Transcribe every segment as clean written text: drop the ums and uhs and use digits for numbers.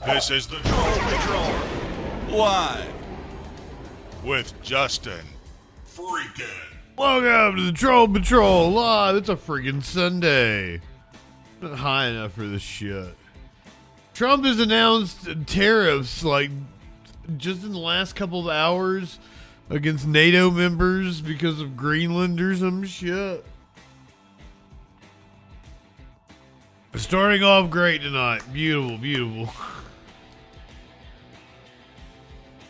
This is the Troll Patrol, live with JustinFREAKIN. Welcome to the Troll Patrol live. It's a freaking Sunday. Not high enough for this shit. Trump has announced tariffs like just in the last couple of hours against NATO members because of Greenland or some shit. Starting off great tonight. Beautiful, beautiful.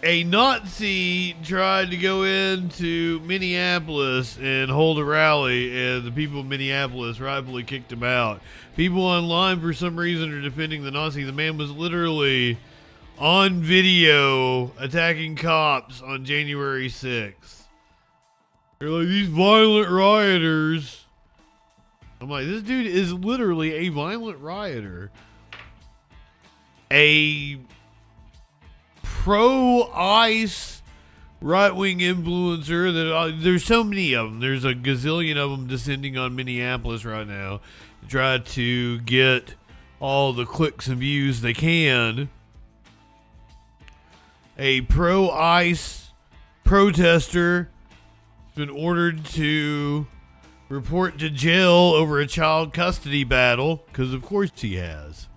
A Nazi tried to go into Minneapolis and hold a rally, and the people of Minneapolis rightfully kicked him out. People online, for some reason, are defending the Nazi. The man was literally on video attacking cops on January 6th. They're like, these violent rioters. I'm like, this dude is literally a violent rioter. A pro-ICE right-wing influencer that there's so many of them. There's a gazillion of them descending on Minneapolis right now to try to get all the clicks and views they can. A pro-ICE protester has been ordered to report to jail over a child custody battle, because of course he has.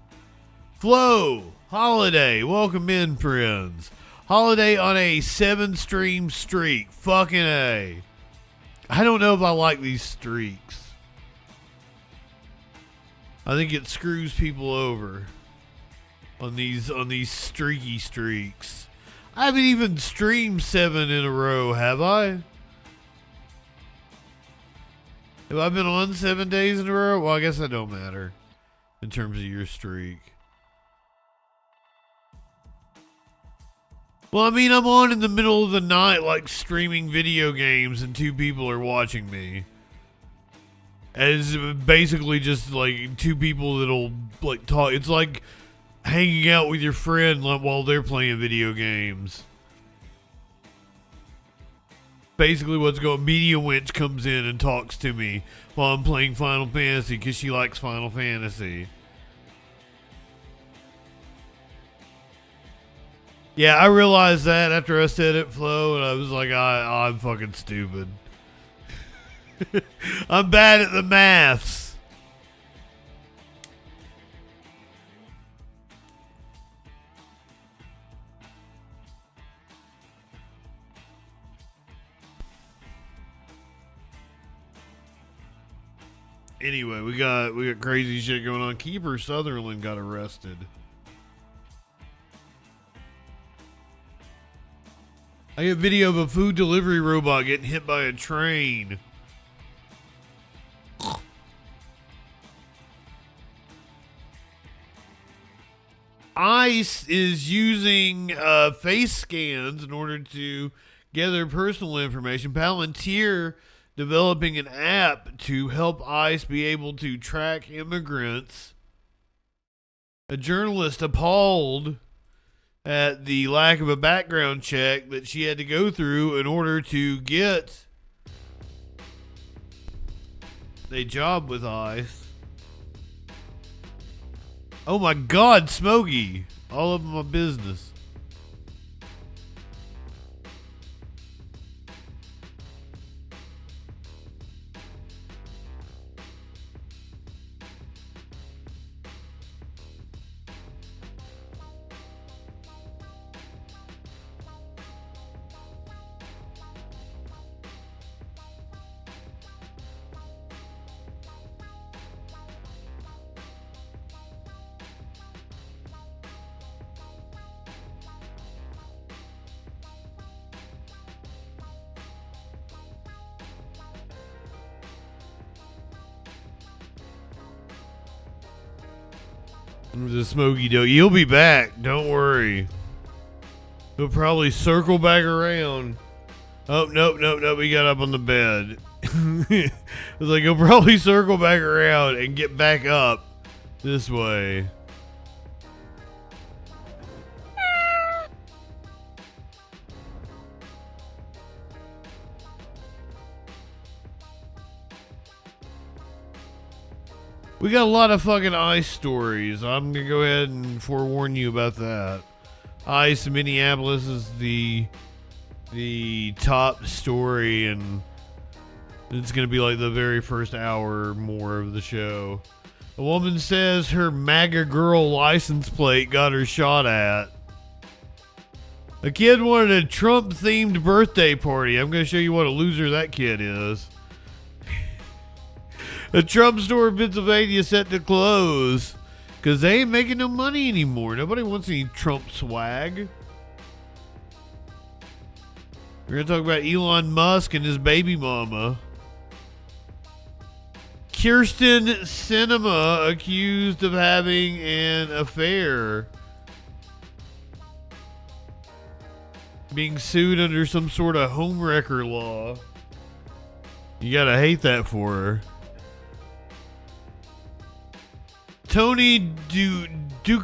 Flo Holiday, welcome in, friends. Holiday on a 7-stream streak. Fucking A. I don't know if I like these streaks. I think it screws people over on these streaky streaks. I haven't even streamed 7 in a row, have I? Have I been on 7 days in a row? Well, I guess that don't matter in terms of your streak. Well, I mean, I'm on in the middle of the night, like, streaming video games, and 2 people are watching me. And it's basically just, like, 2 people that'll, like, talk. It's like hanging out with your friend while they're playing video games. Basically what's going on. Media Wench comes in and talks to me while I'm playing Final Fantasy, because she likes Final Fantasy. Yeah, I realized that after I said it, Flo, and I was like, I'm fucking stupid. I'm bad at the maths. Anyway, we got crazy shit going on. Kiefer Sutherland got arrested. I get video of a food delivery robot getting hit by a train. ICE is using face scans in order to gather personal information. Palantir developing an app to help ICE be able to track immigrants. A journalist appalled at the lack of a background check that she had to go through in order to get a job with ICE. Oh my God, Smokey. All of my business. The Smokey Dough. You'll be back. Don't worry. He'll probably circle back around. Oh, nope. He got up on the bed. It's like he'll probably circle back around and get back up this way. We got a lot of fucking ICE stories. I'm gonna go ahead and forewarn you about that. ICE in Minneapolis is the top story, and it's gonna be like the very first hour or more of the show. A woman says her MAGA girl license plate got her shot at. A kid wanted a Trump-themed birthday party. I'm gonna show you what a loser that kid is. A Trump store in Pennsylvania set to close because they ain't making no money anymore. Nobody wants any Trump swag. We're going to talk about Elon Musk and his baby mama. Kirsten Cinema accused of having an affair. Being sued under some sort of homewrecker law. You got to hate that for her. Tony Ducapil.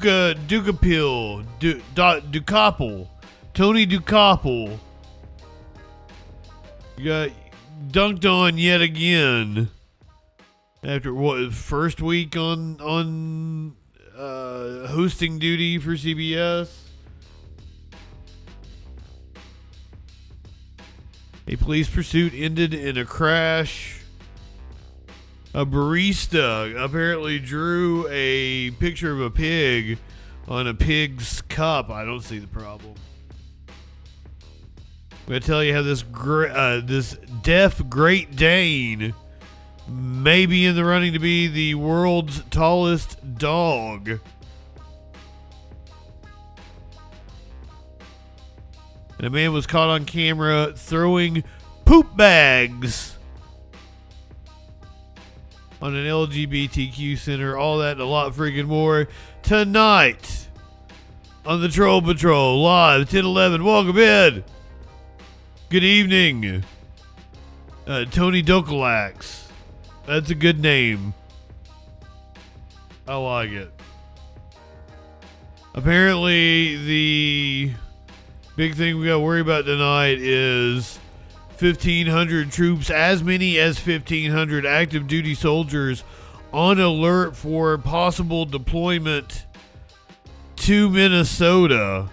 Tony Ducapil. You got dunked on yet again. After what, first week on hosting duty for CBS? A police pursuit ended in a crash. A barista apparently drew a picture of a pig on a pig's cup. I don't see the problem. I'm going to tell you how this deaf Great Dane may be in the running to be the world's tallest dog. And a man was caught on camera throwing poop bags on an LGBTQ center. All that and a lot freaking more tonight on the Troll Patrol live 1011. Welcome in. Good evening. Tony Dokalax. That's a good name. I like it. Apparently the big thing we got to worry about tonight is 1,500 troops, as many as 1,500 active duty soldiers on alert for possible deployment to Minnesota.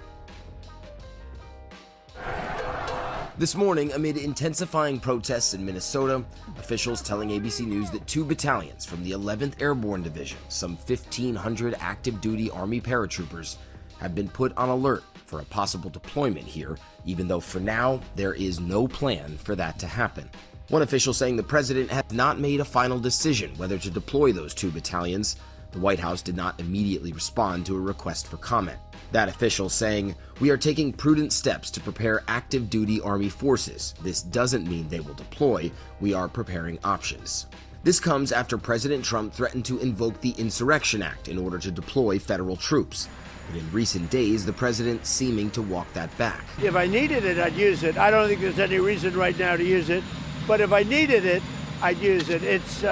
This morning, amid intensifying protests in Minnesota, officials telling ABC News that 2 battalions from the 11th Airborne Division, some 1,500 active duty Army paratroopers, have been put on alert for a possible deployment here, even though for now, there is no plan for that to happen. One official saying the president has not made a final decision whether to deploy those 2 battalions. The White House did not immediately respond to a request for comment. That official saying, "We are taking prudent steps to prepare active duty Army forces. This doesn't mean they will deploy. We are preparing options." This comes after President Trump threatened to invoke the Insurrection Act in order to deploy federal troops. But in recent days, the president seeming to walk that back. If I needed it, I'd use it. I don't think there's any reason right now to use it. But if I needed it, I'd use it. It's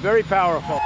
very powerful.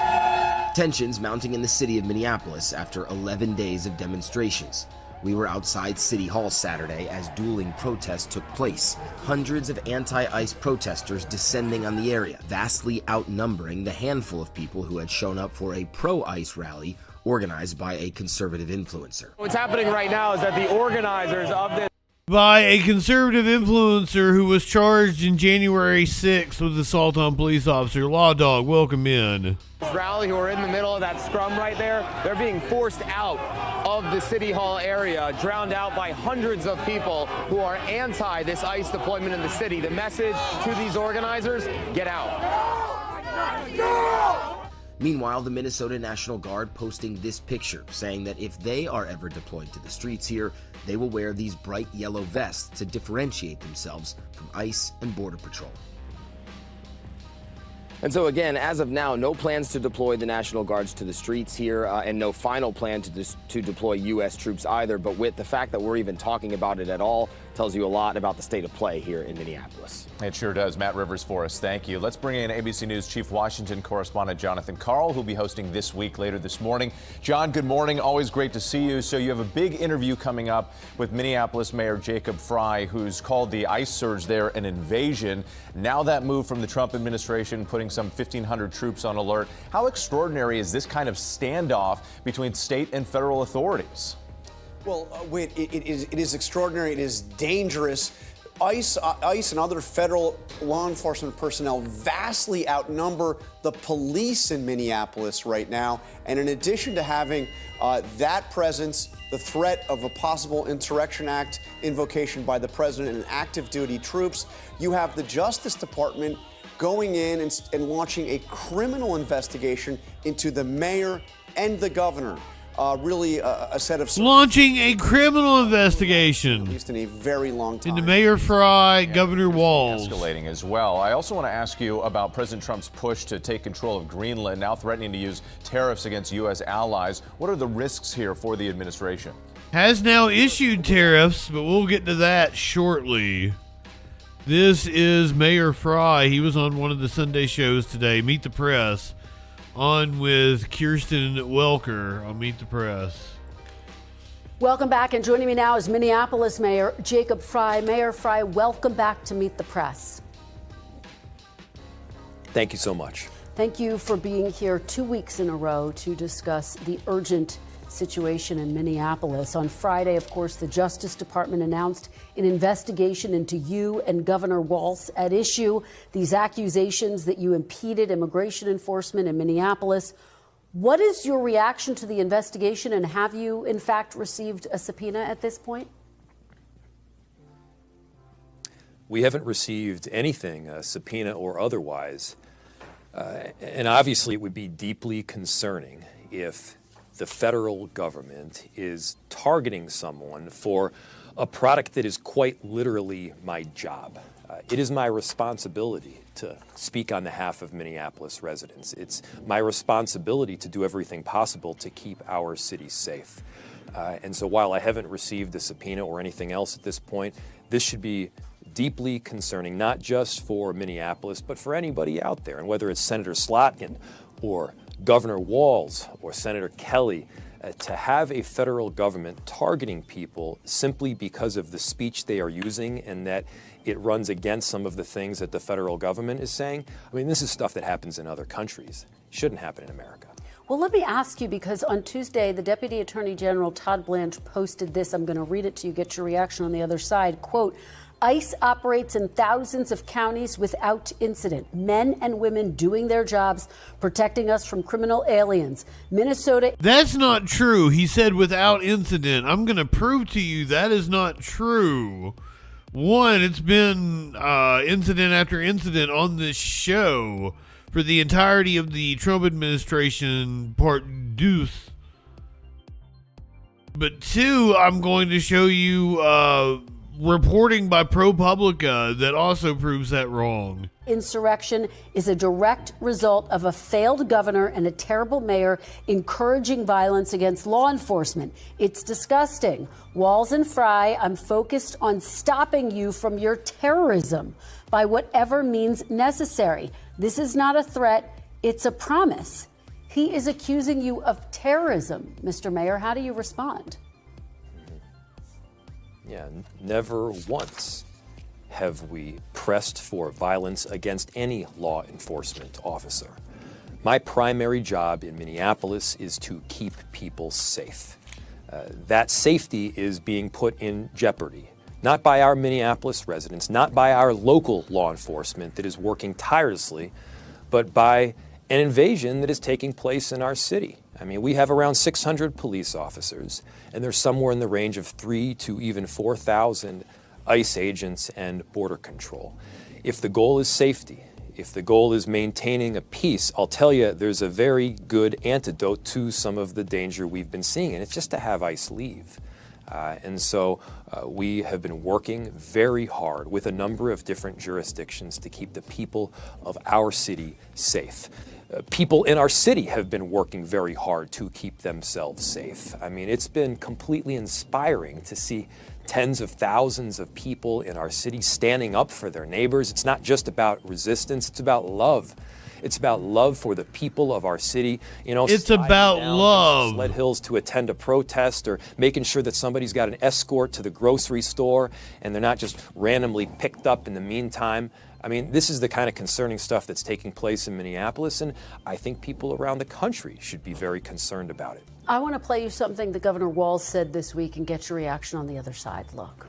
Tensions mounting in the city of Minneapolis after 11 days of demonstrations. We were outside City Hall Saturday as dueling protests took place. Hundreds of anti-ICE protesters descending on the area, vastly outnumbering the handful of people who had shown up for a pro-ICE rally organized by a conservative influencer. What's happening right now is that the organizers of this by a conservative influencer who was charged in January 6th with assault on police officer. Law Dog, welcome in. rally, who are in the middle of that scrum right there, they're being forced out of the City Hall area, drowned out by hundreds of people who are anti this ICE deployment in the city. The message to these organizers, get out. Meanwhile, the Minnesota National Guard posting this picture, saying that if they are ever deployed to the streets here, they will wear these bright yellow vests to differentiate themselves from ICE and Border Patrol. And so again, as of now, no plans to deploy the National Guards to the streets here, and no final plan to deploy U.S. troops either. But with the fact that we're even talking about it at all tells you a lot about the state of play here in Minneapolis. It sure does. Matt Rivers for us. Thank you. Let's bring in ABC News Chief Washington correspondent Jonathan Karl, who'll be hosting This Week later this morning. John, good morning. Always great to see you. So you have a big interview coming up with Minneapolis Mayor Jacob Frey, who's called the ICE surge there an invasion. Now that move from the Trump administration, putting some 1,500 troops on alert. How extraordinary is this kind of standoff between state and federal authorities? Well, Whit, it is extraordinary. It is dangerous. ICE and other federal law enforcement personnel vastly outnumber the police in Minneapolis right now. And in addition to having that presence, the threat of a possible Insurrection Act invocation by the president and active duty troops, you have the Justice Department going in and launching a criminal investigation into the mayor and the governor. Really a set of... Launching a criminal investigation. At least in a very long time. Into Mayor Frey, Governor Walz. Escalating as well. I also want to ask you about President Trump's push to take control of Greenland, now threatening to use tariffs against U.S. allies. What are the risks here for the administration? Has now issued tariffs, but we'll get to that shortly. This is Mayor Frey. He was on one of the Sunday shows today, Meet the Press. On with Kirsten Welker on Meet the Press. Welcome back, and joining me now is Minneapolis Mayor Jacob Frey. Mayor Frey, welcome back to Meet the Press. Thank you so much. Thank you for being here 2 weeks in a row to discuss the urgent situation in Minneapolis. On Friday, of course, the Justice Department announced an investigation into you and Governor Walz. At issue, these accusations that you impeded immigration enforcement in Minneapolis. What is your reaction to the investigation, and have you, in fact, received a subpoena at this point? We haven't received anything, a subpoena or otherwise. And obviously, it would be deeply concerning if the federal government is targeting someone for a product that is quite literally my job. It is my responsibility to speak on behalf of Minneapolis residents. It's my responsibility to do everything possible to keep our city safe. And so while I haven't received a subpoena or anything else at this point, this should be deeply concerning, not just for Minneapolis, but for anybody out there. And whether it's Senator Slotkin or Governor Walz or Senator Kelly, to have a federal government targeting people simply because of the speech they are using and that it runs against some of the things that the federal government is saying. I mean, this is stuff that happens in other countries. It shouldn't happen in America. Well, let me ask you, because on Tuesday, the Deputy Attorney General Todd Blanche posted this. I'm going to read it to you, get your reaction on the other side. Quote, ICE operates in thousands of counties without incident. Men and women doing their jobs, protecting us from criminal aliens. Minnesota. That's not true. He said without incident. I'm going to prove to you that is not true. One, it's been incident after incident on this show for the entirety of the Trump administration, part deuce. But two, I'm going to show you reporting by ProPublica that also proves that wrong. Insurrection is a direct result of a failed governor and a terrible mayor encouraging violence against law enforcement. It's disgusting. Walz and Fry, I'm focused on stopping you from your terrorism by whatever means necessary. This is not a threat, it's a promise. He is accusing you of terrorism, Mr. Mayor. How do you respond? Yeah, never once have we pressed for violence against any law enforcement officer. My primary job in Minneapolis is to keep people safe. That safety is being put in jeopardy, not by our Minneapolis residents, not by our local law enforcement that is working tirelessly, but by an invasion that is taking place in our city. I mean, we have around 600 police officers, and there's somewhere in the range of 3,000 to even 4,000 ICE agents and border control. If the goal is safety, if the goal is maintaining a peace, I'll tell you there's a very good antidote to some of the danger we've been seeing, and it's just to have ICE leave. And so we have been working very hard with a number of different jurisdictions to keep the people of our city safe. People in our city have been working very hard to keep themselves safe. I mean, it's been completely inspiring to see tens of thousands of people in our city standing up for their neighbors. It's not just about resistance, it's about love. It's about love for the people of our city. You know, it's about love. Sled Hills to attend a protest, or making sure that somebody's got an escort to the grocery store and they're not just randomly picked up in the meantime. I mean, this is the kind of concerning stuff that's taking place in Minneapolis, and I think people around the country should be very concerned about it. I want to play you something that Governor Walz said this week and get your reaction on the other side. Look.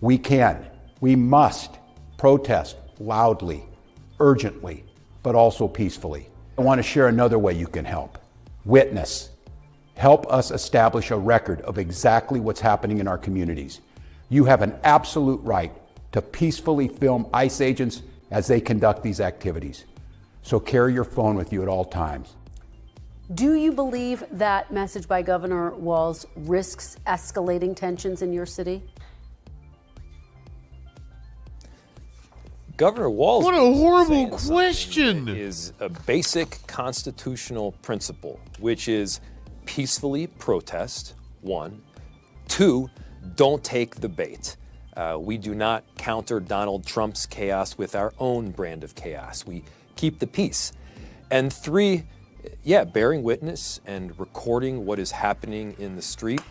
We can, we must protest loudly, urgently, but also peacefully. I want to share another way you can help. Witness. Help us establish a record of exactly what's happening in our communities. You have an absolute right to peacefully film ICE agents as they conduct these activities. So carry your phone with you at all times. Do you believe that message by Governor Walz risks escalating tensions in your city? Governor Walz. What a horrible question! Is a basic constitutional principle, which is peacefully protest, 1. 2, don't take the bait. We do not counter Donald Trump's chaos with our own brand of chaos. We keep the peace. And 3, bearing witness and recording what is happening in the street.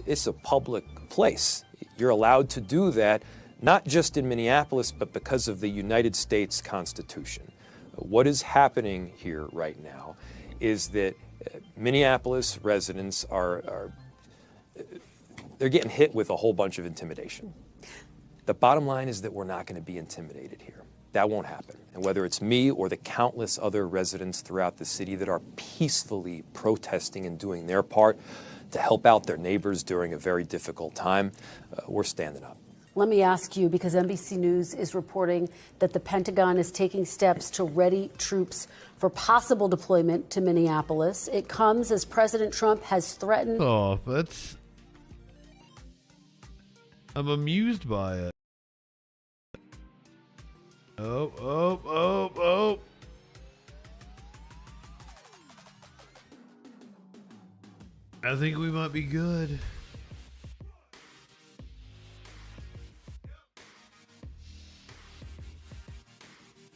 It's a public place. You're allowed to do that, not just in Minneapolis, but because of the United States Constitution. What is happening here right now is that Minneapolis residents they're getting hit with a whole bunch of intimidation. The bottom line is that we're not going to be intimidated here. That won't happen. And whether it's me or the countless other residents throughout the city that are peacefully protesting and doing their part to help out their neighbors during a very difficult time, we're standing up. Let me ask you, because NBC News is reporting that the Pentagon is taking steps to ready troops for possible deployment to Minneapolis. It comes as President Trump has threatened. Oh, I'm amused by it. Oh. I think we might be good.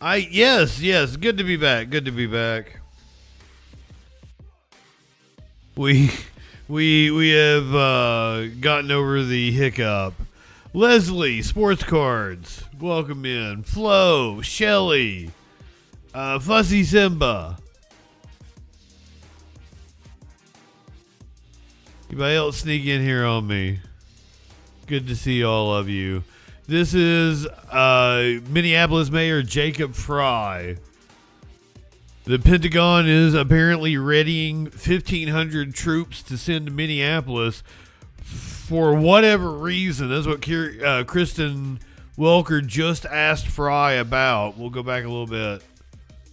Yes, good to be back. We have gotten over the hiccup. Leslie, Sports Cards, welcome in. Flo, Shelly, Fussy Simba. Anybody else sneak in here on me? Good to see all of you. This is Minneapolis Mayor Jacob Fry. The Pentagon is apparently readying 1,500 troops to send to Minneapolis for whatever reason. That's what Kristen Welker just asked Fry about. We'll go back a little bit.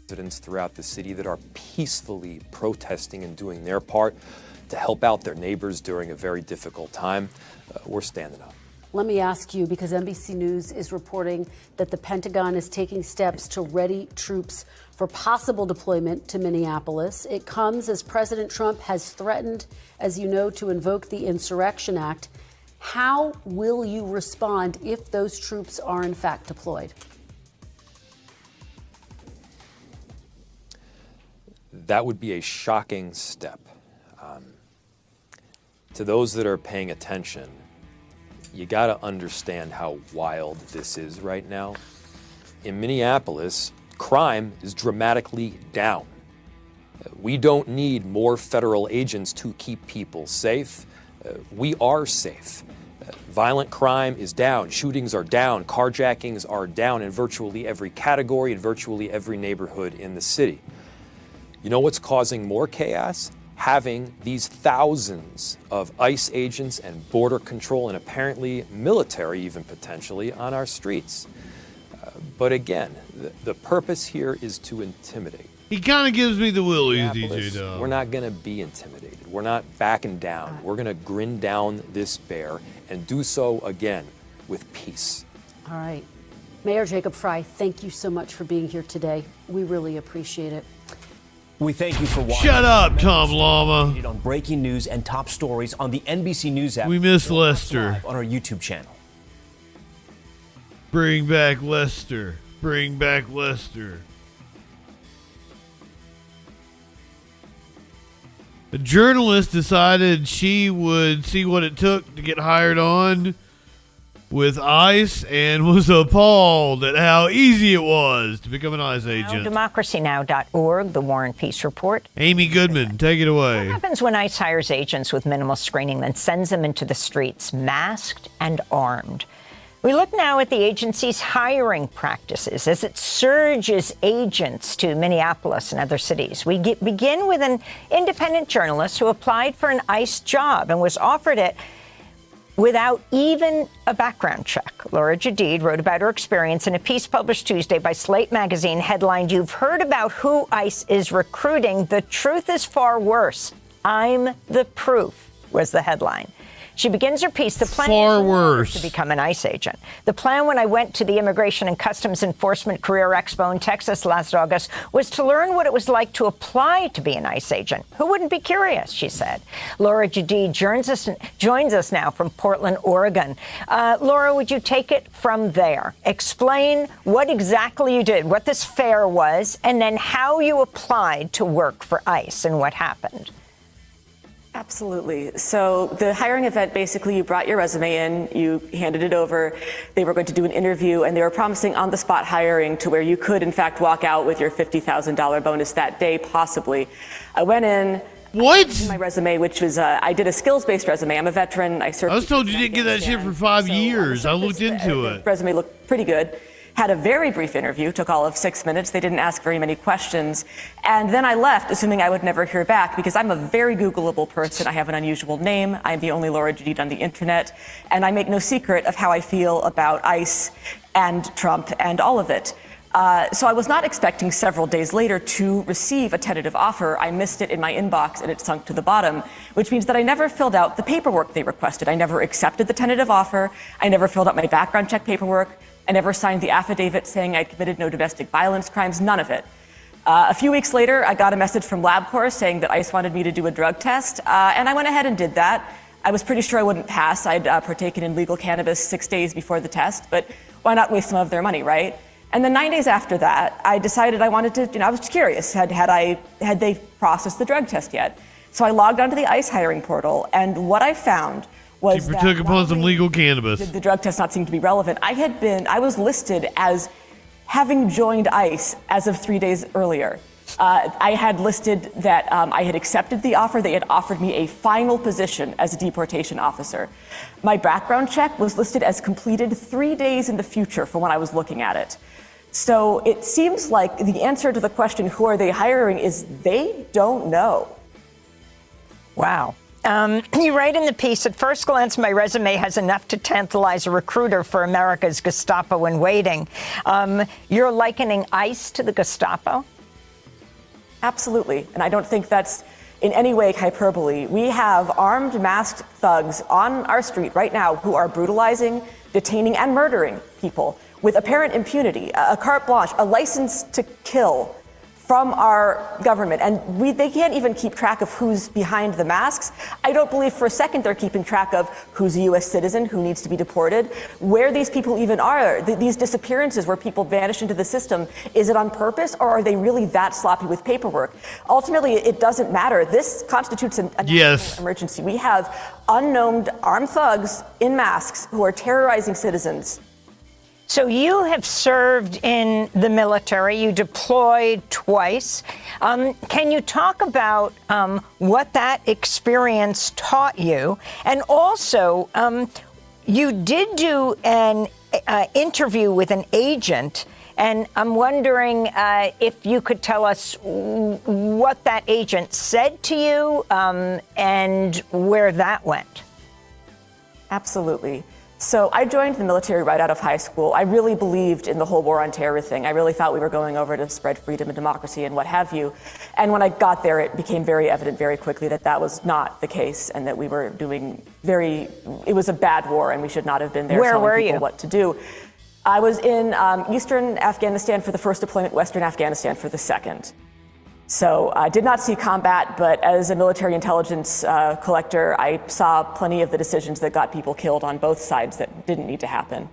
Residents throughout the city that are peacefully protesting and doing their part to help out their neighbors during a very difficult time, we're standing up. Let me ask you, because NBC News is reporting that the Pentagon is taking steps to ready troops for possible deployment to Minneapolis. It comes as President Trump has threatened, as you know, to invoke the Insurrection Act. How will you respond if those troops are in fact deployed? That would be a shocking step. To those that are paying attention, you got to understand how wild this is right now. In Minneapolis, crime is dramatically down. We don't need more federal agents to keep people safe. We are safe. Violent crime is down, shootings are down, carjackings are down in virtually every category, in virtually every neighborhood in the city. You know what's causing more chaos? Having these thousands of ICE agents and border control and apparently military even potentially on our streets. But again, the purpose here is to intimidate. He kind of gives me the willies, DJ Dub. We're not going to be intimidated. We're not backing down. We're going to grin down this bear and do so again with peace. All right. Mayor Jacob Frey, thank you so much for being here today. We really appreciate it. We thank you for watching. Shut up, Tom Llama. On breaking news and top stories on the NBC News app. We miss Lester. On our YouTube channel. Bring back Lester. Bring back Lester. A journalist decided she would see what it took to get hired on with ICE and was appalled at how easy it was to become an ICE agent. DemocracyNow.org, the War and Peace Report. Amy Goodman, take it away. What happens when ICE hires agents with minimal screening, then sends them into the streets, masked and armed? We look now at the agency's hiring practices as it surges agents to Minneapolis and other cities. We begin with an independent journalist who applied for an ICE job and was offered it without even a background check. Laura Jadid wrote about her experience in a piece published Tuesday by Slate magazine headlined, "You've heard about who ICE is recruiting. The truth is far worse. I'm the proof," was the headline. She begins her piece, the plan far worse to become an ICE agent. The plan when I went to the Immigration and Customs Enforcement Career Expo in Texas last August was to learn what it was like to apply to be an ICE agent. Who wouldn't be curious, she said. Laura Jadid joins us now from Portland, Oregon. Laura, would you take it from there? Explain what exactly you did, what this fair was, and then how you applied to work for ICE and what happened. Absolutely. So the hiring event, basically you brought your resume in, you handed it over, they were going to do an interview, and they were promising on-the-spot hiring to where you could, in fact, walk out with your $50,000 bonus that day, possibly. I went in. My resume, which was, I did a skills-based resume. I'm a veteran. I served. I was told you didn't get that shit for 5 years. I looked into it. Resume looked pretty good. Had a very brief interview, took all of 6 minutes. They didn't ask very many questions. And then I left, assuming I would never hear back, because I'm a very Googleable person. I have an unusual name. I'm the only Laura Jadid on the internet. And I make no secret of how I feel about ICE and Trump and all of it. So I was not expecting several days later to receive a tentative offer. I missed it in my inbox and it sunk to the bottom, which means that I never filled out the paperwork they requested. I never accepted the tentative offer. I never filled out my background check paperwork. I never signed the affidavit saying I committed no domestic violence crimes, none of it. A few weeks later, I got a message from LabCorp saying that ICE wanted me to do a drug test, and I went ahead and did that. I was pretty sure I wouldn't pass. I'd partaken in legal cannabis 6 days before the test, but why not waste some of their money, right? And then 9 days after that, I decided I wanted to, I was curious, had they processed the drug test yet? So I logged onto the ICE hiring portal, and what I found was she partook upon some legal cannabis. The drug test not seemed to be relevant. I was listed as having joined ICE as of 3 days earlier. I had listed that I had accepted the offer. They had offered me a final position as a deportation officer. My background check was listed as completed 3 days in the future from when I was looking at it. So it seems like the answer to the question, who are they hiring, is they don't know. Wow. You write in the piece, at first glance, my resume has enough to tantalize a recruiter for America's Gestapo in waiting. You're likening ICE to the Gestapo? Absolutely. And I don't think that's in any way hyperbole. We have armed, masked thugs on our street right now who are brutalizing, detaining, and murdering people with apparent impunity, a carte blanche, a license to kill from our government. And they can't even keep track of who's behind the masks. I don't believe for a second they're keeping track of who's a U.S. citizen, who needs to be deported, where these people even are. These disappearances where people vanish into the system, is it on purpose, or are they really that sloppy with paperwork? Ultimately, it doesn't matter. This constitutes a national emergency. We have unknown armed thugs in masks who are terrorizing citizens. So you have served in the military. You deployed twice. Can you talk about what that experience taught you? And also, you did do an interview with an agent, and I'm wondering if you could tell us what that agent said to you and where that went. Absolutely. So I joined the military right out of high school. I really believed in the whole war on terror thing. I really thought we were going over to spread freedom and democracy and what have you. And when I got there, it became very evident very quickly that that was not the case, and that we were doing it was a bad war, and we should not have been there telling people what to do. I was in eastern Afghanistan for the first deployment, western Afghanistan for the second. So I did not see combat, but as a military intelligence collector, I saw plenty of the decisions that got people killed on both sides that didn't need to happen.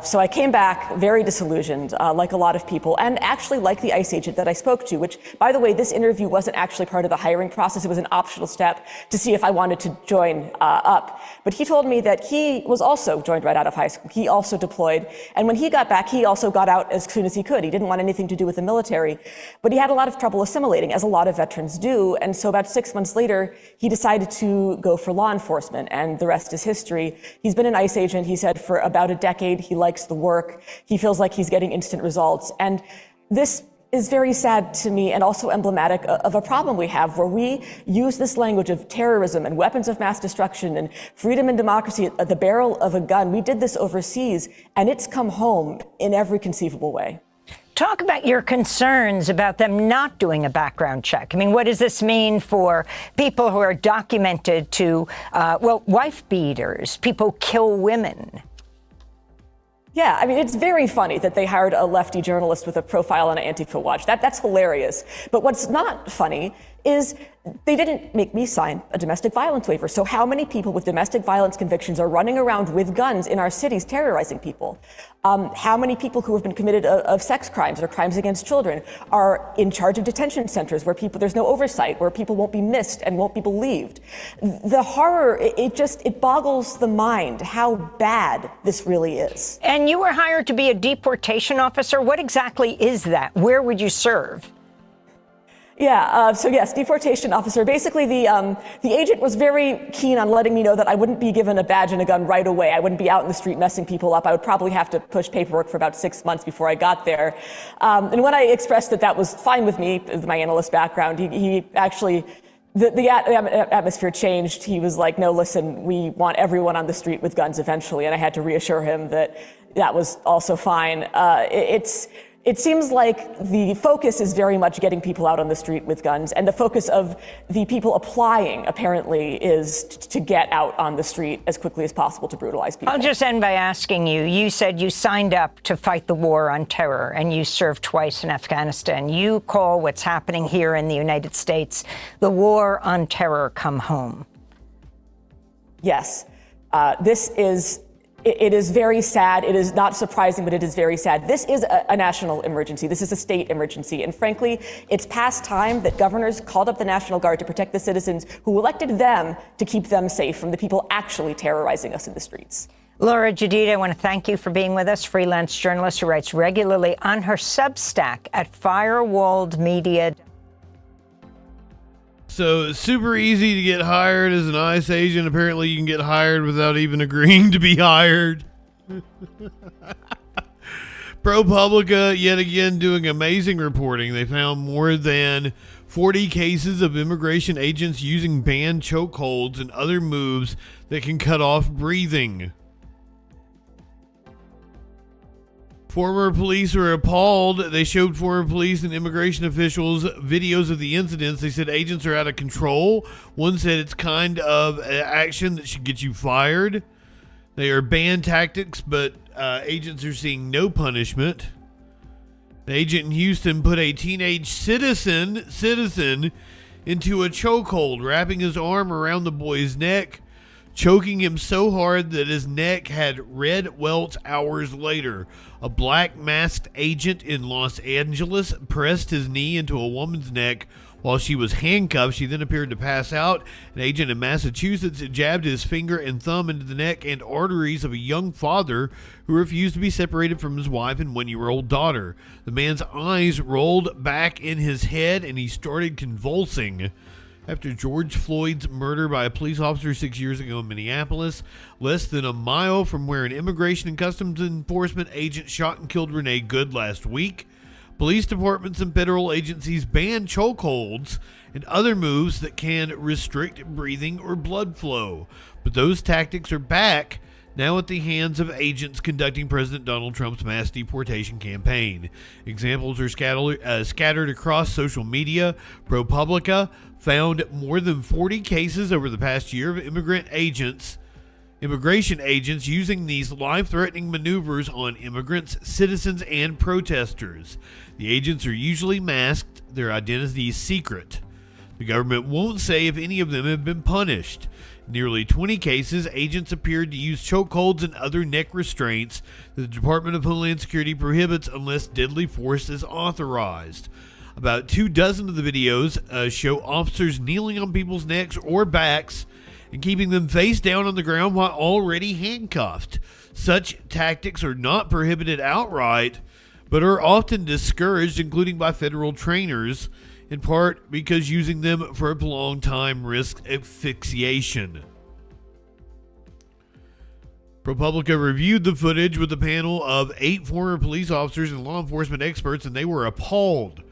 So I came back very disillusioned, like a lot of people, and actually like the ICE agent that I spoke to, which, by the way, this interview wasn't actually part of the hiring process. It was an optional step to see if I wanted to join up. But he told me that he was also joined right out of high school. He also deployed. And when he got back, he also got out as soon as he could. He didn't want anything to do with the military. But he had a lot of trouble assimilating, as a lot of veterans do. And so about 6 months later, he decided to go for law enforcement. And the rest is history. He's been an ICE agent, he said, for about a decade. He likes the work. He feels like he's getting instant results. And this is very sad to me, and also emblematic of a problem we have, where we use this language of terrorism and weapons of mass destruction and freedom and democracy at the barrel of a gun. We did this overseas, and it's come home in every conceivable way. Talk about your concerns about them not doing a background check. I mean, what does this mean for people who are documented to, wife beaters, people kill women? Yeah, I mean, it's very funny that they hired a lefty journalist with a profile on Antifa Watch. That's hilarious. But what's not funny is they didn't make me sign a domestic violence waiver. So how many people with domestic violence convictions are running around with guns in our cities terrorizing people? How many people who have been committed of sex crimes or crimes against children are in charge of detention centers where there's no oversight, where people won't be missed and won't be believed? The horror, it boggles the mind how bad this really is. And you were hired to be a deportation officer. What exactly is that? Where would you serve? Yeah, so yes, deportation officer. Basically, the agent was very keen on letting me know that I wouldn't be given a badge and a gun right away. I wouldn't be out in the street messing people up. I would probably have to push paperwork for about 6 months before I got there. And when I expressed that was fine with me, with my analyst background, he actually, the atmosphere changed. He was like, no, listen, we want everyone on the street with guns eventually. And I had to reassure him that that was also fine. It seems like the focus is very much getting people out on the street with guns, and the focus of the people applying, apparently, is to get out on the street as quickly as possible to brutalize people. I'll just end by asking you, you said you signed up to fight the war on terror, and you served twice in Afghanistan. You call what's happening here in the United States the war on terror come home. Yes. It is very sad. It is not surprising, but it is very sad. This is a national emergency. This is a state emergency. And frankly, it's past time that governors called up the National Guard to protect the citizens who elected them to keep them safe from the people actually terrorizing us in the streets. Laura Jadida, I want to thank you for being with us, freelance journalist who writes regularly on her Substack at Firewalled Media. So it's super easy to get hired as an ICE agent. Apparently you can get hired without even agreeing to be hired. ProPublica, yet again, doing amazing reporting. They found more than 40 cases of immigration agents using banned chokeholds and other moves that can cut off breathing. Former police are appalled. They showed former police and immigration officials videos of the incidents. They said agents are out of control. One said it's kind of action that should get you fired. They are banned tactics, but agents are seeing no punishment. An agent in Houston put a teenage citizen into a chokehold, wrapping his arm around the boy's neck, choking him so hard that his neck had red welts hours later. A black masked agent in Los Angeles pressed his knee into a woman's neck while she was handcuffed. She then appeared to pass out. An agent in Massachusetts jabbed his finger and thumb into the neck and arteries of a young father who refused to be separated from his wife and 1-year-old daughter. The man's eyes rolled back in his head and he started convulsing. After George Floyd's murder by a police officer 6 years ago in Minneapolis, less than a mile from where an immigration and customs enforcement agent shot and killed Renee Good last week, police departments and federal agencies banned chokeholds and other moves that can restrict breathing or blood flow. But those tactics are back now at the hands of agents conducting President Donald Trump's mass deportation campaign. Examples are scattered across social media. ProPublica found more than 40 cases over the past year of immigration agents using these life-threatening maneuvers on immigrants, citizens, and protesters. The agents are usually masked, their identity is secret. The government won't say if any of them have been punished. In nearly 20 cases, agents appeared to use chokeholds and other neck restraints that the Department of Homeland Security prohibits unless deadly force is authorized. About 24 of the videos show officers kneeling on people's necks or backs and keeping them face down on the ground while already handcuffed. Such tactics are not prohibited outright, but are often discouraged, including by federal trainers, in part because using them for a prolonged time risks asphyxiation. ProPublica reviewed the footage with a panel of 8 former police officers and law enforcement experts, and they were appalled.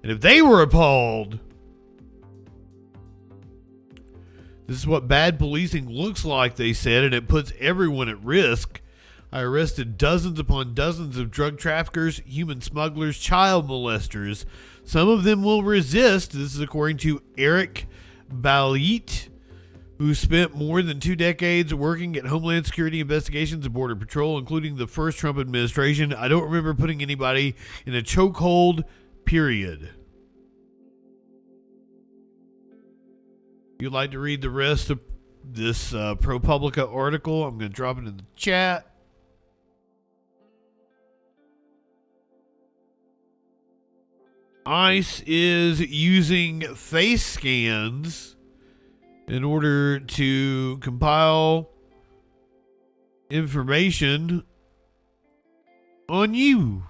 And if they were appalled, this is what bad policing looks like, they said, and it puts everyone at risk. I arrested dozens upon dozens of drug traffickers, human smugglers, child molesters. Some of them will resist. This is according to Eric Balit, who spent more than 2 decades working at Homeland Security Investigations and Border Patrol, including the first Trump administration. I don't remember putting anybody in a chokehold, period. If you'd like to read the rest of this ProPublica article, I'm going to drop it in the chat. ICE is using face scans in order to compile information on you.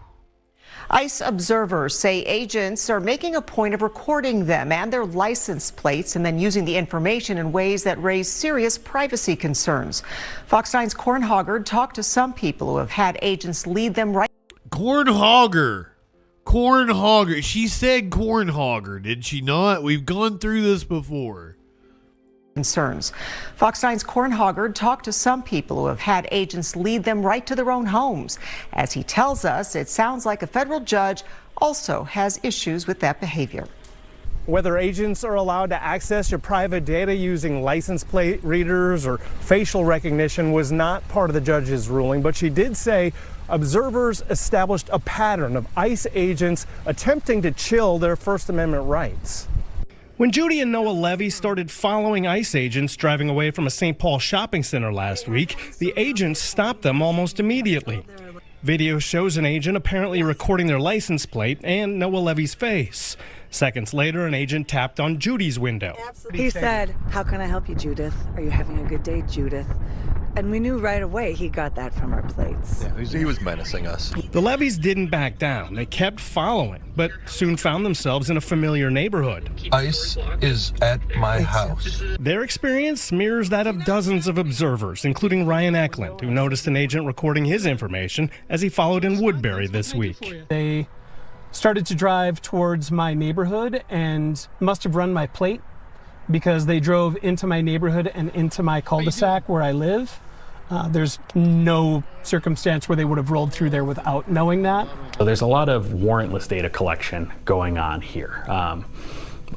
ICE observers say agents are making a point of recording them and their license plates and then using the information in ways that raise serious privacy concerns. Fox 9's Corn Hoggard talked to some people who have had agents lead them right. Corn Hogger. She said Corn Hogger, did she not? We've gone through this before. Concerns. Fox 9's Corn Hoggard talked to some people who have had agents lead them right to their own homes. As he tells us, it sounds like a federal judge also has issues with that behavior. Whether agents are allowed to access your private data using license plate readers or facial recognition was not part of the judge's ruling, but she did say observers established a pattern of ICE agents attempting to chill their First Amendment rights. When Judy and Noah Levy started following ICE agents driving away from a St. Paul shopping center last week, the agents stopped them almost immediately. Video shows an agent apparently recording their license plate and Noah Levy's face. Seconds later, an agent tapped on Judy's window. He said, "How can I help you, Judith? Are you having a good day, Judith?" And we knew right away he got that from our plates. Yeah, he was menacing us. The Levys didn't back down. They kept following, but soon found themselves in a familiar neighborhood. ICE is at my house. Their experience mirrors that of dozens of observers, including Ryan Eklund, who noticed an agent recording his information as he followed in Woodbury this week. They started to drive towards my neighborhood and must have run my plate because they drove into my neighborhood and into my cul-de-sac where I live. There's no circumstance where they would have rolled through there without knowing that. So there's a lot of warrantless data collection going on here,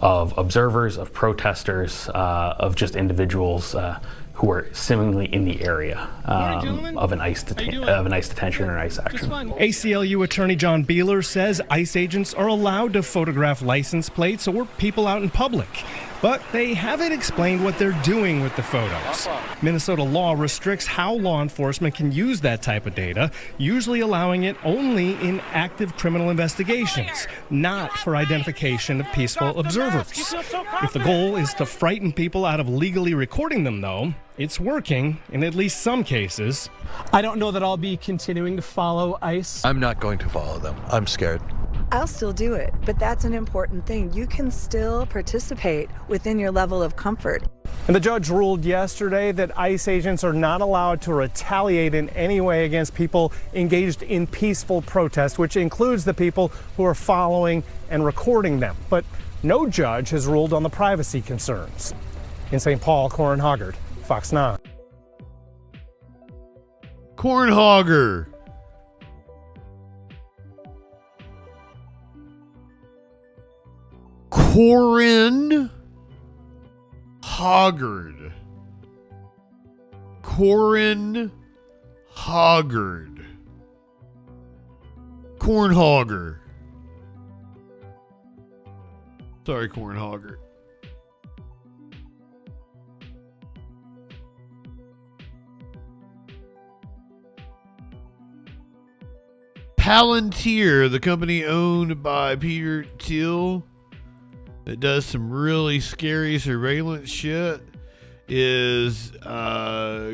of observers, of protesters, of just individuals who are seemingly in the area of an ICE detention or an ICE action. ACLU attorney John Beeler says ICE agents are allowed to photograph license plates or people out in public, but they haven't explained what they're doing with the photos. Minnesota law restricts how law enforcement can use that type of data, usually allowing it only in active criminal investigations, not for identification of peaceful observers. If the goal is to frighten people out of legally recording them, though, it's working in at least some cases. I don't know that I'll be continuing to follow ICE. I'm not going to follow them. I'm scared. I'll still do it, but that's an important thing. You can still participate within your level of comfort. And the judge ruled yesterday that ICE agents are not allowed to retaliate in any way against people engaged in peaceful protest, which includes the people who are following and recording them. But no judge has ruled on the privacy concerns. In St. Paul, Corin Hoggard, Fox 9. Cornhogger. Corin Hoggard. Corin Hoggard. Cornhogger. Sorry, Cornhogger. Palantir, the company owned by Peter Thiel that does some really scary surveillance shit, is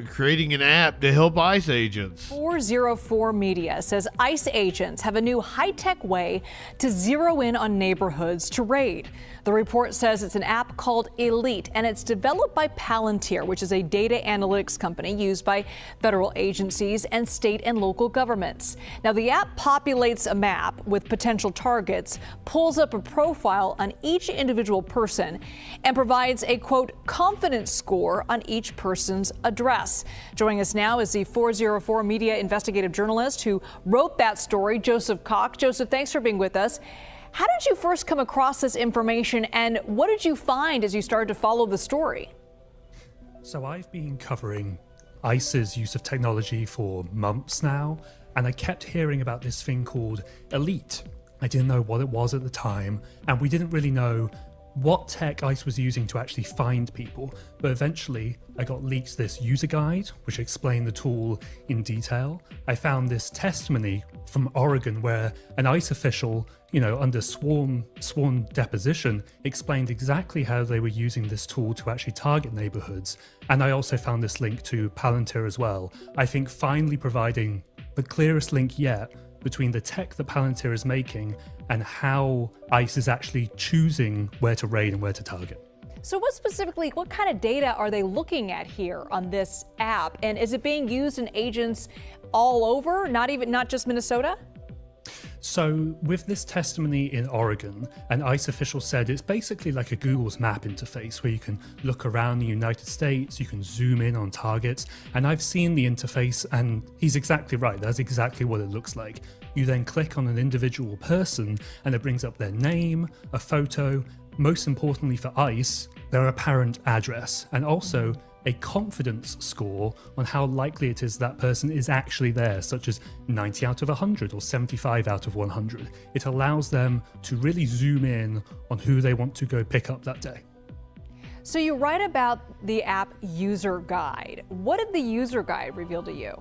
creating an app to help ICE agents. 404 Media says ICE agents have a new high-tech way to zero in on neighborhoods to raid. The report says it's an app called Elite, and it's developed by Palantir, which is a data analytics company used by federal agencies and state and local governments. Now, the app populates a map with potential targets, pulls up a profile on each individual person, and provides a, quote, confidence score on each person's address. Joining us now is the 404 Media investigative journalist who wrote that story, Joseph Cox. Joseph, thanks for being with us. How did you first come across this information, and what did you find as you started to follow the story? So I've been covering ICE's use of technology for months now, and I kept hearing about this thing called Elite. I didn't know what it was at the time, and we didn't really know what tech ICE was using to actually find people, but eventually I got leaked this user guide which explained the tool in detail. I found this testimony from Oregon where an ICE official, under sworn deposition, explained exactly how they were using this tool to actually target neighborhoods. And I also found this link to Palantir as well. I think finally providing the clearest link yet between the tech that Palantir is making and how ICE is actually choosing where to raid and where to target. So what kind of data are they looking at here on this app? And is it being used in agents all over, not just Minnesota? So with this testimony in Oregon, an ICE official said it's basically like a Google's map interface where you can look around the United States, you can zoom in on targets, and I've seen the interface and he's exactly right, that's exactly what it looks like. You then click on an individual person and it brings up their name, a photo, most importantly for ICE, their apparent address, and also a confidence score on how likely it is that person is actually there, such as 90 out of 100 or 75 out of 100. It allows them to really zoom in on who they want to go pick up that day. So you write about the app user guide. What did the user guide reveal to you?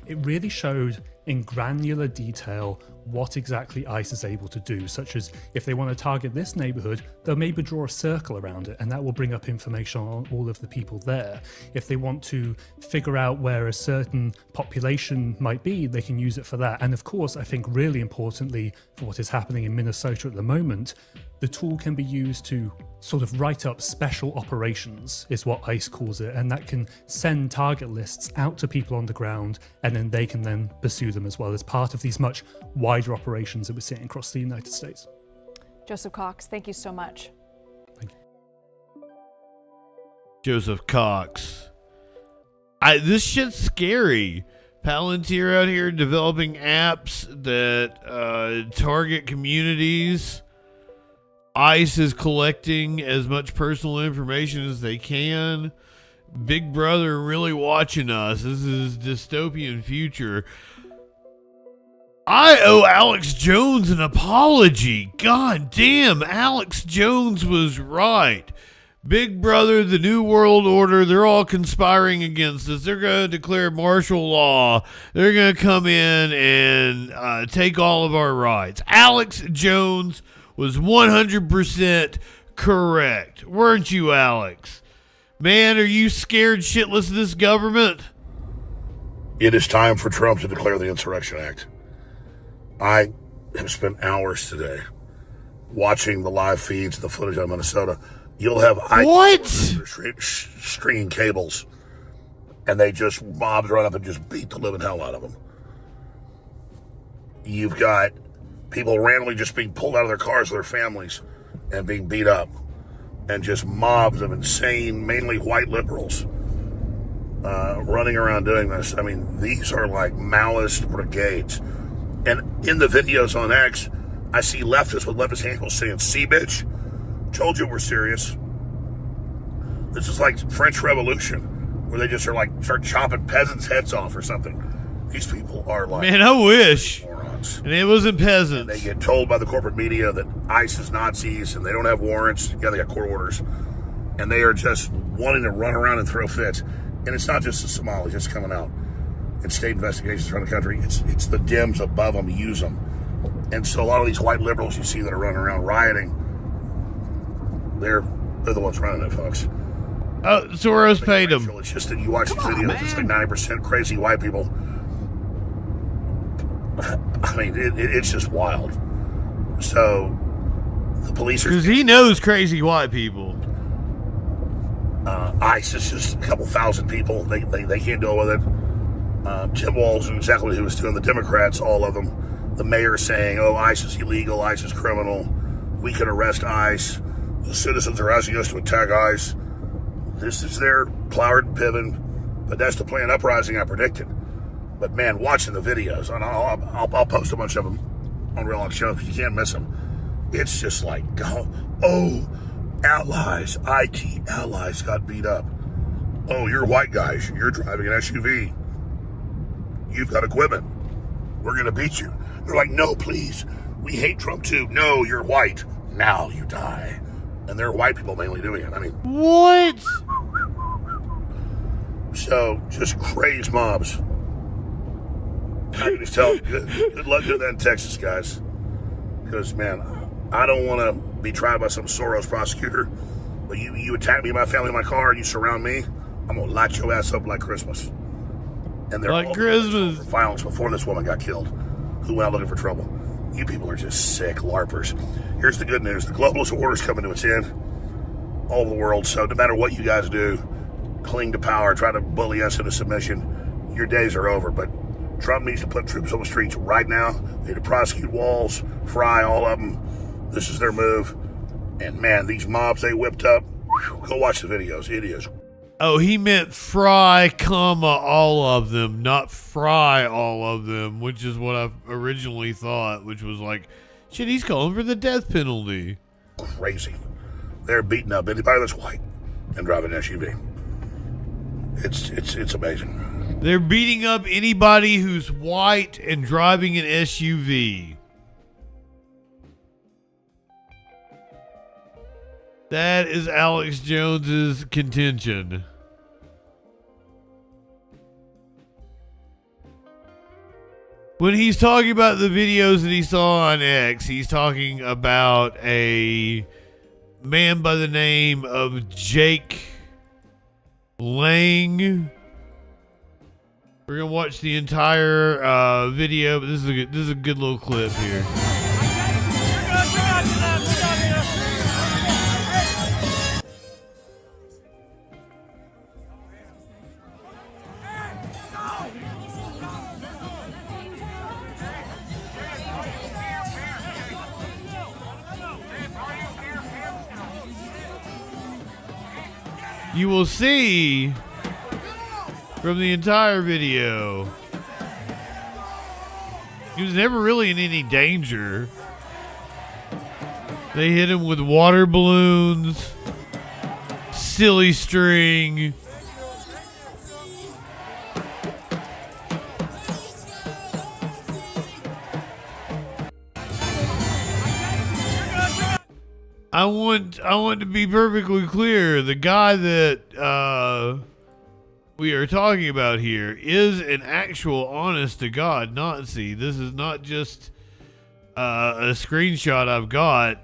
It really showed in granular detail what exactly ICE is able to do, such as if they want to target this neighborhood, they'll maybe draw a circle around it and that will bring up information on all of the people there. If they want to figure out where a certain population might be, they can use it for that. And of course, I think really importantly for what is happening in Minnesota at the moment, the tool can be used to sort of write up special operations, is what ICE calls it, and that can send target lists out to people on the ground, and then they can then pursue them as well as part of these much wider operations that we're seeing across the United States. Joseph Cox, thank you so much. Joseph Cox. This shit's scary. Palantir out here developing apps that target communities. ICE is collecting as much personal information as they can. Big Brother really watching us. This is dystopian future. I owe Alex Jones an apology. God damn, Alex Jones was right. Big Brother, the New World Order, they're all conspiring against us. They're going to declare martial law. They're going to come in and take all of our rights. Alex Jones was 100% correct. Weren't you, Alex? Man, are you scared shitless of this government? It is time for Trump to declare the Insurrection Act. I have spent hours today watching the live feeds of the footage out of Minnesota. You'll have stringing cables, and they just mobs run up and just beat the living hell out of them. You've got people randomly just being pulled out of their cars with their families and being beat up, and just mobs of insane, mainly white liberals running around doing this. I mean, these are like Maoist brigades. And in the videos on X, I see leftists with leftist handles saying, "See, bitch, told you we're serious." This is like French Revolution, where they just are like start chopping peasants' heads off or something. These people are like, man, I wish. Morons. And it wasn't peasants. And they get told by the corporate media that ICE is Nazis and they don't have warrants. Yeah, they got court orders, and they are just wanting to run around and throw fits. And it's not just the Somalis just coming out. It's state investigations around the country. It's the Dems above them use them. And so a lot of these white liberals you see that are running around rioting, they're the ones running it, folks. Oh, Soros paid them. It's just that you watch these videos, it's like 90% crazy white people. I mean, it's just wild. So the police are... Because he knows crazy white people. ICE is just a couple thousand people. They can't deal with it. Tim Walz knew exactly what he was doing. The Democrats, all of them. The mayor saying, "Oh, ICE is illegal, ICE is criminal. We can arrest ICE. The citizens are asking us to attack ICE." This is their Cloward and Piven, but that's the planned uprising I predicted. But man, watching the videos, and I'll post a bunch of them on Real Life Show. You can't miss them. It's just like, oh, allies, IT allies got beat up. Oh, you're white guys. You're driving an SUV. You've got equipment. We're going to beat you. They're like, "No, please. We hate Trump too." "No, you're white. Now you die." And they're white people mainly doing it. I mean, what? So, just crazed mobs. I can just tell, good luck doing that in Texas, guys. Because, man, I don't want to be tried by some Soros prosecutor, but you attack me, my family, my car, and you surround me, I'm going to light your ass up like Christmas. And they're like Christmas. For violence before this woman got killed, who went out looking for trouble. You people are just sick LARPers. Here's the good news. The globalist order's coming to its end all over the world. So no matter what you guys do, cling to power, try to bully us into submission, your days are over. But Trump needs to put troops on the streets right now. They need to prosecute Walz, Fry, all of them. This is their move. And man, these mobs they whipped up, go watch the videos. It is. Oh, he meant Fry, all of them, not Fry all of them, which is what I originally thought, which was like, shit, he's calling for the death penalty. Crazy. They're beating up anybody that's white and driving an SUV. It's amazing. They're beating up anybody who's white and driving an SUV. That is Alex Jones's contention. When he's talking about the videos that he saw on X, he's talking about a man by the name of Jake Lang. We're gonna watch the entire video, but this is a good little clip here. You will see from the entire video. He was never really in any danger. They hit him with water balloons, silly string. I want to be perfectly clear. The guy that we are talking about here is an actual honest-to-God Nazi. This is not just a screenshot I've got,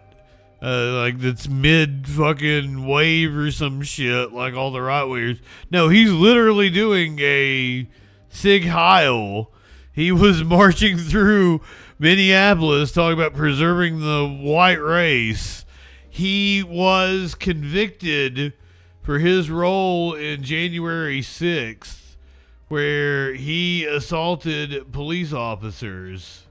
like that's mid-fucking wave or some shit, like all the right-wingers. No, he's literally doing a Sig Heil. He was marching through Minneapolis talking about preserving the white race. He was convicted for his role in January 6th, where he assaulted police officers.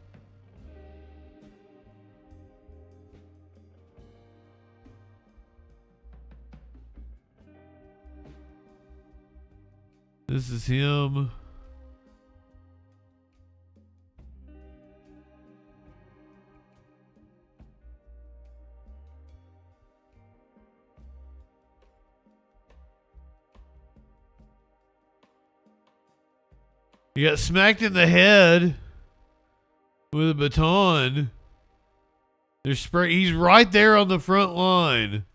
This is him. He got smacked in the head with a baton. There's spray. He's right there on the front line.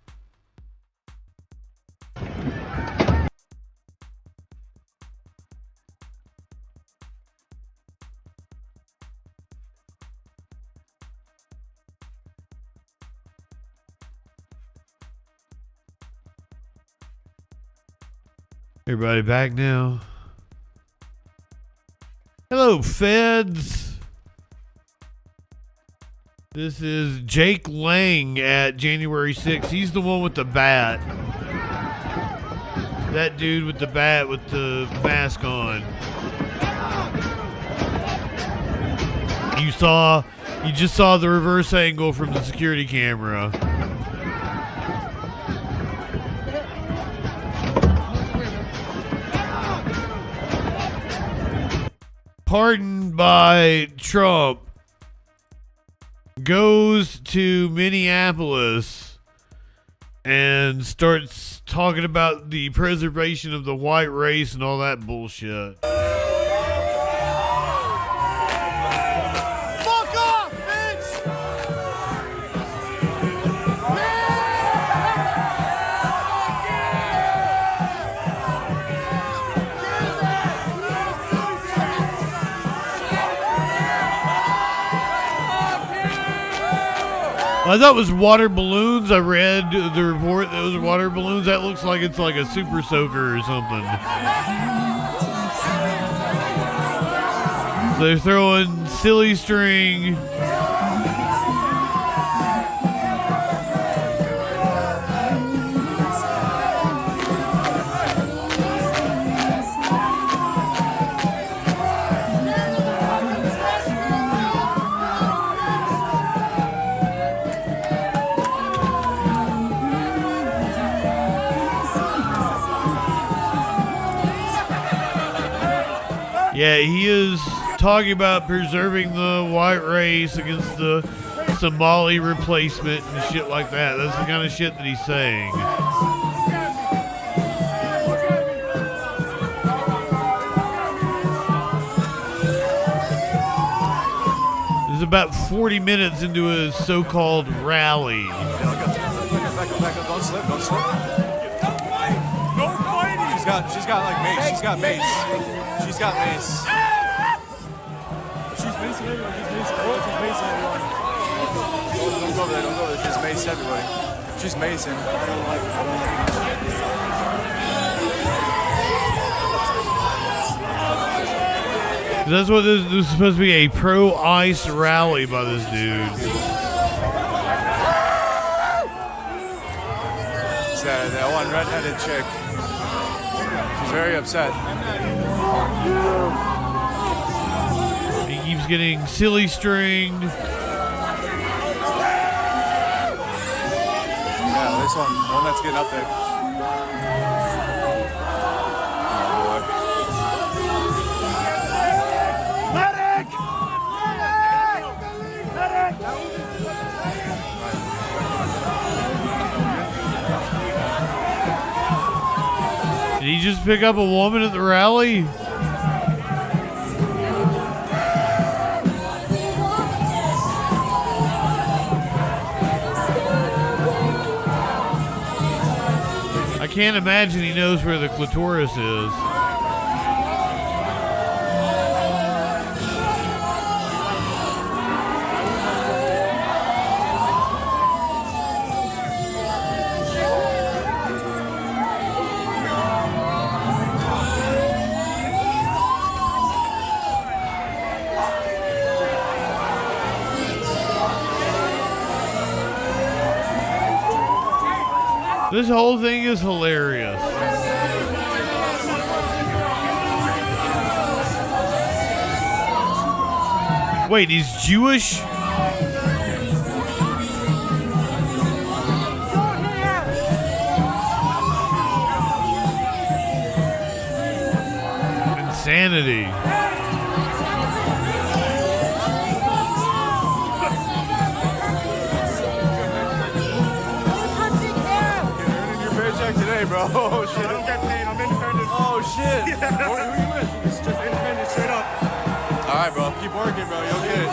Everybody back now. Hello, feds. This is Jake Lang at January 6th. He's the one with the bat. That dude with the bat with the mask on. You just saw the reverse angle from the security camera. Pardoned by Trump, goes to Minneapolis and starts talking about the preservation of the white race and all that bullshit. Fuck off, bitch! I thought it was water balloons. I read the report that it was water balloons. That looks like it's like a super soaker or something. So they're throwing silly string. Yeah, he is talking about preserving the white race against the Somali replacement and shit like that. That's the kind of shit that he's saying. This is about 40 minutes into his so-called rally. Back up, don't slip, don't slip. No fighting! She's got like mace, she's got mace. She's got mace. She's macing everyone. She's macing everyone. Don't go there. She's macing everybody. She's macing. I don't like it. That's what this is supposed to be, a pro-ICE rally by this dude. It's that one red-headed chick. She's very upset. He keeps getting silly stringed. Yeah, this one that's getting up there. Oh boy. pick up a woman at the rally? I can't imagine he knows where the clitoris is. This whole thing is hilarious. Wait, he's Jewish? Insanity. Today, bro. Oh shit. I don't get paid. I'm independent. Oh shit. Yeah. Who are you with? It's just independent, straight up. All right, bro. Keep working, bro. You'll get it.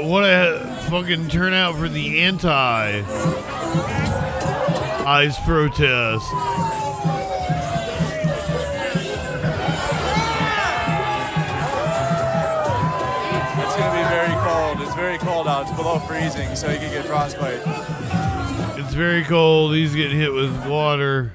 What a fucking turnout for the anti-ICE protest. It's gonna be very cold. It's very cold out. It's below freezing, so you can get frostbite. It's very cold. He's getting hit with water.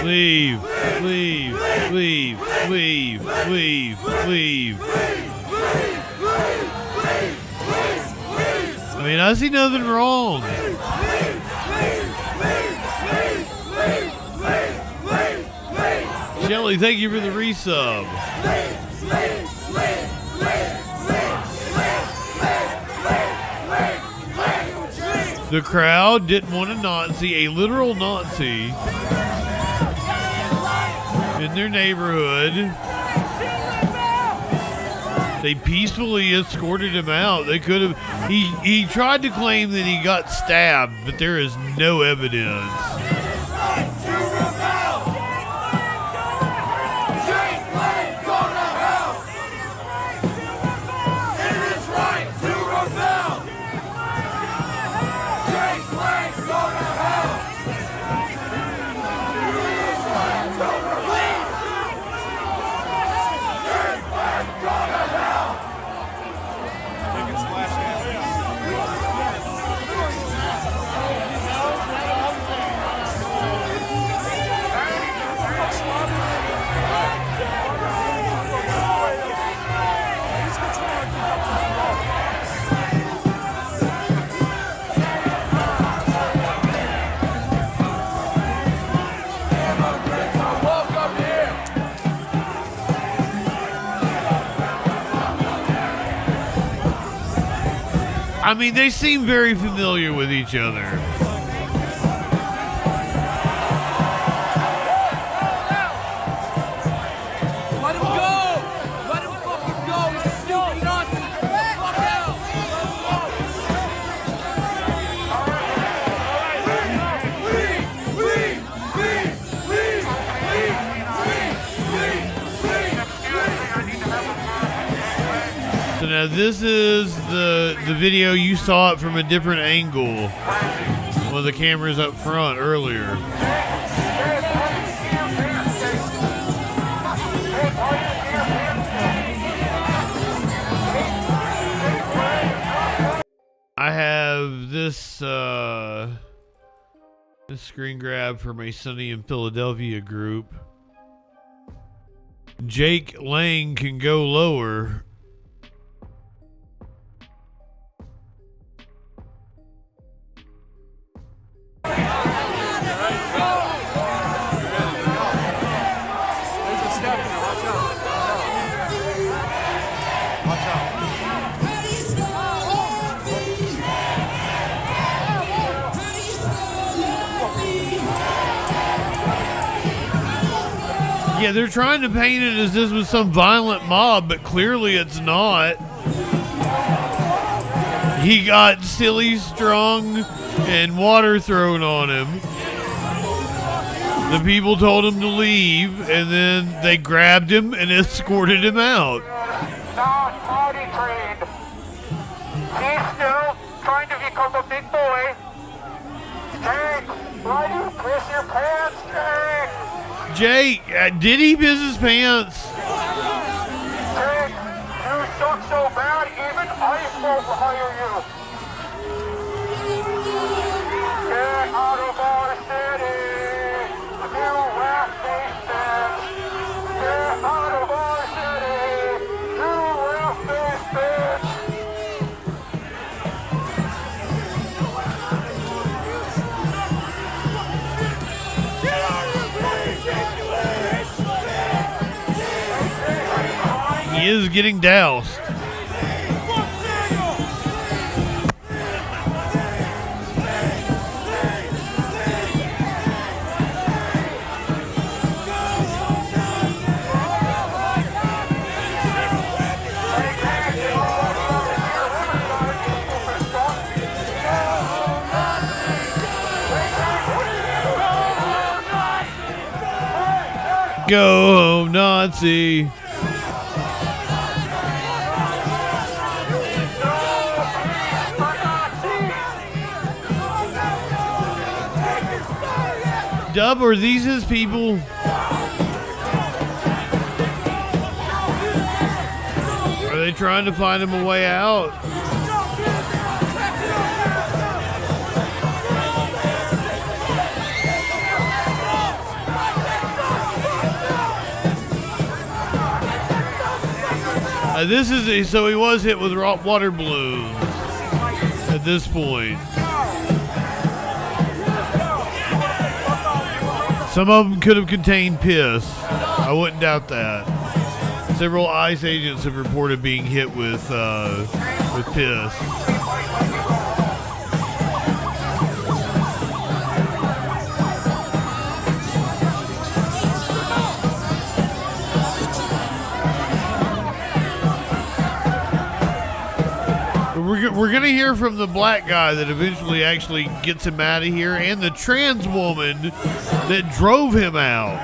Leave, leave, leave, leave, leave, leave. I mean, I see nothing wrong. Shelly, thank you for the resub. The crowd didn't want a Nazi, a literal Nazi, in their neighborhood. They peacefully escorted him out. They could have. He tried to claim that he got stabbed, but there is no evidence. I mean, they seem very familiar with each other. Let him go! Let him fucking go! He's a stupid Nazi! Fuck out! So now this is the video. You saw it from a different angle. One of the cameras up front earlier. I have this this screen grab from a Sunny in Philadelphia group. Jake Lang can go lower. Yeah, they're trying to paint it as this was some violent mob, but clearly it's not. He got silly strung and water thrown on him. The people told him to leave, and then they grabbed him and escorted him out. Not potty trained. He's still trying to become a big boy. Jake, why do you piss your pants, Jake? Jake, did he piss his pants? Jake, you suck so bad, even ICE won't hire you. Get out of our city. You rat-faced bitch! Get out of our city! You rat-faced bitch! Get out of the He is getting doused. Go home, Nazi. Dub, are these his people? Are they trying to find him a way out? This is so he was hit with water balloons at this point. Some of them could have contained piss. I wouldn't doubt that. Several ICE agents have reported being hit with piss. We're going to hear from the black guy that eventually actually gets him out of here, and the trans woman that drove him out.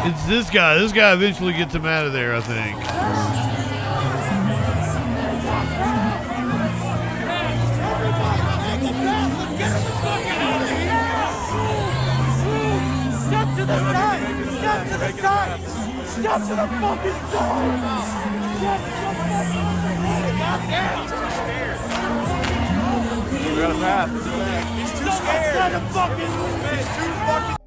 It's this guy. This guy eventually gets him out of there, I think. Step to the side! Step to the side! Step to the fucking side! He's too scared. We got a path. He's too scared. He's too fucking.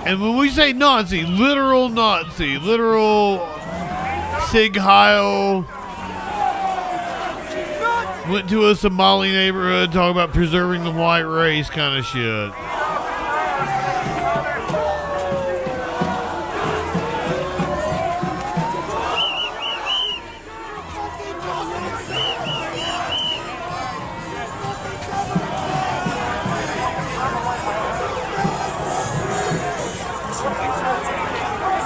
And when we say Nazi, literal Sig Heil, went to a Somali neighborhood, talking about preserving the white race kind of shit.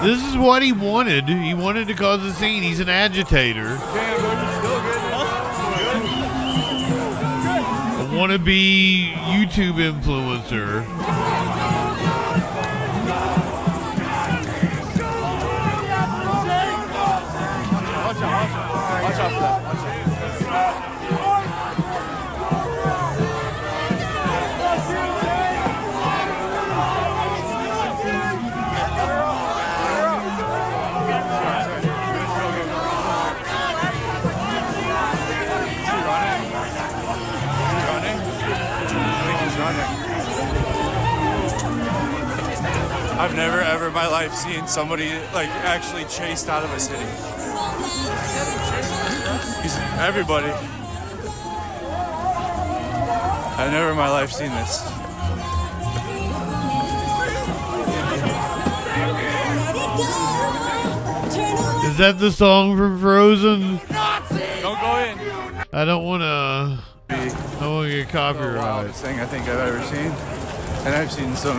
This is what he wanted. He wanted to cause a scene. He's an agitator. A wannabe YouTube influencer. Watch out for that. I've never ever in my life seen somebody like actually chased out of a city. Everybody. I've never in my life seen this. Is that the song from Frozen? Don't go in. I don't want to. I won't get copyright. The wildest thing I think I've ever seen, and I've seen some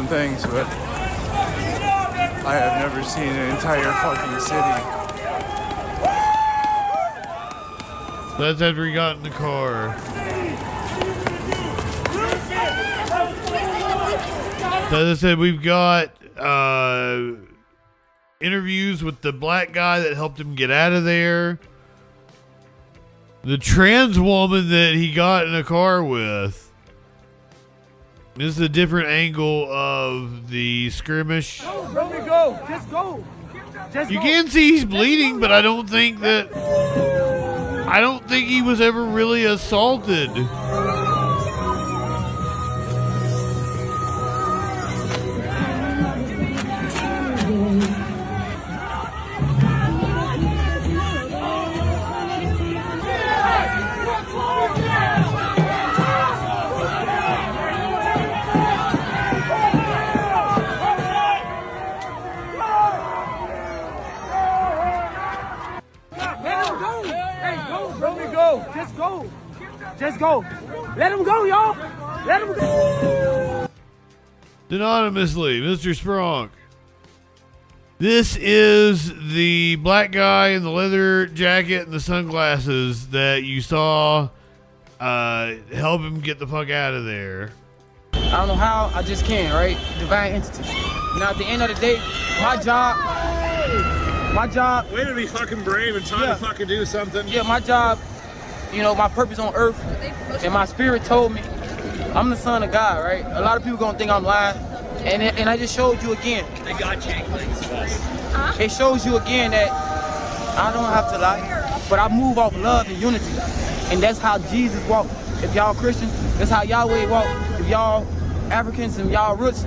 things, but I have never seen an entire fucking city. That's after he got in the car. So as I said, we've got interviews with the black guy that helped him get out of there. The trans woman that he got in a car with. This is a different angle of the skirmish. Let me go. Just go. You can see he's bleeding, but I don't think he was ever really assaulted. Just go. Let him go, y'all. Let him go. Anonymously, Mr. Spronk. This is the black guy in the leather jacket and the sunglasses that you saw help him get the fuck out of there. I don't know how, I just can, right? Divine entity. Now, at the end of the day, my job. Way to be fucking brave and trying to fucking do something. Yeah, my job, you know, my purpose on earth, and my spirit told me, I'm the son of God, right? A lot of people gonna think I'm lying, and I just showed you again. They got you. It shows you again that I don't have to lie, but I move off love and unity, and that's how Jesus walked. If y'all Christians, that's how Yahweh walked. If y'all Africans and y'all roots,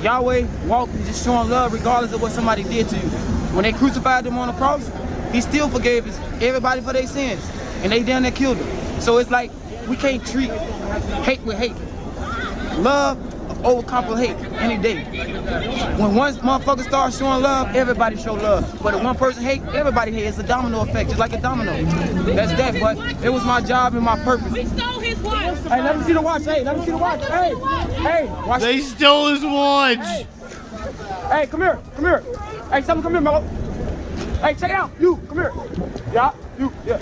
Yahweh walked just showing love regardless of what somebody did to you. When they crucified them on the cross, he still forgave everybody for their sins, and they down there killed them. So it's like, we can't treat hate with hate. Love overcome hate any day. When one motherfucker starts showing love, everybody show love. But if one person hate, everybody hate. It's a domino effect, just like a domino. That's that, but it was my job and my purpose. They stole his watch. Hey, let me see the watch. Hey, let me see the watch. Hey, watch. They stole his watch. Hey, come here. Hey, someone come here, Mello. Hey, check it out. You, come here. Yeah, you, yeah.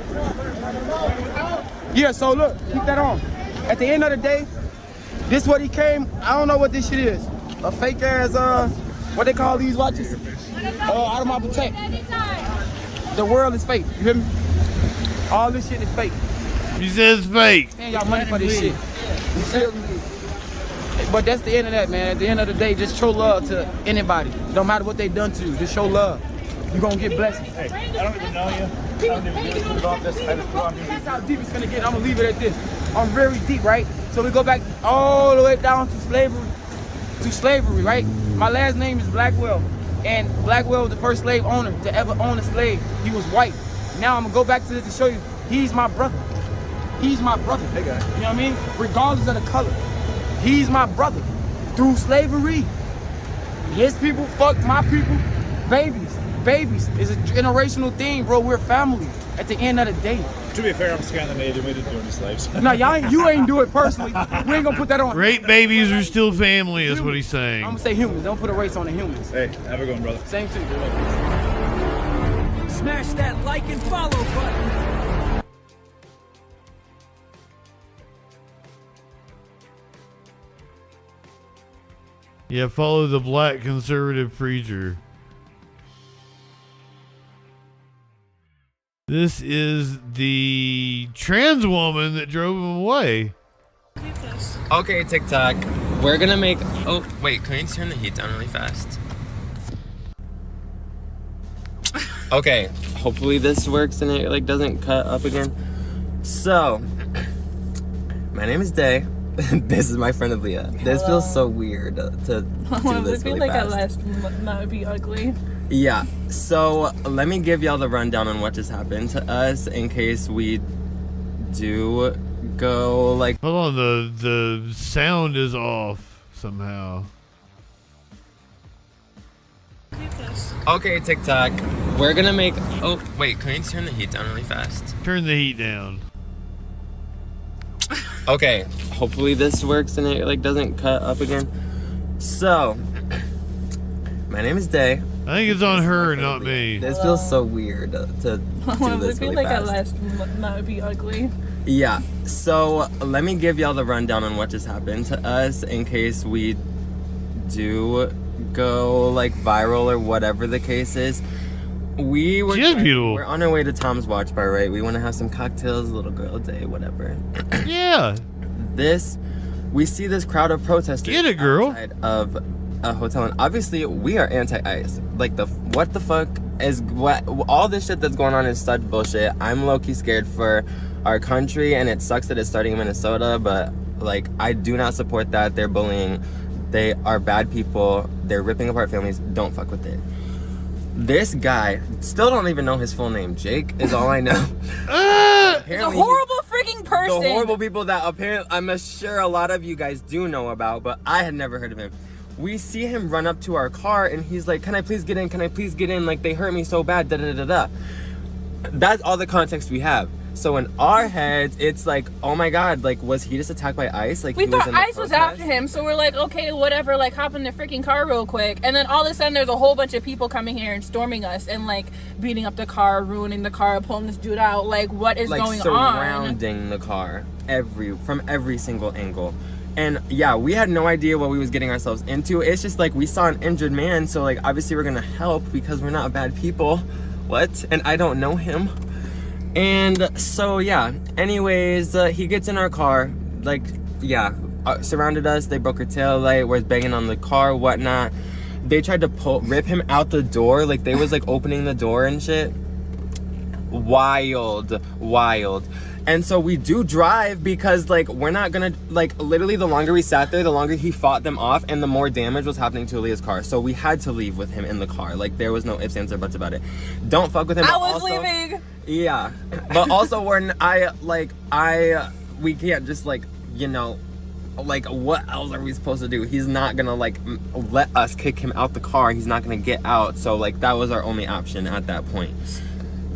Yeah, so look, keep that on. At the end of the day, this what he came. I don't know what this shit is. A fake ass, what they call these watches? Out of my protect. The world is fake. You hear me? All this shit is fake. He says fake. Man, y'all money for this shit. You feel me? But that's the end of that, man. At the end of the day, just show love to anybody. No matter what they done to you, just show love. You're gonna get blessings. Hey, I don't even know you. I don't even know about this. I just brought you. That's how deep it's gonna get. I'm gonna leave it at this. I'm very deep, right? So we go back all the way down to slavery, right? My last name is Blackwell, and Blackwell was the first slave owner to ever own a slave. He was white. Now I'm gonna go back to this to show you, he's my brother. He's my brother. Hey guy. You know what I mean? Regardless of the color, he's my brother. Through slavery, his people fucked my people. Babies is a generational thing, bro. We're family at the end of the day. To be fair, I'm Scandinavian. We didn't do any slaves. No, you ain't do it personally. We ain't gonna put that on. Rape babies are still family, is what he's saying. I'm gonna say humans. Don't put a race on the humans. Hey, have a good one, brother. Same to you. Smash that like and follow button. Yeah, follow the black conservative preacher. This is the trans woman that drove him away. Okay, TikTok. We're gonna make... Oh, wait, can you turn the heat down really fast? Okay, hopefully this works and it like doesn't cut up again. So, my name is Day. This is my friend Aaliyah. This feels so weird to do this really like fast. at last might be ugly. Yeah, so let me give y'all the rundown on what just happened to us in case we do go like... Hold on, the sound is off somehow. Okay, TikTok. We're gonna make... Oh, wait, can you turn the heat down really fast? Turn the heat down. Okay, hopefully this works and it like doesn't cut up again. So, my name is Day. I think it's on her, not me. This feels so weird to do this really like fast. at last might be ugly. Yeah, so let me give y'all the rundown on what just happened to us in case we do go like viral or whatever the case is. We're on our way to Tom's Watch Bar, right? We want to have some cocktails, little girl day, whatever. Yeah. We see this crowd of protesters Get it, girl. outside of a hotel, and obviously we are anti-ICE. Like what the fuck is all this shit that's going on is such bullshit. I'm low-key scared for our country, and it sucks that it's starting in Minnesota, but like I do not support that. They're bullying. They are bad people. They're ripping apart families. Don't fuck with it. This guy, still don't even know his full name. Jake is all I know. He's a horrible freaking person. The horrible people that apparently I'm sure a lot of you guys do know about, but I had never heard of him. We see him run up to our car and he's like, "Can I please get in? Can I please get in? Like they hurt me so bad." Da da da da. That's all the context we have. So in our heads, it's like, oh my god, like was he just attacked by ICE? Like We he was thought in the ICE was protest? after him, so we're like, okay, whatever, like hop in the freaking car real quick. And then all of a sudden there's a whole bunch of people coming here and storming us and like beating up the car, ruining the car, pulling this dude out. Like what is like going on? surrounding the car from every single angle. And yeah, we had no idea what we was getting ourselves into. It's just like we saw an injured man, so like obviously we're gonna help because we're not bad people. What? And I don't know him. And so yeah, anyways, he gets in our car, like, yeah, surrounded us. They broke her tail light, was banging on the car, whatnot. They tried to rip him out the door, like they was like opening the door and shit. Wild. And so we do drive because like we're not gonna, like literally the longer we sat there, the longer he fought them off and the more damage was happening to Aaliyah's car. So we had to leave with him in the car. Like there was no ifs, ands, or buts about it. Don't fuck with him. I was leaving. Yeah, but also we can't just like, you know, like what else are we supposed to do? He's not gonna like let us kick him out the car. He's not gonna get out. So like that was our only option at that point.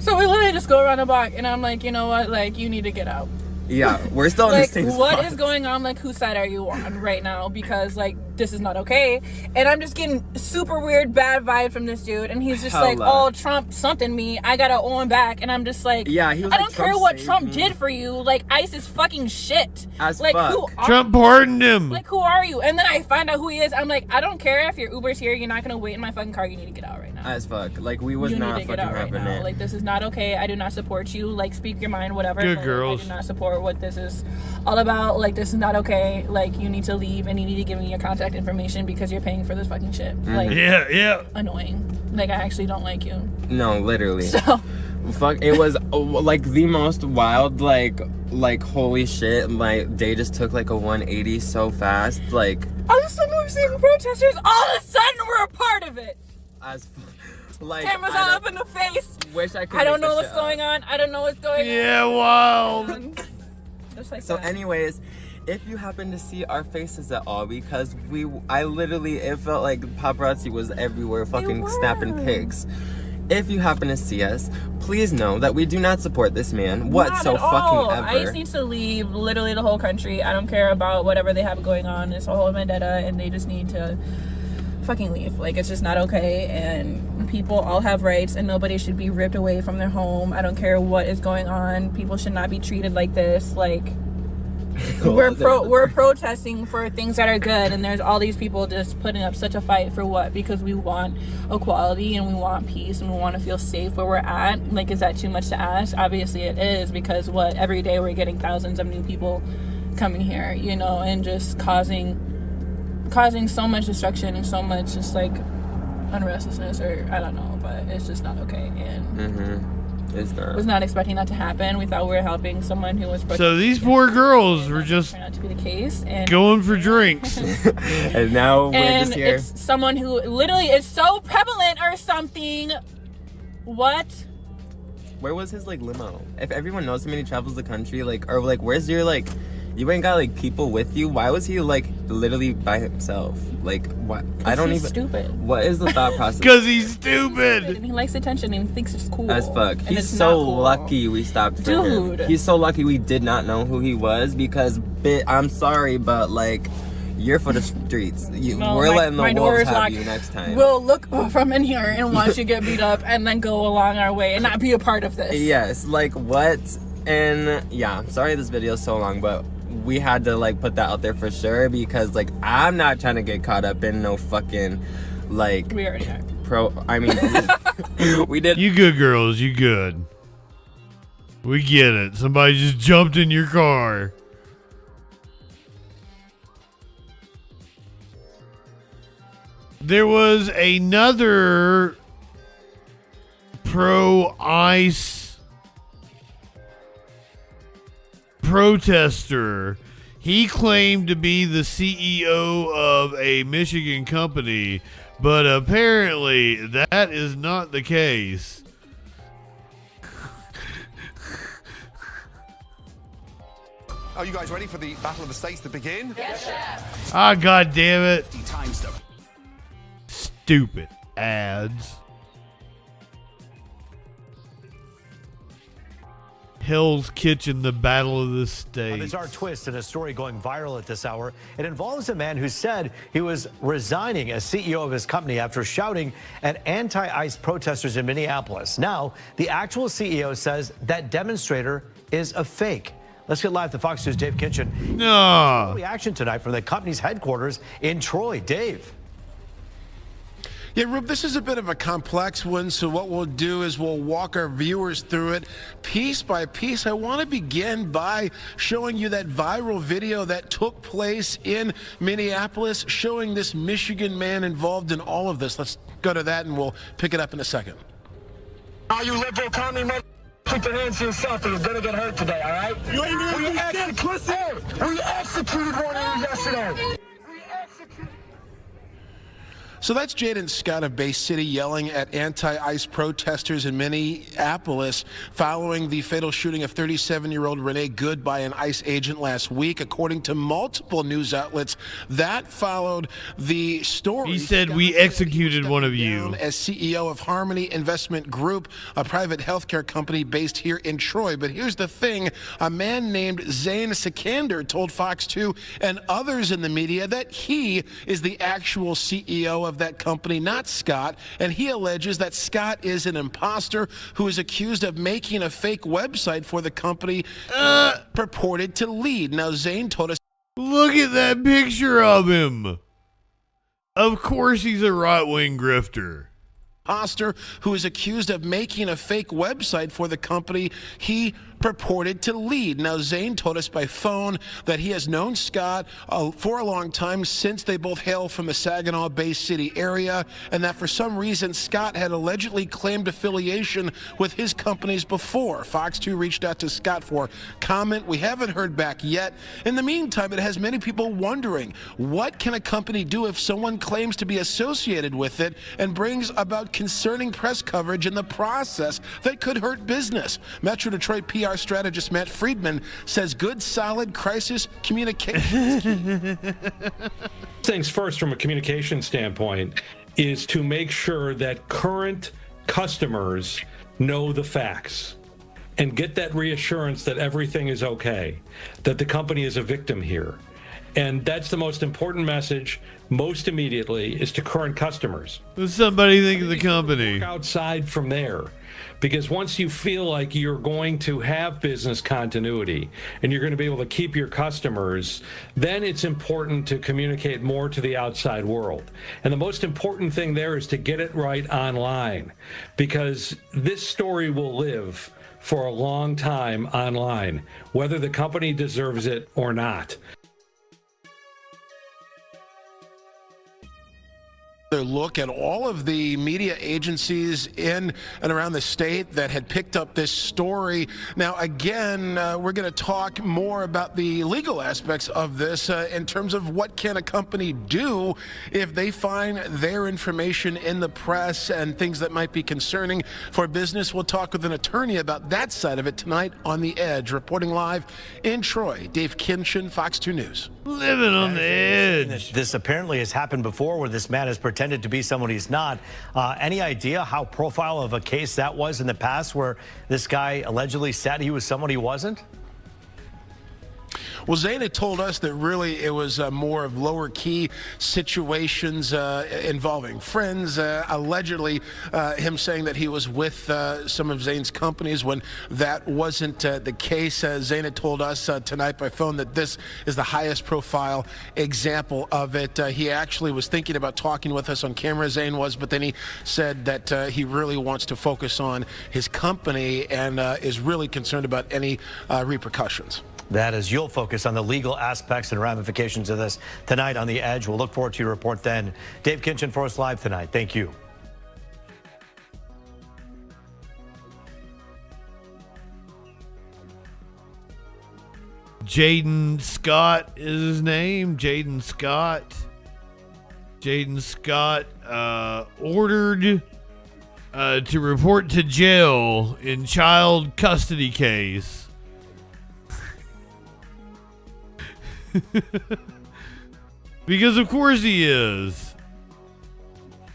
So we literally just go around the block and I'm like, you know what, like you need to get out. Yeah, we're still in like, the same spot. what is going on? Like, whose side are you on right now? Because, like, this is not okay. And I'm just getting super weird, bad vibe from this dude. And he's just like, oh, Trump something me. I gotta owe him back. And I'm just like, yeah, he was I like, don't care what Trump did for you. Like, ICE is fucking shit. As like, fuck. who are Trump pardoned him. Like, who are you? And then I find out who he is. I'm like, I don't care if your Uber's here. You're not gonna wait in my fucking car. You need to get out right now. As fuck. Like, we was you not need to get fucking out right having now. it. Like, this is not okay. I do not support you. Like, speak your mind, whatever. Good but, girls. I do not support what this is all about. Like, this is not okay. Like, you need to leave and you need to give me your contact information because you're paying for this fucking shit. Like, yeah. Annoying. Like, I actually don't like you. No, literally. So, fuck, it was like the most wild, like holy shit, my day just took like a 180 so fast. Like, all of a sudden we're seeing protesters. All of a sudden we're a part of it. Like, cameras all up in the face. Wish I could. I don't know what's going on. I don't know what's going on. Yeah, wild. Just like so that. anyways, if you happen to see our faces at all, because it felt like paparazzi was everywhere fucking snapping pics. if you happen to see us, please know that we do not support this man whatsoever. ICE needs to leave literally the whole country. I don't care about whatever they have going on. It's a whole vendetta, and they just need to fucking leave. Like, it's just not okay, and people all have rights, and nobody should be ripped away from their home. I don't care what is going on. People should not be treated like this. Like, we're protesting for things that are good, and there's all these people just putting up such a fight for what? Because we want equality and we want peace and we want to feel safe where we're at. Like, is that too much to ask? Obviously it is, because every day we're getting thousands of new people coming here, you know, and just causing so much destruction and so much just like unrestlessness, or I don't know, but it's just not okay. And was not expecting that to happen. We thought we were helping someone who was so these poor girls were just turned out to be the case, and going for drinks. And now we're just here. It's someone who literally is so prevalent or something. What? Where was his like limo? If everyone knows him and he travels the country, like, or like, where's your like? You ain't got like people with you. Why was he like literally by himself? Like, what? I don't even. Stupid. What is the thought process? Because he's stupid. And he likes attention and he thinks it's cool. As fuck. He's so lucky we stopped for him. He's so lucky we did not know who he was, because I'm sorry, but like, you're for the streets. We're letting the wolves have you next time. We'll look from in here and watch you get beat up and then go along our way and not be a part of this. Yes, like what? And yeah, I'm sorry this video is so long, but we had to like put that out there for sure, because like I'm not trying to get caught up in no fucking like we already are. We did. You good, girls, you good. We get it. Somebody just jumped in your car. There was another pro-ICE protester. He claimed to be the CEO of a Michigan company, but apparently that is not the case. Are you guys ready for the Battle of the States to begin? Yes, chef. Ah, god damn it. Stupid ads. Hell's Kitchen, the Battle of the States. There's our twist in a story going viral at this hour. It involves a man who said he was resigning as CEO of his company after shouting at anti-ICE protesters in Minneapolis. Now, the actual CEO says that demonstrator is a fake. Let's get live to Fox News' Dave Kitchen. No. Reaction tonight from the company's headquarters in Troy. Dave. Yeah, Rube, this is a bit of a complex one, so what we'll do is we'll walk our viewers through it piece by piece. I want to begin by showing you that viral video that took place in Minneapolis, showing this Michigan man involved in all of this. Let's go to that, and we'll pick it up in a second. All you liberal commie mother, keep your hands to yourself, or you're gonna get hurt today, all right? You ain't we executed one of you yesterday. So that's Jaden Scott of Bay City yelling at anti-ICE protesters in Minneapolis following the fatal shooting of 37-year-old Renee Good by an ICE agent last week. According to multiple news outlets, that followed the story. He said, we executed one of you. As CEO of Harmony Investment Group, a private healthcare company based here in Troy. But here's the thing. A man named Zane Sikander told Fox 2 and others in the media that he is the actual CEO of that company, not Scott, and he alleges that Scott is an imposter who is accused of making a fake website for the company purported to lead. Now, Zane told us, look at that picture of him. Of course he's a right-wing grifter. Imposter who is accused of making a fake website for the company he purported to lead. Now, Zane told us by phone that he has known Scott for a long time, since they both hail from the Saginaw Bay City area, and that for some reason Scott had allegedly claimed affiliation with his companies before. Fox 2 reached out to Scott for comment. We haven't heard back yet. In the meantime, it has many people wondering, what can a company do if someone claims to be associated with it and brings about concerning press coverage in the process that could hurt business? Metro Detroit PR strategist Matt Friedman says good, solid crisis communication. Things first, from a communication standpoint, is to make sure that current customers know the facts and get that reassurance that everything is okay, that the company is a victim here. And that's the most important message most immediately is to current customers. Does somebody think of the company? Outside from there. Because once you feel like you're going to have business continuity and you're going to be able to keep your customers, then it's important to communicate more to the outside world. And the most important thing there is to get it right online, because this story will live for a long time online, whether the company deserves it or not. Look at all of the media agencies in and around the state that had picked up this story. Now, again, we're going to talk more about the legal aspects of this in terms of what can a company do if they find their information in the press and things that might be concerning for business. We'll talk with an attorney about that side of it tonight on The Edge. Reporting live in Troy, Dave Kinchin, Fox 2 News. Living on the edge. This apparently has happened before where this man has pretended to be someone he's not. Any idea how profile of a case that was in the past where this guy allegedly said he was someone he wasn't? Well, Zane had told us that really it was more of lower key situations involving friends. Allegedly, him saying that he was with some of Zane's companies when that wasn't the case. Zane had told us tonight by phone that this is the highest profile example of it. He actually was thinking about talking with us on camera, Zane was, but then he said that he really wants to focus on his company and is really concerned about any repercussions. That is, you'll focus on the legal aspects and ramifications of this tonight on The Edge. We'll look forward to your report then. Dave Kinchin for us live tonight. Thank you. Jaden Scott is his name. Jaden Scott. Jaden Scott ordered to report to jail in child custody case. Because of course he is.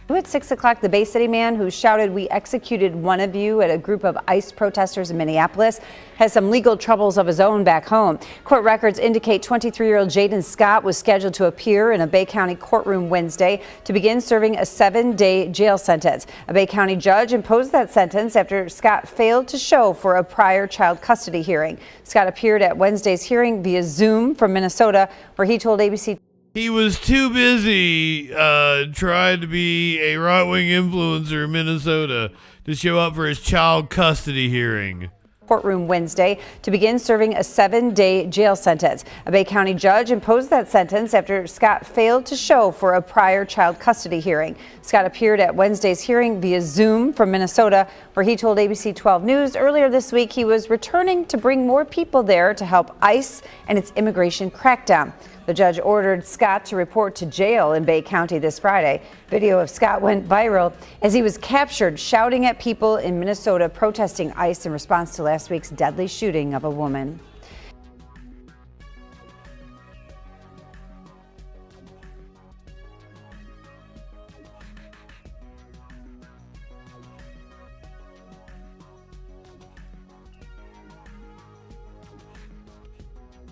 At 6 o'clock, the Bay City man who shouted, "We executed one of you," at a group of ICE protesters in Minneapolis has some legal troubles of his own back home. Court records indicate 23-year-old Jaden Scott was scheduled to appear in a Bay County courtroom Wednesday to begin serving a 7-day jail sentence. A Bay County judge imposed that sentence after Scott failed to show for a prior child custody hearing. Scott appeared at Wednesday's hearing via Zoom from Minnesota, where he told ABC he was too busy trying to be a right-wing influencer in Minnesota to show up for his child custody hearing. Courtroom Wednesday to begin serving a 7-day jail sentence. A Bay County judge imposed that sentence after Scott failed to show for a prior child custody hearing. Scott appeared at Wednesday's hearing via Zoom from Minnesota, where he told ABC 12 News earlier this week he was returning to bring more people there to help ICE and its immigration crackdown. The judge ordered Scott to report to jail in Bay County this Friday. Video of Scott went viral as he was captured shouting at people in Minnesota protesting ICE in response to last week's deadly shooting of a woman.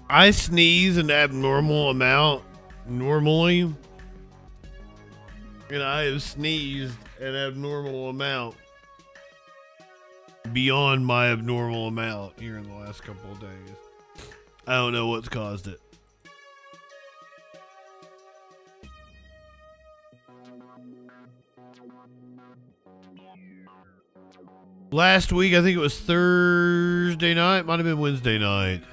I sneeze an abnormal amount normally, and I have sneezed an abnormal amount beyond my abnormal amount here in the last couple of days. I don't know what's caused it. Last week, I think it was Thursday night, might have been Wednesday night.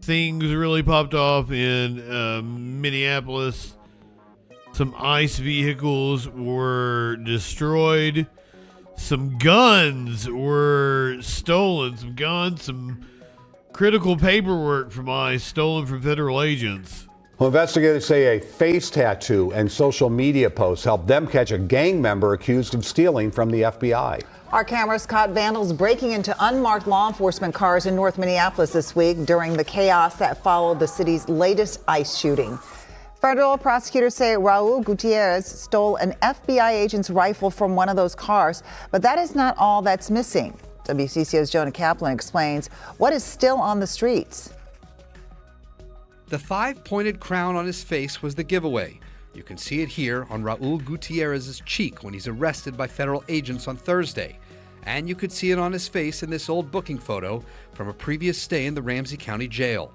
Things really popped off in Minneapolis. Some ICE vehicles were destroyed. Some guns were stolen. Some guns, some critical paperwork from ICE stolen from federal agents. Well, investigators say a face tattoo and social media posts helped them catch a gang member accused of stealing from the FBI. Our cameras caught vandals breaking into unmarked law enforcement cars in North Minneapolis this week during the chaos that followed the city's latest ICE shooting. Federal prosecutors say Raul Gutierrez stole an FBI agent's rifle from one of those cars, but that is not all that's missing. WCCO's Jonah Kaplan explains what is still on the streets. The 5-pointed crown on his face was the giveaway. You can see it here on Raul Gutierrez's cheek when he's arrested by federal agents on Thursday. And you could see it on his face in this old booking photo from a previous stay in the Ramsey County Jail.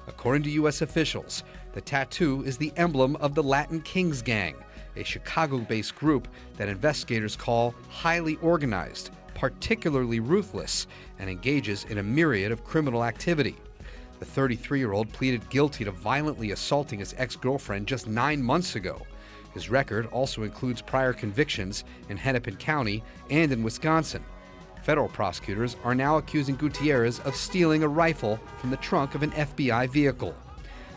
According to U.S. officials, the tattoo is the emblem of the Latin Kings Gang, a Chicago-based group that investigators call highly organized, particularly ruthless, and engages in a myriad of criminal activity. The 33-year-old pleaded guilty to violently assaulting his ex-girlfriend just 9 months ago. His record also includes prior convictions in Hennepin County and in Wisconsin. Federal prosecutors are now accusing Gutierrez of stealing a rifle from the trunk of an FBI vehicle.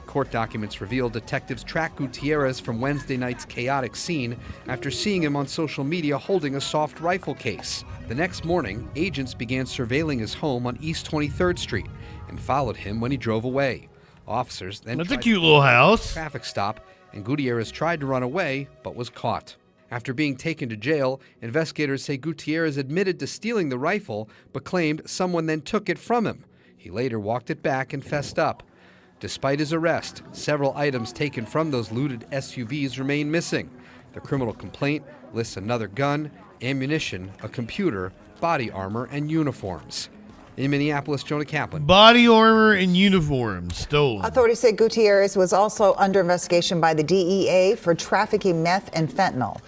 Court documents reveal detectives tracked Gutierrez from Wednesday night's chaotic scene after seeing him on social media holding a soft rifle case. The next morning, agents began surveilling his home on East 23rd Street and followed him when he drove away. Officers then That's a cute little house. Traffic stop, and Gutierrez tried to run away but was caught. After being taken to jail, investigators say Gutierrez admitted to stealing the rifle but claimed someone then took it from him. He later walked it back and fessed up. Despite his arrest, several items taken from those looted SUVs remain missing. The criminal complaint lists another gun, ammunition, a computer, body armor, and uniforms. In Minneapolis, Jonah Kaplan. Body armor and uniforms stolen. Authorities say Gutierrez was also under investigation by the DEA for trafficking meth and fentanyl.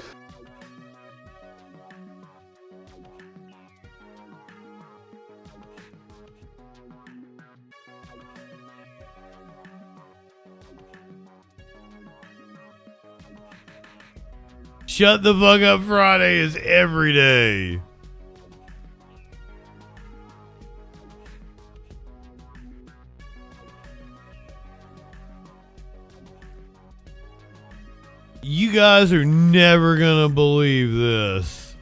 Shut the fuck up Friday is every day. You guys are never gonna believe this.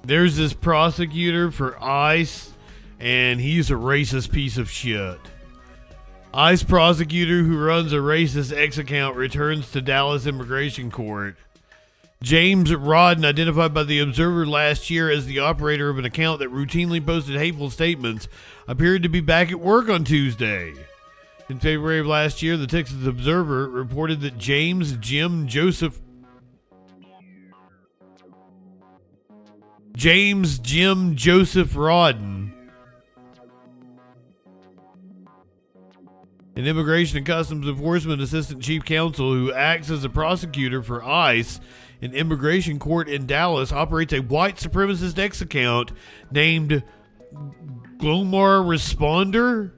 There's this prosecutor for ICE, and he's a racist piece of shit. ICE prosecutor who runs a racist X account returns to Dallas Immigration Court. James Rodden, identified by the Observer last year as the operator of an account that routinely posted hateful statements, appeared to be back at work on Tuesday. In February of last year, the Texas Observer reported that James Jim Joseph Rodden, an Immigration and Customs Enforcement Assistant Chief Counsel who acts as a prosecutor for ICE in Immigration Court in Dallas, operates a white supremacist X account named Glomar Responder.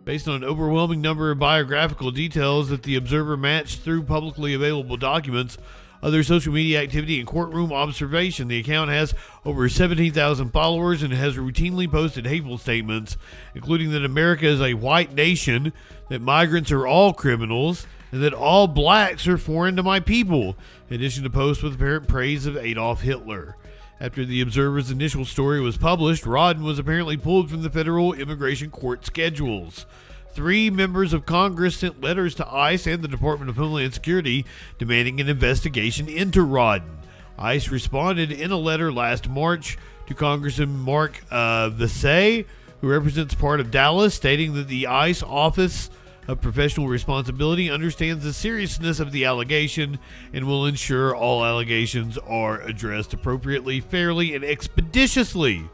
Based on an overwhelming number of biographical details that the Observer matched through publicly available documents, other social media activity, and courtroom observation, the account has over 17,000 followers and has routinely posted hateful statements, including that America is a white nation, that migrants are all criminals, and that all blacks are foreign to my people, in addition to posts with apparent praise of Adolf Hitler. After the Observer's initial story was published, Rodden was apparently pulled from the federal immigration court schedules. 3 members of Congress sent letters to ICE and the Department of Homeland Security demanding an investigation into Rodden. ICE responded in a letter last March to Congressman Mark Vesey, who represents part of Dallas, stating that the ICE Office of Professional Responsibility understands the seriousness of the allegation and will ensure all allegations are addressed appropriately, fairly, and expeditiously.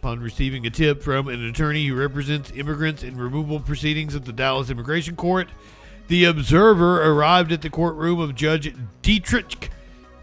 Upon receiving a tip from an attorney who represents immigrants in removal proceedings at the Dallas Immigration Court, the Observer arrived at the courtroom of Judge Dietrich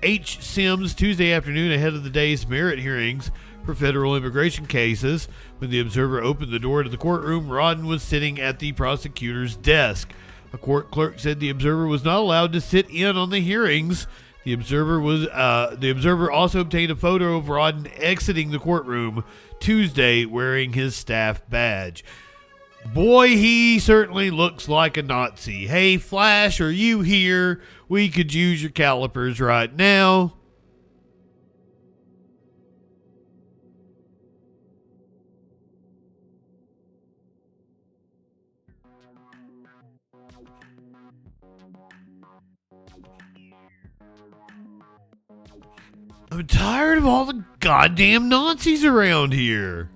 H. Sims Tuesday afternoon ahead of the day's merit hearings for federal immigration cases. When the Observer opened the door to the courtroom, Rodden was sitting at the prosecutor's desk. A court clerk said the Observer was not allowed to sit in on the hearings. The Observer also obtained a photo of Rodden exiting the courtroom Tuesday wearing his staff badge. Boy, he certainly looks like a Nazi. Hey, Flash, are you here? We could use your calipers right now. I'm tired of all the goddamn Nazis around here.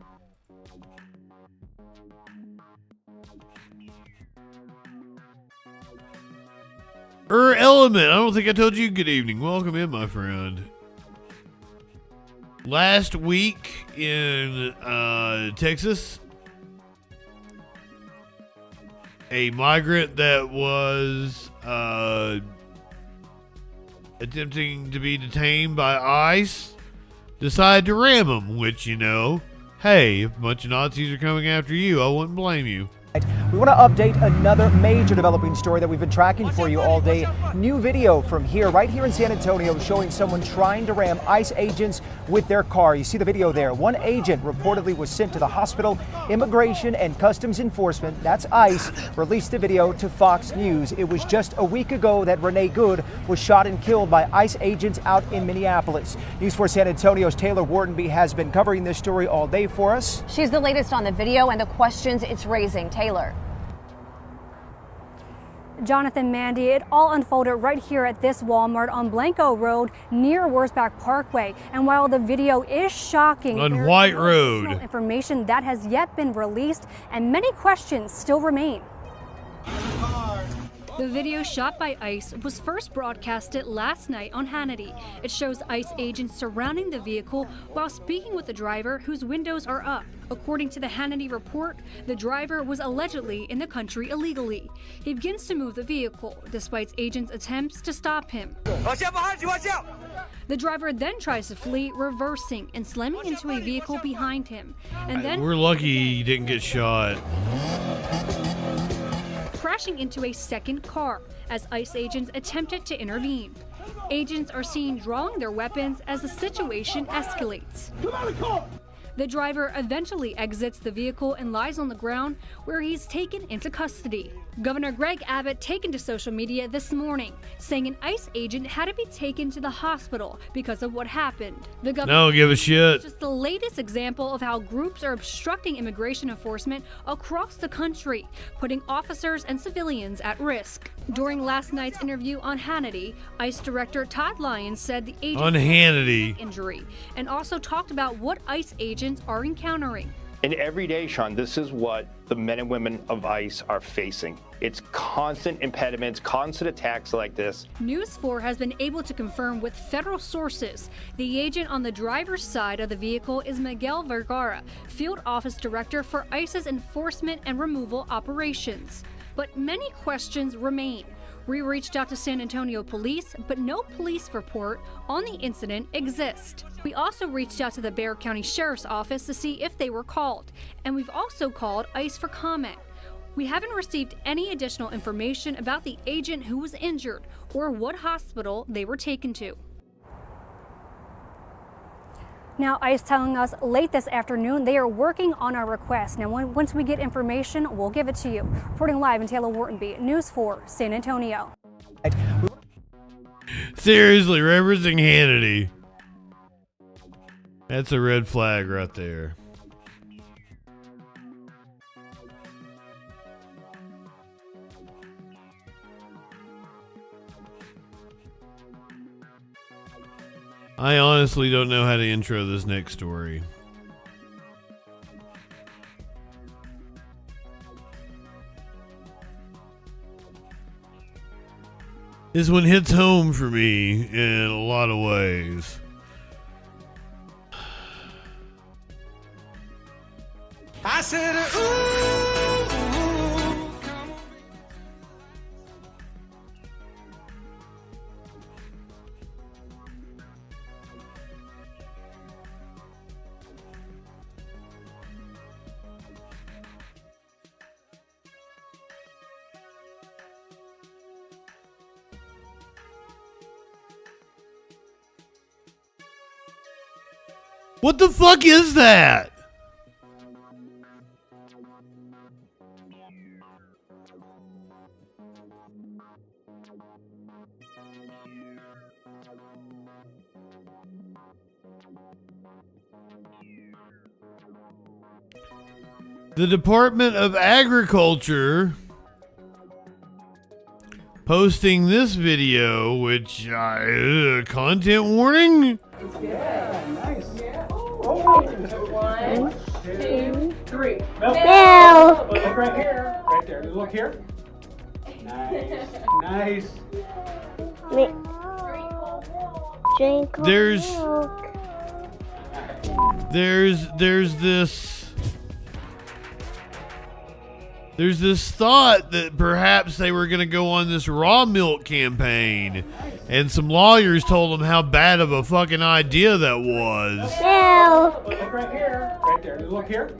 Element, I don't think I told you good evening. Welcome in, my friend. Last week in Texas, a migrant that was attempting to be detained by ICE decided to ram him, which, you know, hey, if a bunch of Nazis are coming after you, I wouldn't blame you. We want to update another major developing story that we've been tracking for you all day. New video from here, right here in San Antonio, showing someone trying to ram ICE agents with their car. You see the video there. One agent reportedly was sent to the hospital. Immigration and Customs Enforcement, that's ICE, released the video to Fox News. It was just a week ago that Renee Good was shot and killed by ICE agents out in Minneapolis. News 4 San Antonio's Taylor Whartonby has been covering this story all day for us. She's the latest on the video and the questions it's raising. Taylor. Jonathan, Mandy, it all unfolded right here at this Walmart on Blanco Road near Wurzbach Parkway. And while the video is shocking, on White Road, information that has yet been released and many questions still remain. The video shot by ICE was first broadcasted last night on Hannity. It shows ICE agents surrounding the vehicle while speaking with the driver whose windows are up. According to the Hannity report, the driver was allegedly in the country illegally. He begins to move the vehicle, despite agents' attempts to stop him. Watch out behind you, watch out! The driver then tries to flee, reversing and slamming into a vehicle behind him. And then we're lucky he didn't get shot. Crashing into a second car as ICE agents attempted to intervene. Agents are seen drawing their weapons as the situation escalates. The driver eventually exits the vehicle and lies on the ground, where he's taken into custody. Governor Greg Abbott taken to social media this morning, saying an ICE agent had to be taken to the hospital because of what happened. The governor don't give a shit. Just the latest example of how groups are obstructing immigration enforcement across the country, putting officers and civilians at risk. During last night's interview on Hannity, ICE Director Todd Lyons said the agent on Hannity injury and also talked about what ICE agents are encountering. And every day, Sean, this is what the men and women of ICE are facing. It's constant impediments, constant attacks like this. News 4 has been able to confirm with federal sources the agent on the driver's side of the vehicle is Miguel Vergara, Field Office Director for ICE's enforcement and removal operations. But many questions remain. We reached out to San Antonio police, but no police report on the incident exists. We also reached out to the Bexar County Sheriff's Office to see if they were called, and we've also called ICE for comment. We haven't received any additional information about the agent who was injured or what hospital they were taken to. Now, ICE telling us late this afternoon they are working on our request. Now, once we get information, we'll give it to you. Reporting live in Taylor Whartonby, News 4, San Antonio. Seriously, referencing Hannity. That's a red flag right there. I honestly don't know how to intro this next story. This one hits home for me in a lot of ways. I said, ooh. What the fuck is that? The Department of Agriculture posting this video, which content warning. Nice. Oh. 1, 2, 3. Milk. Look right here. Right there. Look here. Nice. Nice. Drink milk. There's this thought that perhaps they were going to go on this raw milk campaign, and some lawyers told them how bad of a fucking idea that was. Milk. Look right here. Right there. Look here.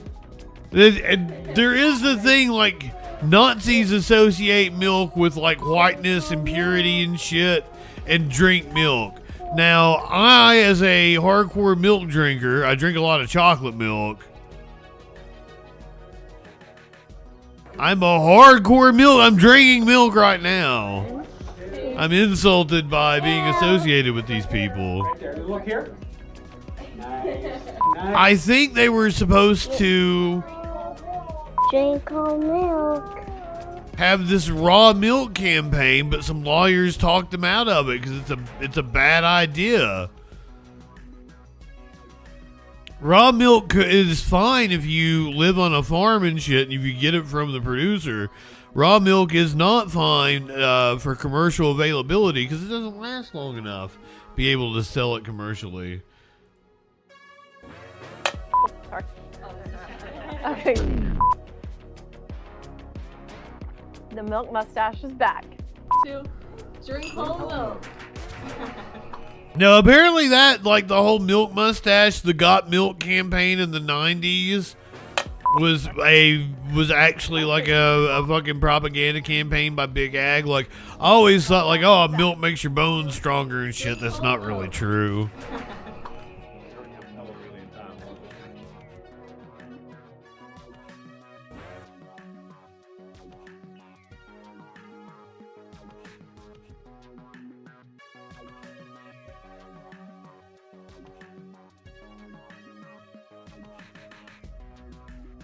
There is the thing, like, Nazis associate milk with, like, whiteness and purity and shit, and drink milk. Now, I, as a hardcore milk drinker, I drink a lot of chocolate milk. I'm a hardcore milk. I'm drinking milk right now. I'm insulted by being associated with these people. Right there. Look here. Nice. I think they were supposed to Drink whole milk. have this raw milk campaign, but some lawyers talked them out of it because it's a bad idea. Raw milk is fine if you live on a farm and shit, and if you get it from the producer. Raw milk is not fine for commercial availability because it doesn't last long enough to be able to sell it commercially. Okay. The milk mustache is back. 2. Drink whole milk. No, apparently that, like, the whole milk mustache, the Got Milk campaign in the 90s was actually like a fucking propaganda campaign by Big Ag. Like, I always thought, like, oh, milk makes your bones stronger and shit. That's not really true.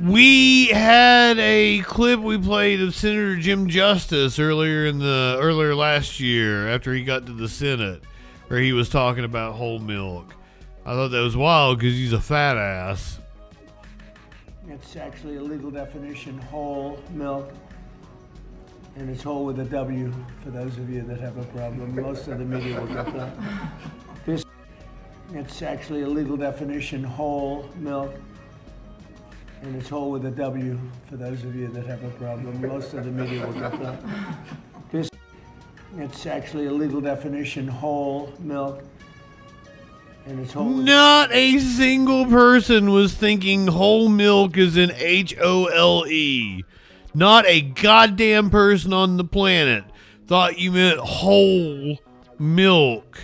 We had a clip we played of Senator Jim Justice earlier last year after he got to the Senate, where he was talking about whole milk. I thought that was wild because he's a fat ass. It's actually a legal definition, whole milk. And it's whole with a W for those of you that have a problem. Most of the media will get that. It's actually a legal definition, whole milk. And it's whole with a W for those of you that have a problem. Most of the media will get that. It's actually a legal definition, whole milk. And it's whole. Not a single person was thinking whole milk is in HOLE. Not a goddamn person on the planet thought you meant whole milk.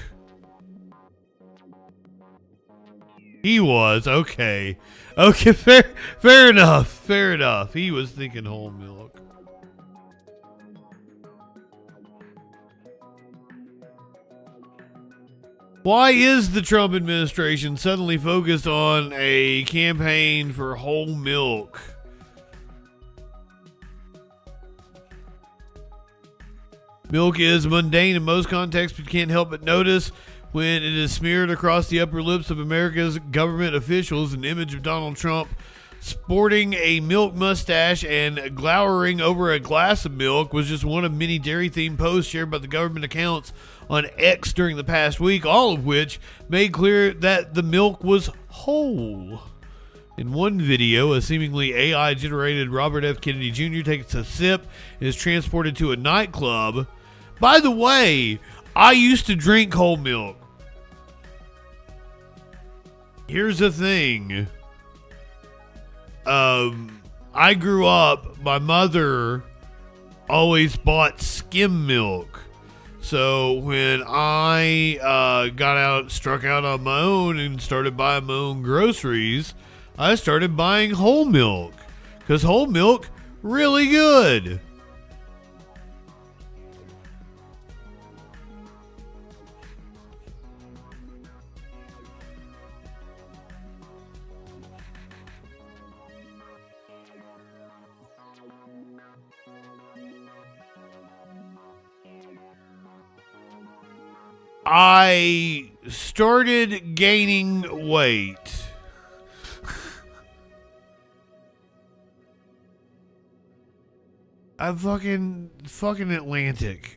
He was, okay. Okay, fair enough. He was thinking whole milk. Why is the Trump administration suddenly focused on a campaign for whole milk? Milk is mundane in most contexts, but you can't help but notice when it is smeared across the upper lips of America's government officials an image of Donald Trump sporting a milk mustache and glowering over a glass of milk was just one of many dairy-themed posts shared by the government accounts on X during the past week, all of which made clear that the milk was whole. In one video, a seemingly AI-generated Robert F. Kennedy Jr. takes a sip and is transported to a nightclub. By the way, I used to drink whole milk. Here's the thing. I grew up, my mother always bought skim milk. So when I struck out on my own and started buying my own groceries, I started buying whole milk. Because whole milk, really good. I started gaining weight. I fucking Atlantic.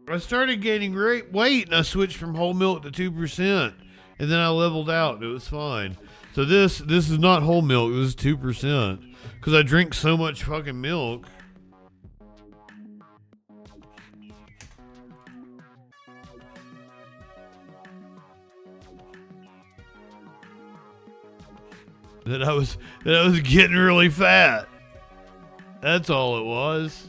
I started gaining weight and I switched from whole milk to 2%, and then I leveled out and it was fine. So this is not whole milk, this is 2%, because I drink so much fucking milk. That I was getting really fat. That's all it was.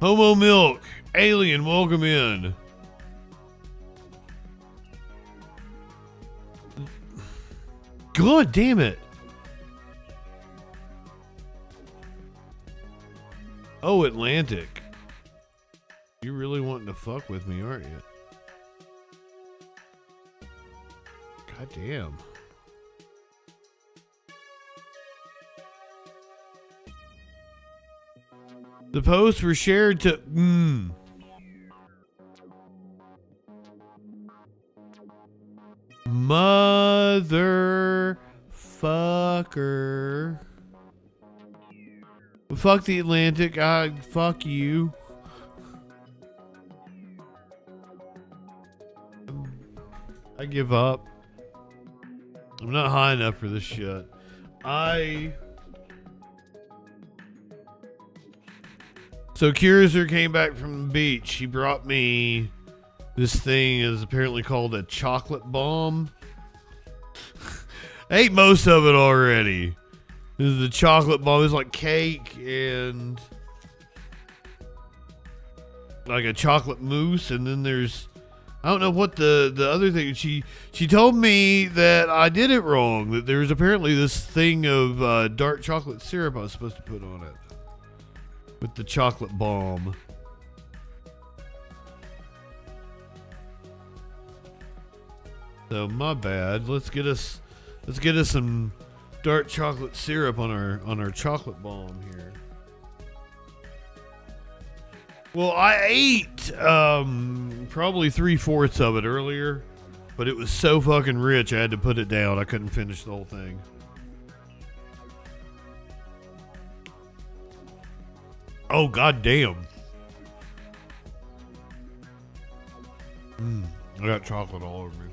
Homo Milk, alien, welcome in. God damn it. Oh, Atlantic. You really wanting to fuck with me, aren't you? God damn. The posts were shared to motherfucker. Fuck the Atlantic. Fuck you. I give up. I'm not high enough for this shit. So Kirizer came back from the beach. She brought me this thing is apparently called a chocolate bomb. I ate most of it already. This is the chocolate bomb. It's like cake and like a chocolate mousse, and then there's I don't know what the other thing. She told me that I did it wrong. That there's apparently this thing of dark chocolate syrup I was supposed to put on it with the chocolate bomb. So my bad. Let's get us some dark chocolate syrup on our chocolate bomb here. Well, I ate probably 3/4 of it earlier, but it was so fucking rich I had to put it down. I couldn't finish the whole thing. Oh, goddamn. I got chocolate all over me.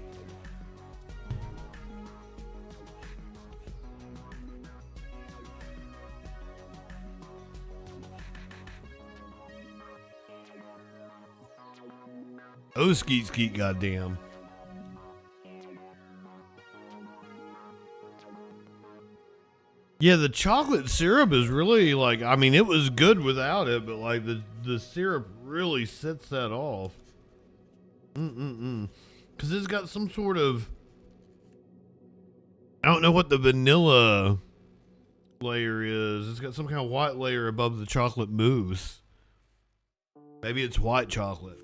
Oh, skeet, goddamn. Yeah, the chocolate syrup is really like, I mean, it was good without it, but like the syrup really sets that off. Because it's got some sort of, I don't know what the vanilla layer is. It's got some kind of white layer above the chocolate mousse. Maybe it's white chocolate.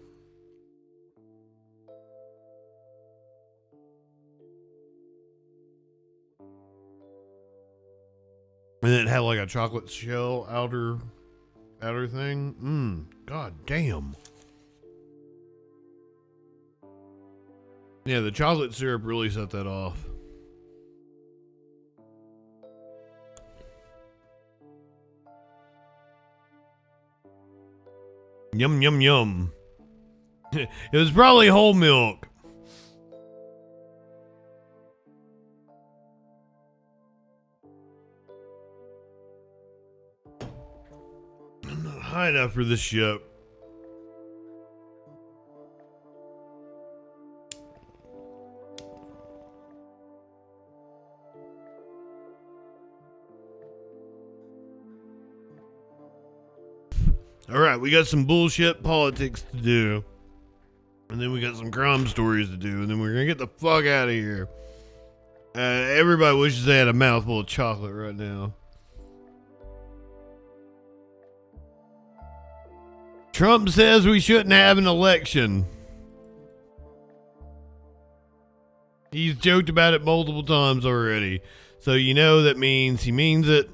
And then it had like a chocolate shell outer thing. God damn. Yeah, the chocolate syrup really set that off. Yum, yum, yum. It was probably whole milk. I'm not high enough for this shit. All right, we got some bullshit politics to do. And then we got some crime stories to do. And then we're going to get the fuck out of here. Everybody wishes they had a mouthful of chocolate right now. Trump says we shouldn't have an election. He's joked about it multiple times already. So you know that means he means it.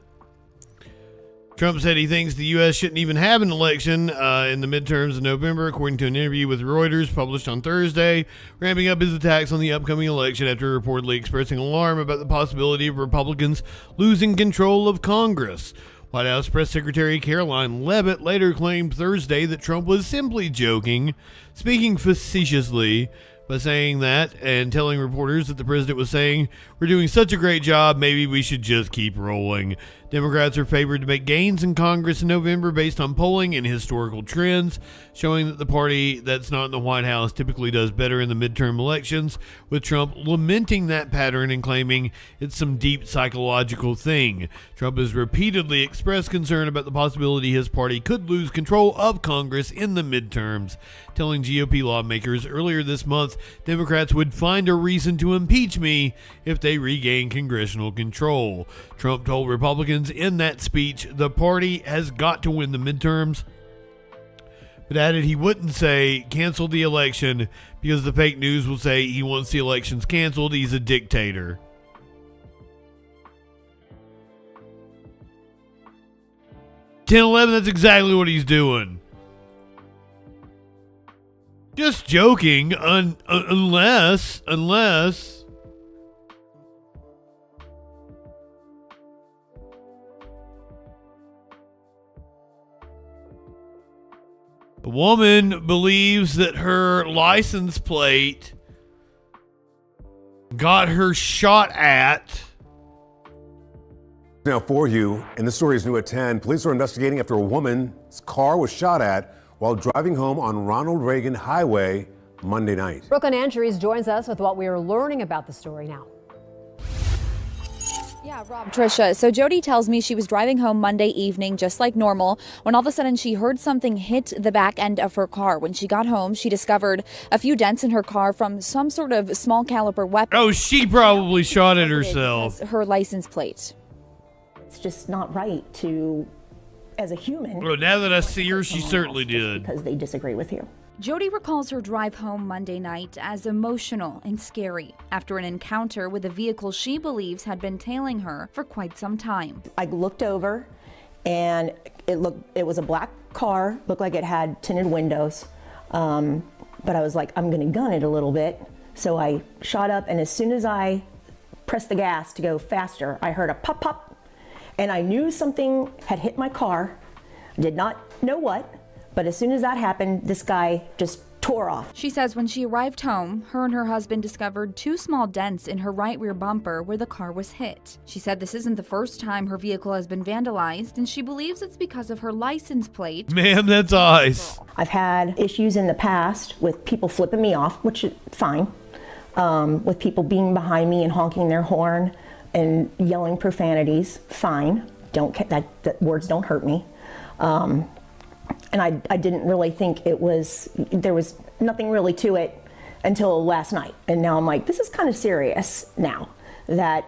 Trump said he thinks the U.S. shouldn't even have an election in the midterms in November, according to an interview with Reuters published on Thursday, ramping up his attacks on the upcoming election after reportedly expressing alarm about the possibility of Republicans losing control of Congress. White House Press Secretary Caroline Leavitt later claimed Thursday that Trump was simply joking, speaking facetiously by saying that and telling reporters that the president was saying, "We're doing such a great job, maybe we should just keep rolling." Democrats are favored to make gains in Congress in November based on polling and historical trends, showing that the party that's not in the White House typically does better in the midterm elections, with Trump lamenting that pattern and claiming it's some deep psychological thing. Trump has repeatedly expressed concern about the possibility his party could lose control of Congress in the midterms, telling GOP lawmakers earlier this month Democrats would find a reason to impeach me if they regain congressional control. Trump told Republicans in that speech the party has got to win the midterms, but added he wouldn't say cancel the election because the fake news will say he wants the elections canceled. He's a dictator. That's exactly what he's doing. Just joking, unless a woman believes that her license plate got her shot at. Now for you, and the story is new at 10. Police are investigating after a woman's car was shot at while driving home on Ronald Reagan Highway Monday night. Brooklyn Andrews joins us with what we are learning about the story now. Yeah, Rob, Trisha. So Jody tells me she was driving home Monday evening just like normal when all of a sudden she heard something hit the back end of her car. When she got home, she discovered a few dents in her car from some sort of small caliber weapon. Oh, she probably shot it herself. Her license plate. It's just not right to, as a human. Well, now that I see her, she certainly did. Because they disagree with you. Jody recalls her drive home Monday night as emotional and scary after an encounter with a vehicle she believes had been tailing her for quite some time. I looked over and it was a black car, looked like it had tinted windows. But I was like, I'm gonna gun it a little bit. So I shot up, and as soon as I pressed the gas to go faster, I heard a pop pop, and I knew something had hit my car. I did not know what. But as soon as that happened, this guy just tore off. She says when she arrived home, her and her husband discovered 2 small dents in her right rear bumper where the car was hit. She said this isn't the first time her vehicle has been vandalized, and she believes it's because of her license plate. Ma'am, that's ice. I've had issues in the past with people flipping me off, which is fine, with people being behind me and honking their horn and yelling profanities, fine. That words don't hurt me. And I didn't really think there was nothing really to it until last night. And now I'm like, this is kind of serious now, that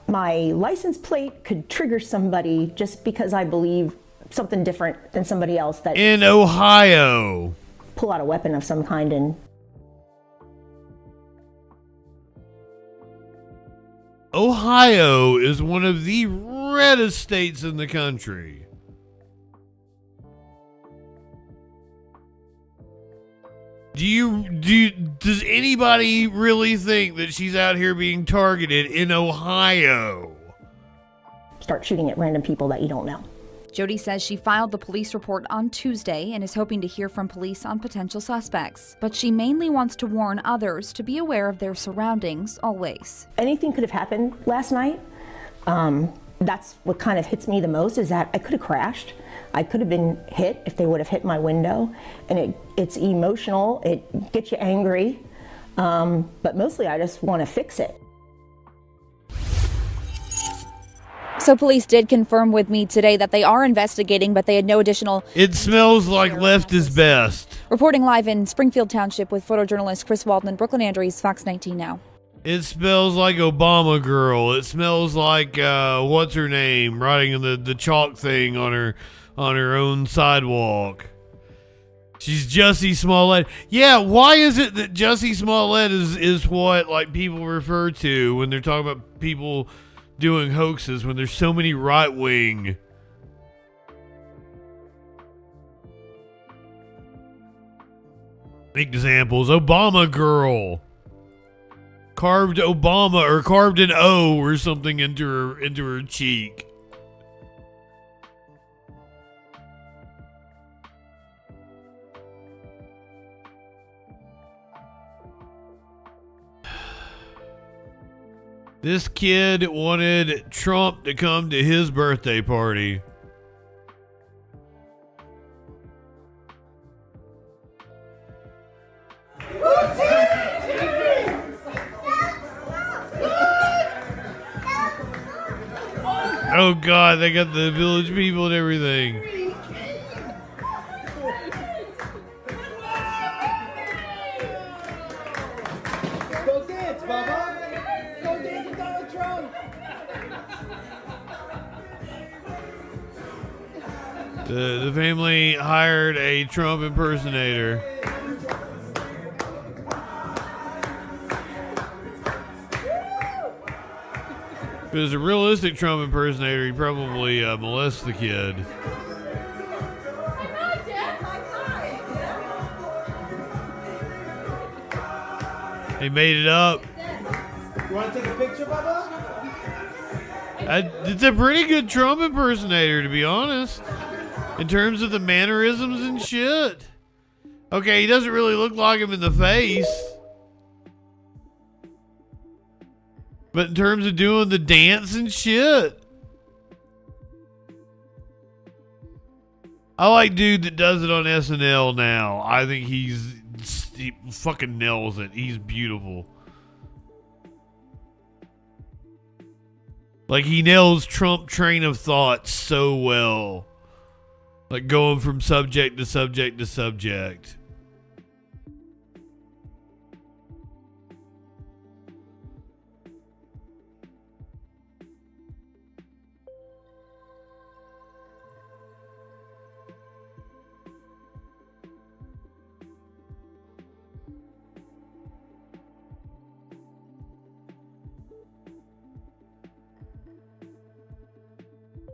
my license plate could trigger somebody just because I believe something different than somebody else. That in Ohio. Pull out a weapon of some kind and. Ohio is one of the reddest states in the country. Does anybody really think that she's out here being targeted in Ohio? Start shooting at random people that you don't know. Jody says she filed the police report on Tuesday and is hoping to hear from police on potential suspects. But she mainly wants to warn others to be aware of their surroundings always. Anything could have happened last night. That's what kind of hits me the most, is that I could have crashed. I could have been hit if they would have hit my window. And it's emotional, it gets you angry, but mostly I just want to fix it. So police did confirm with me today that they are investigating, but they had no additional... It smells like left is best. Reporting live in Springfield Township with photojournalist Chris Waldman, Brooklyn Andrews, Fox 19 Now. It smells like Obama girl. It smells like, what's her name, writing the chalk thing on her own sidewalk. She's Jussie Smollett. Yeah, why is it that Jussie Smollett is what like people refer to when they're talking about people doing hoaxes when there's so many right-wing examples? Obama girl carved Obama or carved an O or something into her cheek. This kid wanted Trump to come to his birthday party. Oh God, they got the village people and everything. Go dance, Bubba. Go dance with Donald Trump. The family hired a Trump impersonator. If it was a realistic Trump impersonator, he'd probably molest the kid. They made it up. You want to take a picture, Bubba? It's a pretty good Trump impersonator, to be honest. In terms of the mannerisms and shit. Okay, he doesn't really look like him in the face. But in terms of doing the dance and shit. I like dude that does it on SNL now. I think he fucking nails it. He's beautiful. Like he nails Trump train of thought so well. Like going from subject to subject to subject.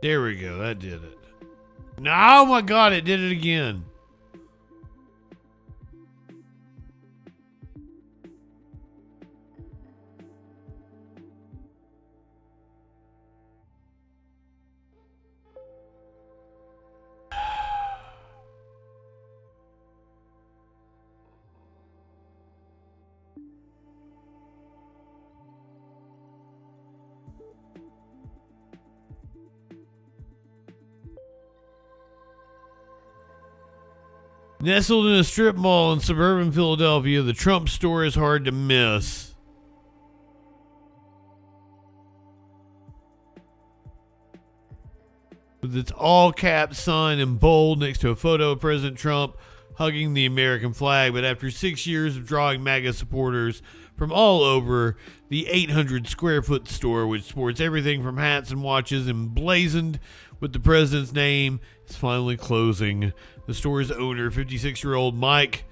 There we go. That did it. No, oh my God, it did it again. Nestled in a strip mall in suburban Philadelphia, the Trump store is hard to miss. With its all-caps sign in bold next to a photo of President Trump hugging the American flag. But after 6 years of drawing MAGA supporters from all over, the 800-square-foot store, which sports everything from hats and watches emblazoned with the president's name, is finally closing. The store's owner, 56-year-old Mike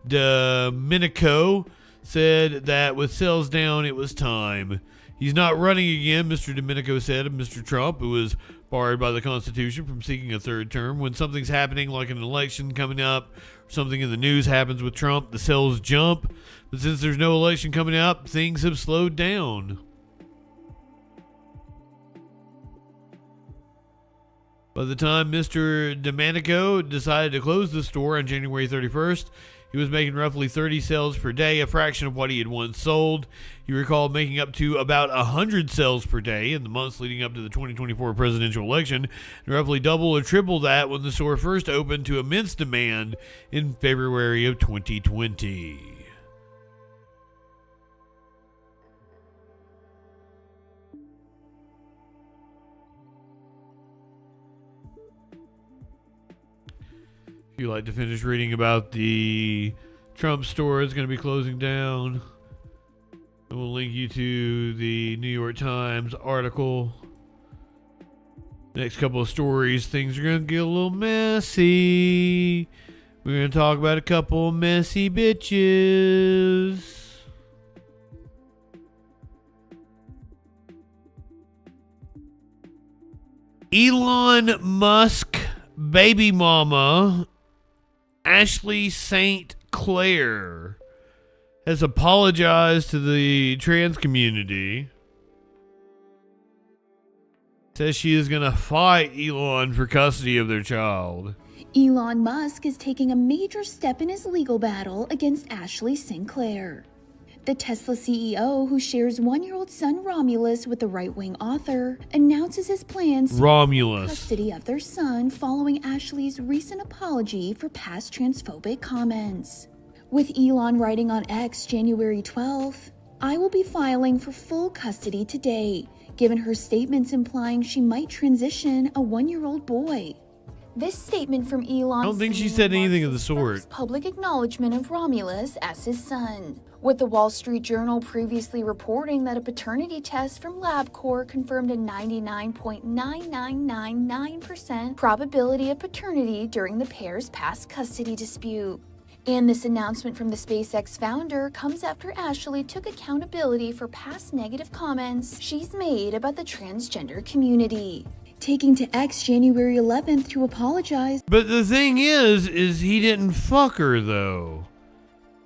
Domenico, said that with sales down, it was time. He's not running again, Mr. Domenico said of Mr. Trump, who was barred by the Constitution from seeking a third term. When something's happening, like an election coming up, or something in the news happens with Trump, the sales jump. But since there's no election coming up, things have slowed down. By the time Mr. Domenico decided to close the store on January 31st, he was making roughly 30 sales per day, a fraction of what he had once sold. He recalled making up to about 100 sales per day in the months leading up to the 2024 presidential election, and roughly double or triple that when the store first opened to immense demand in February of 2020. If you'd like to finish reading about the Trump store, it's going to be closing down. I will link you to the New York Times article. Next couple of stories, things are going to get a little messy We're going to talk about a couple messy bitches. Elon Musk baby mama Ashley St. Clair has apologized to the trans community. Says she is going to fight Elon for custody of their child. Elon Musk is taking a major step in his legal battle against Ashley St. Clair. The Tesla CEO, who shares one-year-old son Romulus with the right-wing author, announces his plans to take custody of their son following Ashley's recent apology for past transphobic comments. With Elon writing on X January 12th, "I will be filing for full custody today, given her statements implying she might transition a one-year-old boy." This statement from Elon I don't think she said anything of the sort. Public acknowledgement of Romulus as his son, with the Wall Street Journal previously reporting that a paternity test from LabCorp confirmed a 99.9999% probability of paternity during the pair's past custody dispute. And this announcement from the SpaceX founder comes after Ashley took accountability for past negative comments she's made about the transgender community, taking to X January 11th to apologize. But the thing is he didn't fuck her, though.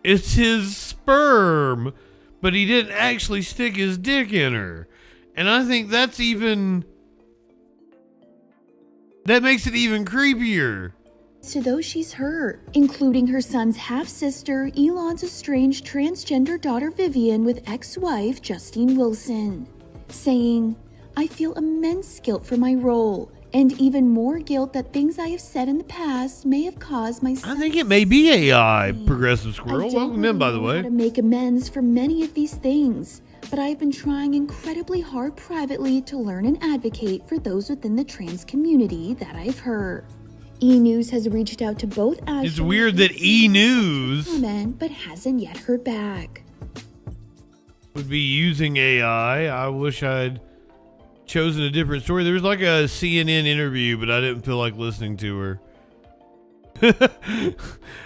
It's his sperm, but he didn't actually stick his dick in her. And I think that makes it even creepier. To those she's hurt, including her son's half-sister, Elon's estranged transgender daughter Vivian, with ex-wife Justine Wilson, saying, "I feel immense guilt for my role, and even more guilt that things I have said in the past may have caused my son." I think it may be AI, Progressive Squirrel. Welcome in, by the way. I don't know how to make amends for many of these things, but I have been trying incredibly hard privately to learn and advocate for those within the trans community that I've hurt. E! News has reached out to both Ashley. It's weird that E! News but hasn't yet heard back. would be using AI. I wish I'd chosen a different story. There was like a CNN interview, but I didn't feel like listening to her. I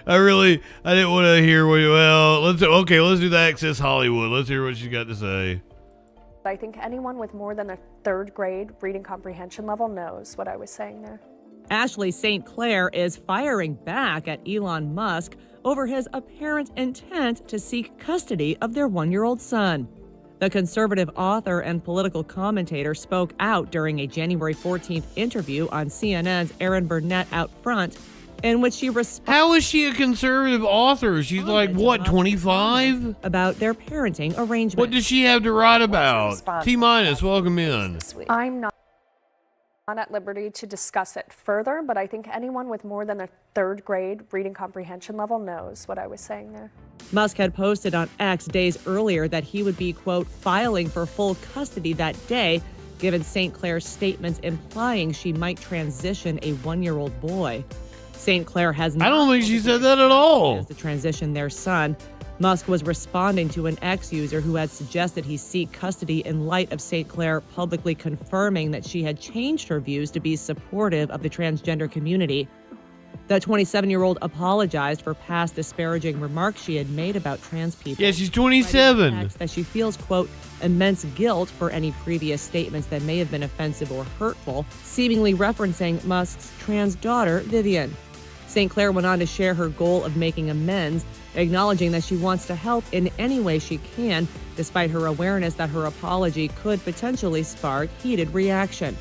didn't want to hear let's do the Access Hollywood. Let's hear what she's got to say. I think anyone with more than a third grade reading comprehension level knows what I was saying there. Ashley St. Clair is firing back at Elon Musk over his apparent intent to seek custody of their one-year-old son. The conservative author and political commentator spoke out during a January 14th interview on CNN's Erin Burnett Out Front, in which she How is she a conservative author? She's like, what, 25? About their parenting arrangement. What does she have to write about? T-minus, welcome in. I'm not at liberty to discuss it further, but I think anyone with more than a third grade reading comprehension level knows what I was saying there. Musk had posted on X days earlier that he would be, quote, filing for full custody that day, given St. Clair's statements implying she might transition a one-year-old boy. St. Clair has not. I don't think she said that at all. To transition their son. Musk was responding to an X user who had suggested he seek custody in light of St. Clair publicly confirming that she had changed her views to be supportive of the transgender community. The 27-year-old apologized for past disparaging remarks she had made about trans people. Yeah, she's 27. That she feels, quote, immense guilt for any previous statements that may have been offensive or hurtful, seemingly referencing Musk's trans daughter, Vivian. St. Clair went on to share her goal of making amends, acknowledging that she wants to help in any way she can, despite her awareness that her apology could potentially spark heated reaction.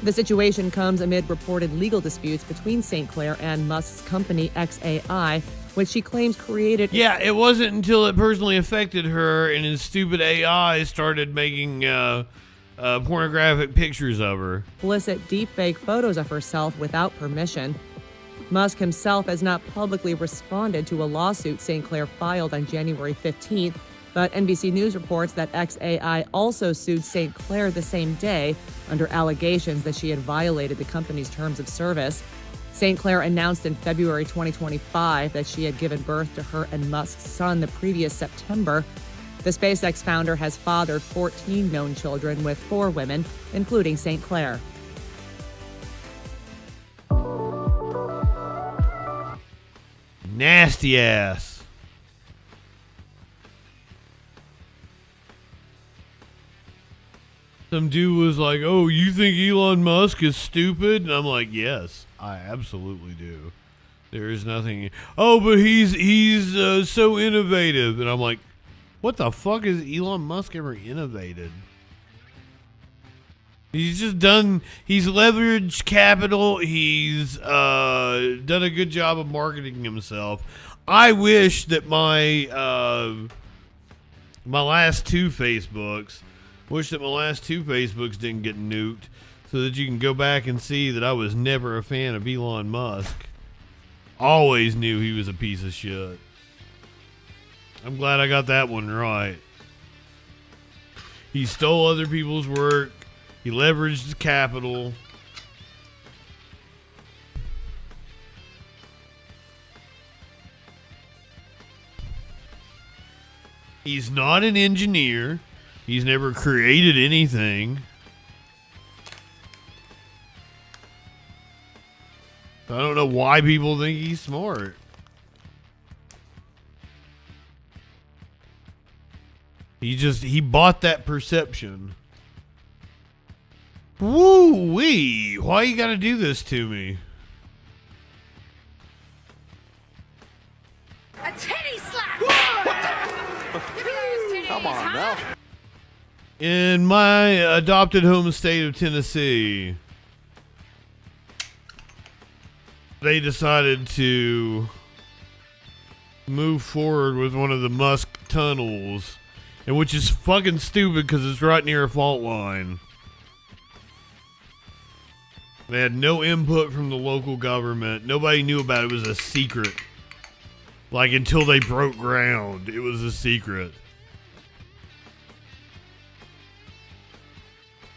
The situation comes amid reported legal disputes between St. Clair and Musk's company XAI, which she claims created. Yeah, it wasn't until it personally affected her and his stupid AI started making pornographic pictures of her. Explicit deepfake photos of herself without permission. Musk himself has not publicly responded to a lawsuit St. Clair filed on January 15th, but NBC News reports that XAI also sued St. Clair the same day under allegations that she had violated the company's terms of service. St. Clair announced in February 2025 that she had given birth to her and Musk's son the previous September. The SpaceX founder has fathered 14 known children with 4 women, including St. Clair. Nasty ass. Some dude was like, oh, you think Elon Musk is stupid? And I'm like, yes, I absolutely do. There is nothing. Oh, but he's so innovative. And I'm like, what the fuck has Elon Musk ever innovated? He's just he's leveraged capital. He's done a good job of marketing himself. I wish that my last two Facebooks didn't get nuked, so that you can go back and see that I was never a fan of Elon Musk. Always knew he was a piece of shit. I'm glad I got that one right. He stole other people's work. He leveraged his capital. He's not an engineer. He's never created anything. I don't know why people think he's smart. He bought that perception. Woo-wee! Why you gotta do this to me? A titty slap! Come on now. In my adopted home state of Tennessee, they decided to move forward with one of the Musk tunnels, and which is fucking stupid because it's right near a fault line. They had no input from the local government. Nobody knew about it. It was a secret. Like, until they broke ground, it was a secret.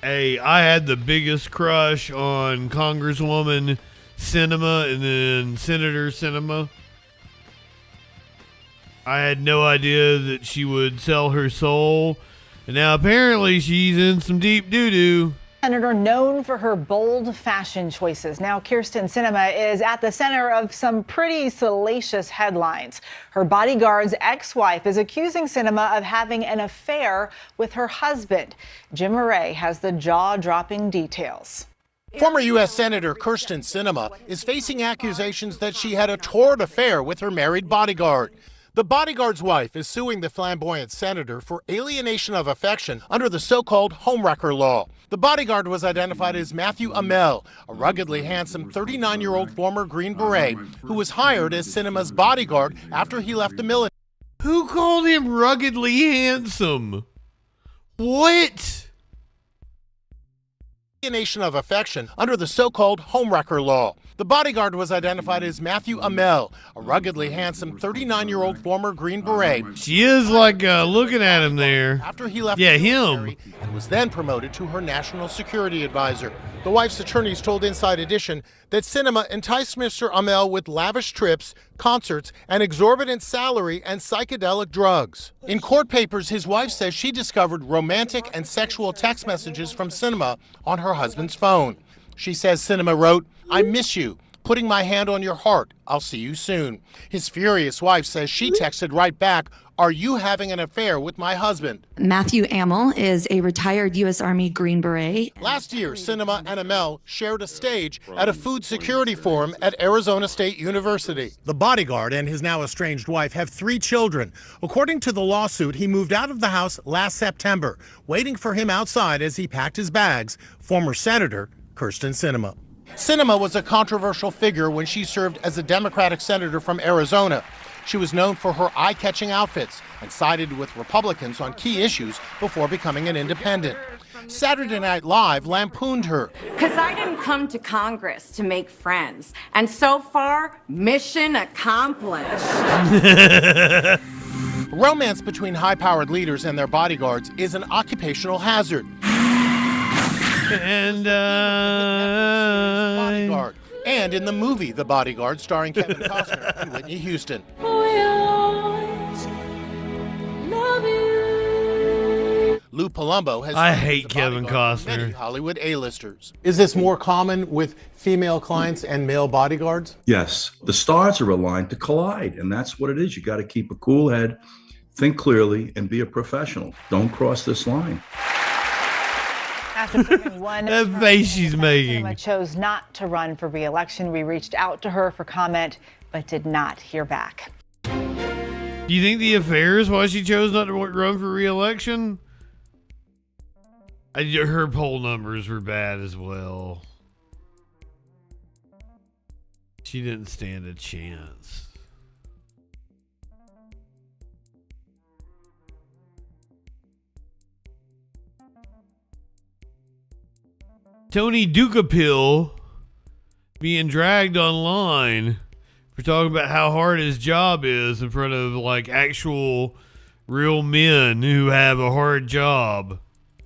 Hey, I had the biggest crush on Congresswoman Sinema and then Senator Sinema. I had no idea that she would sell her soul. And now apparently she's in some deep doo-doo. Senator known for her bold fashion choices. Now Kyrsten Sinema is at the center of some pretty salacious headlines. Her bodyguard's ex-wife is accusing Sinema of having an affair with her husband. Jim Murray has the jaw-dropping details. Former U.S. Senator Kyrsten Sinema is facing accusations that she had a torrid affair with her married bodyguard. The bodyguard's wife is suing the flamboyant senator for alienation of affection under the so-called homewrecker law. The bodyguard was identified as Matthew Amell, a ruggedly handsome 39-year-old former Green Beret who was hired as Sinema's bodyguard after he left the military. Who called him ruggedly handsome? What? Alienation of affection under the so-called homewrecker law. The bodyguard was identified as Matthew Amell, a ruggedly handsome 39-year-old former Green Beret. She is like looking at him there. After he left yeah, the him. And was then promoted to her national security advisor. The wife's attorneys told Inside Edition that Sinema enticed Mr. Amell with lavish trips, concerts, an exorbitant salary, and psychedelic drugs. In court papers, his wife says she discovered romantic and sexual text messages from Sinema on her husband's phone. She says Sinema wrote, "I miss you. Putting my hand on your heart. I'll see you soon." His furious wife says she texted right back, "Are you having an affair with my husband?" Matthew Amell is a retired U.S. Army Green Beret. Last year, Sinema and Amell shared a stage at a food security forum at Arizona State University. The bodyguard and his now estranged wife have 3 children. According to the lawsuit, he moved out of the house last September, waiting for him outside as he packed his bags. Former Senator Kyrsten Sinema. Sinema was a controversial figure when she served as a Democratic senator from Arizona. She was known for her eye-catching outfits and sided with Republicans on key issues before becoming an independent. Saturday Night Live lampooned her. Because I didn't come to Congress to make friends. And so far, mission accomplished. Romance between high-powered leaders and their bodyguards is an occupational hazard. And Bodyguard. And in the movie The Bodyguard, starring Kevin Costner and Whitney Houston. Lou Palumbo has I served hate as a Kevin bodyguard for many Costner. Hollywood A-listers. Is this more common with female clients and male bodyguards? Yes, the stars are aligned to collide, and that's what it is. You got to keep a cool head, think clearly, and be a professional. Don't cross this line. After proving one That face she's making. Sinema chose not to run for re-election. We reached out to her for comment, but did not hear back. Do you think the affair is why she chose not to run for re-election? Her poll numbers were bad as well. She didn't stand a chance. Tony Ducapill being dragged online for talking about how hard his job is in front of like actual real men who have a hard job.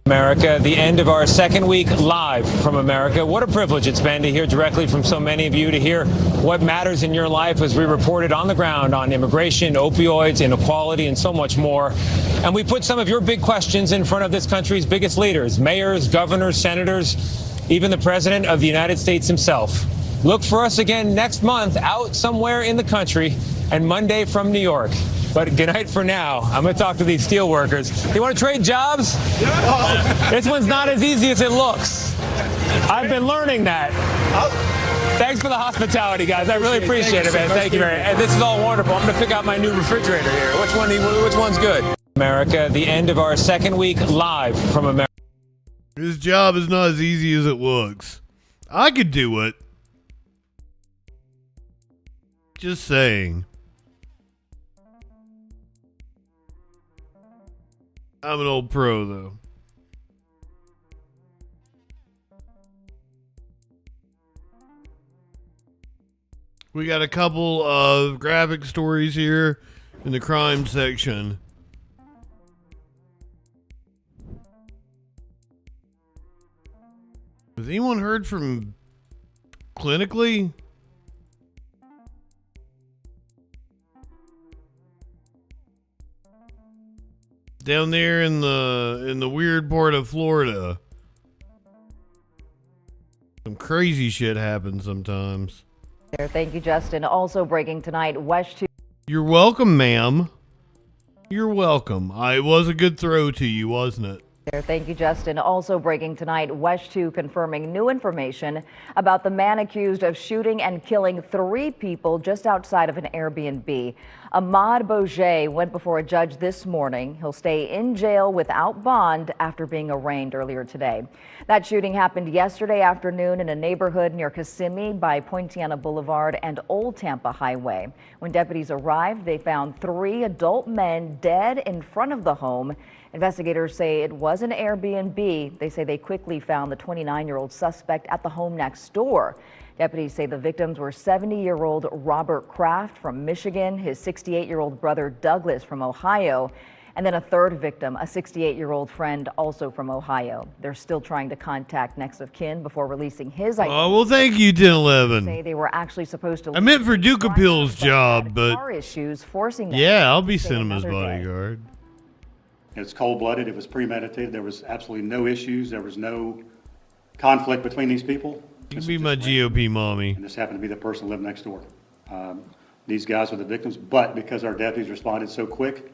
America, the end of our second week live from America. What a privilege it's been to hear directly from so many of you, to hear what matters in your life as we reported on the ground on immigration, opioids, inequality, and so much more. And we put some of your big questions in front of this country's biggest leaders, mayors, governors, senators, even the president of the United States himself. Look for us again next month out somewhere in the country, and Monday from New York. But good night for now. I'm going to talk to these steel workers. You want to trade jobs? Yeah. This one's not as easy as it looks. I've been learning that. Thanks for the hospitality, guys. I really appreciate it, man. Thank you very much. And this is all wonderful. I'm going to pick out my new refrigerator here. Which one's good? America, the end of our second week live from America. This job is not as easy as it looks. I could do it. Just saying. I'm an old pro, though. We got a couple of graphic stories here in the crime section. Has anyone heard from Clinically? Down there in the weird part of Florida. Some crazy shit happens sometimes. Thank you, Justin. Also breaking tonight, West 2. You're welcome, ma'am. You're welcome. It was a good throw to you, wasn't it? Thank you, Justin. Also breaking tonight, West 2 confirming new information about the man accused of shooting and killing 3 people just outside of an Airbnb. Ahmad Bourget went before a judge this morning. He'll stay in jail without bond after being arraigned earlier today. That shooting happened yesterday afternoon in a neighborhood near Kissimmee by Poinciana Boulevard and Old Tampa Highway. When deputies arrived, they found 3 adult men dead in front of the home. Investigators say it was an Airbnb. They say they quickly found the 29-year-old suspect at the home next door. Deputies say the victims were 70-year-old Robert Kraft from Michigan, his 68-year-old brother Douglas from Ohio, and then a third victim, a 68-year-old friend also from Ohio. They're still trying to contact next of kin before releasing his identity. Oh, well, thank you, 1011. Say they were actually supposed to. I meant for Ducapill's job, but car issues forcing them. Yeah, I'll be Cinema's bodyguard. It's cold-blooded. It was premeditated. There was absolutely no issues. There was no conflict between these people. You can be my GOP mommy. And this happened to be the person who lived next door. These guys were the victims, but because our deputies responded so quick,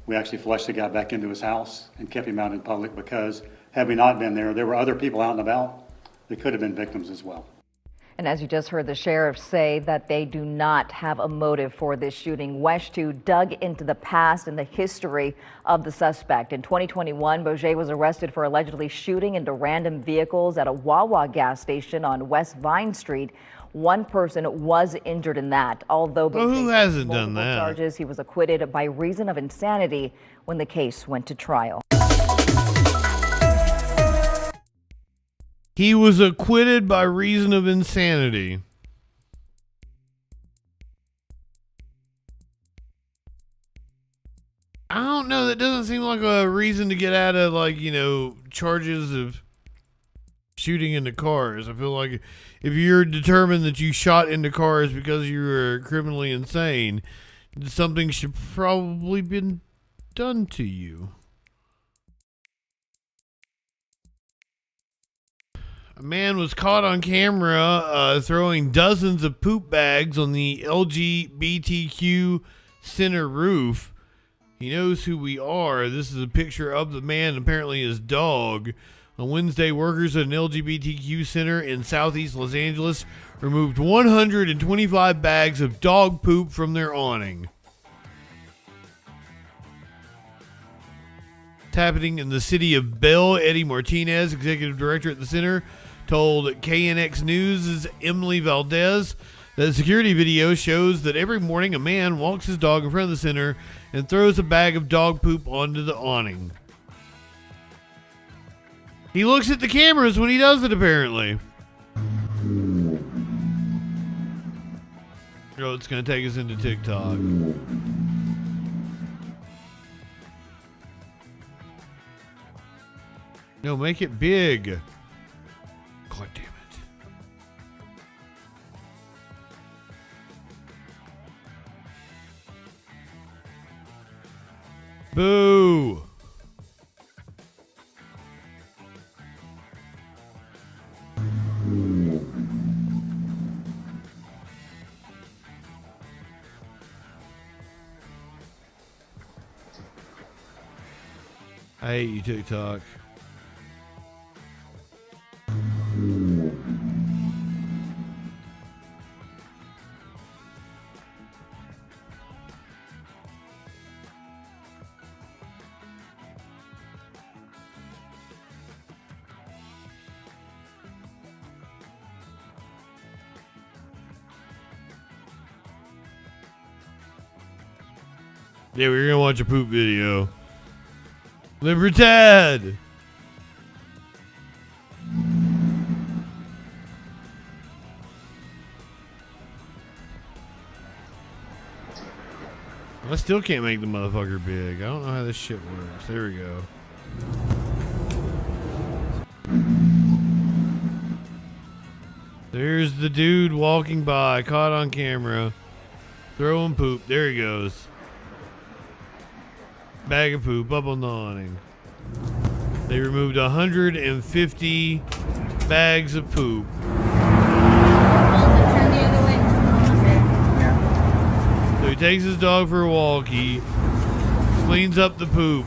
we actually flushed the guy back into his house and kept him out in public, because had we not been there were other people out and about that could have been victims as well. And as you just heard the sheriff say that they do not have a motive for this shooting. West 2 dug into the past and the history of the suspect. In 2021, Bourget was arrested for allegedly shooting into random vehicles at a Wawa gas station on West Vine Street. One person was injured in that. Although who hasn't done that? Charges, he was acquitted by reason of insanity when the case went to trial. He was acquitted by reason of insanity. I don't know. That doesn't seem like a reason to get out of, like, charges of shooting into cars. I feel like if you're determined that you shot into cars because you were criminally insane, something should probably been done to you. A man was caught on camera throwing dozens of poop bags on the LGBTQ center roof. He knows who we are. This is a picture of the man, apparently his dog. On Wednesday, workers at an LGBTQ center in southeast Los Angeles removed 125 bags of dog poop from their awning. It's happening in the city of Bell. Eddie Martinez, executive director at the center, told KNX News' Emily Valdez that the security video shows that every morning a man walks his dog in front of the center and throws a bag of dog poop onto the awning. He looks at the cameras when he does it, apparently. Oh, it's going to take us into TikTok. No, make it big. God damn it. Boo. I hate you, TikTok. Yeah, we're gonna watch a poop video. Libertad! I still can't make the motherfucker big. I don't know how this shit works. There we go. There's the dude walking by, caught on camera, throwing poop. There he goes. Bag of poop up on the awning. They removed 150 bags of poop. So he takes his dog for a walk. He cleans up the poop,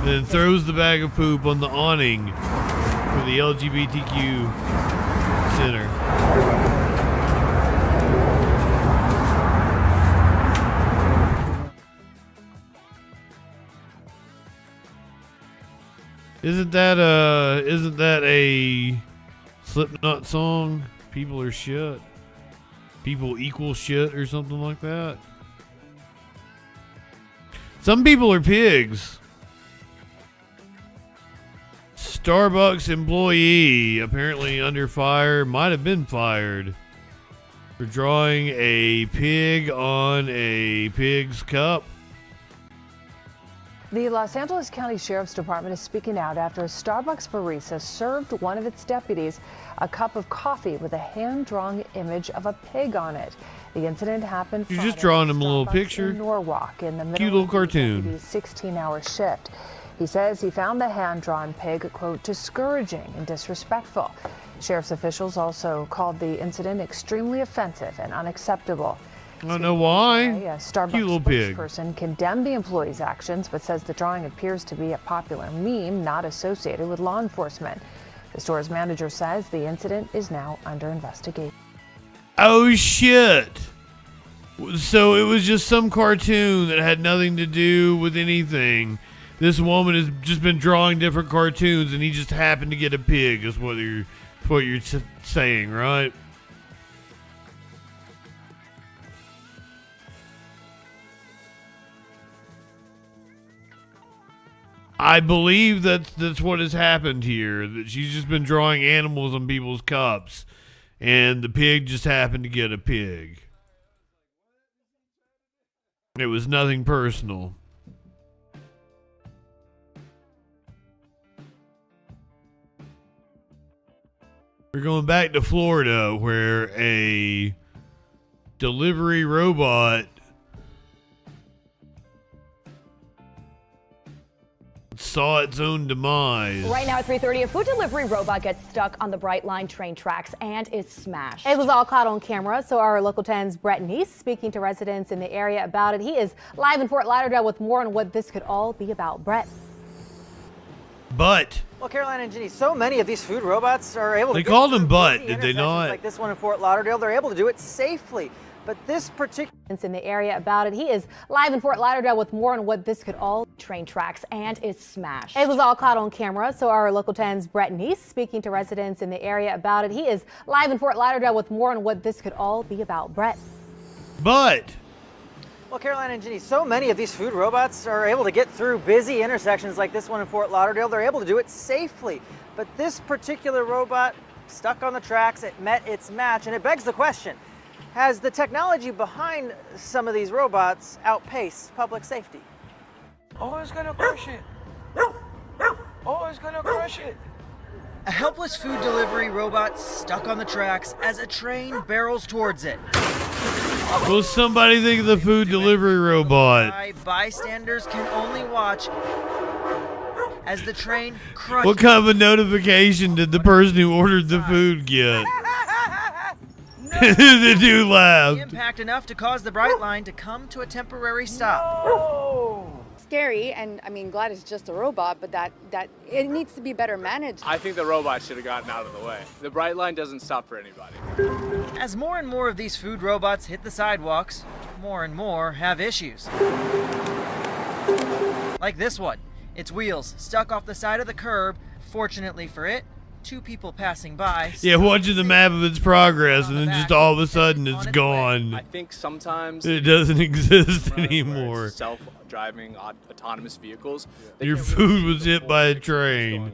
then throws the bag of poop on the awning for the LGBTQ center. Isn't that a Slipknot song? People are shit. People equal shit or something like that. Some people are pigs. Starbucks employee apparently under fire, might have been fired for drawing a pig on a pig's cup. The Los Angeles County Sheriff's Department is speaking out after a Starbucks barista served one of its deputies a cup of coffee with a hand-drawn image of a pig on it. The incident happened You're just drawing him a little picture. in Norwalk in the middle Cute little of cartoon. the 16-hour shift. He says he found the hand-drawn pig, quote, discouraging and disrespectful. Sheriff's officials also called the incident extremely offensive and unacceptable. I don't know why. A Starbucks Cute little pig. spokesperson condemned the employee's actions, but says the drawing appears to be a popular meme not associated with law enforcement. The store's manager says the incident is now under investigation. Oh shit. So it was just some cartoon that had nothing to do with anything. This woman has just been drawing different cartoons and he just happened to get a pig is what you're saying, right? I believe that's what has happened here. That she's just been drawing animals on people's cups, and the pig just happened to get a pig. It was nothing personal. We're going back to Florida, where a delivery robot saw its own demise. Right now at 3:30, a food delivery robot gets stuck on the Brightline train tracks and is smashed. It was all caught on camera, so our Local 10's Brett Neese speaking to residents in the area about it. He is live in Fort Lauderdale with more on what this could all be about. Brett. But well, Caroline and Ginny, so many of these food robots are able to. They called them Butt, did they not? Like this one in Fort Lauderdale, they're able to do it safely. But this particular in the area about it. He is live in Fort Lauderdale with more on what this could all train tracks and is smashed. It was all caught on camera, so our Local 10's Brett Neese speaking to residents in the area about it. He is live in Fort Lauderdale with more on what this could all be about. Brett. But well, Caroline and Ginny, so many of these food robots are able to get through busy intersections like this one in Fort Lauderdale. They're able to do it safely. But this particular robot stuck on the tracks, it met its match, and it begs the question, has the technology behind some of these robots outpaced public safety? Oh, it's gonna crush it. Oh, it's gonna crush it. A helpless food delivery robot stuck on the tracks as a train barrels towards it. will somebody think of the food delivery robot? Bystanders can only watch as the train crushes. What kind of a notification did the person who ordered the food get? The dude laughed. Impact enough to cause the Brightline to come to a temporary stop. No. Scary, and I mean, glad it's just a robot, but that it needs to be better managed. I think the robot should have gotten out of the way. The Brightline doesn't stop for anybody. As more and more of these food robots hit the sidewalks, more and more have issues. Like this one. Its wheels stuck off the side of the curb. Fortunately for it, two people passing by. Yeah, watching the map of its progress, and then just all of a sudden it's gone. I think sometimes it doesn't exist anymore. Self-driving autonomous vehicles. Your food was hit by a train.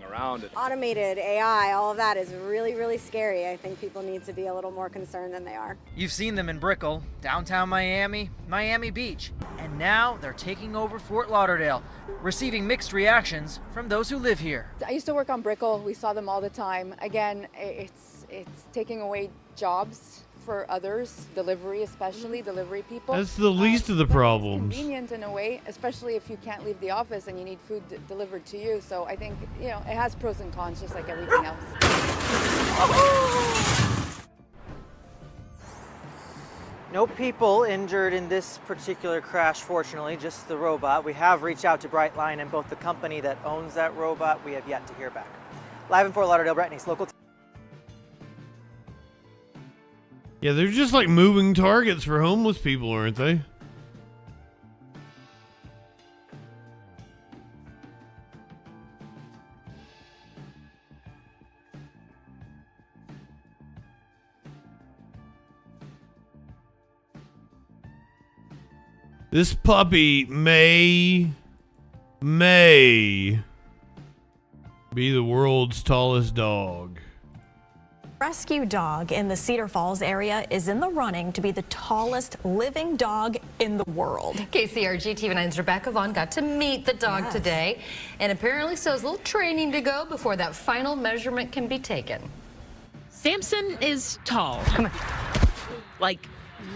Automated AI, all of that is really, really scary. I think people need to be a little more concerned than they are. You've seen them in Brickell, downtown Miami, Miami Beach, and now they're taking over Fort Lauderdale, receiving mixed reactions from those who live here. I used to work on Brickell. We saw them all the time. Again, it's taking away jobs for others, delivery, especially delivery people. That's the least of the problems. It's convenient in a way, especially if you can't leave the office and you need food delivered to you. So I think, it has pros and cons just like everything else. No people injured in this particular crash, fortunately, just the robot. We have reached out to Brightline and both the company that owns that robot. We have yet to hear back. Live in Fort Lauderdale, Brett Neese, Local. Yeah, they're just like moving targets for homeless people, aren't they? This puppy may be the world's tallest dog. Rescue dog in the Cedar Falls area is in the running to be the tallest living dog in the world. KCRG TV9's Rebecca Vaughn got to meet the dog today, and apparently still has a little training to go before that final measurement can be taken. Samson is tall. Come on. Like,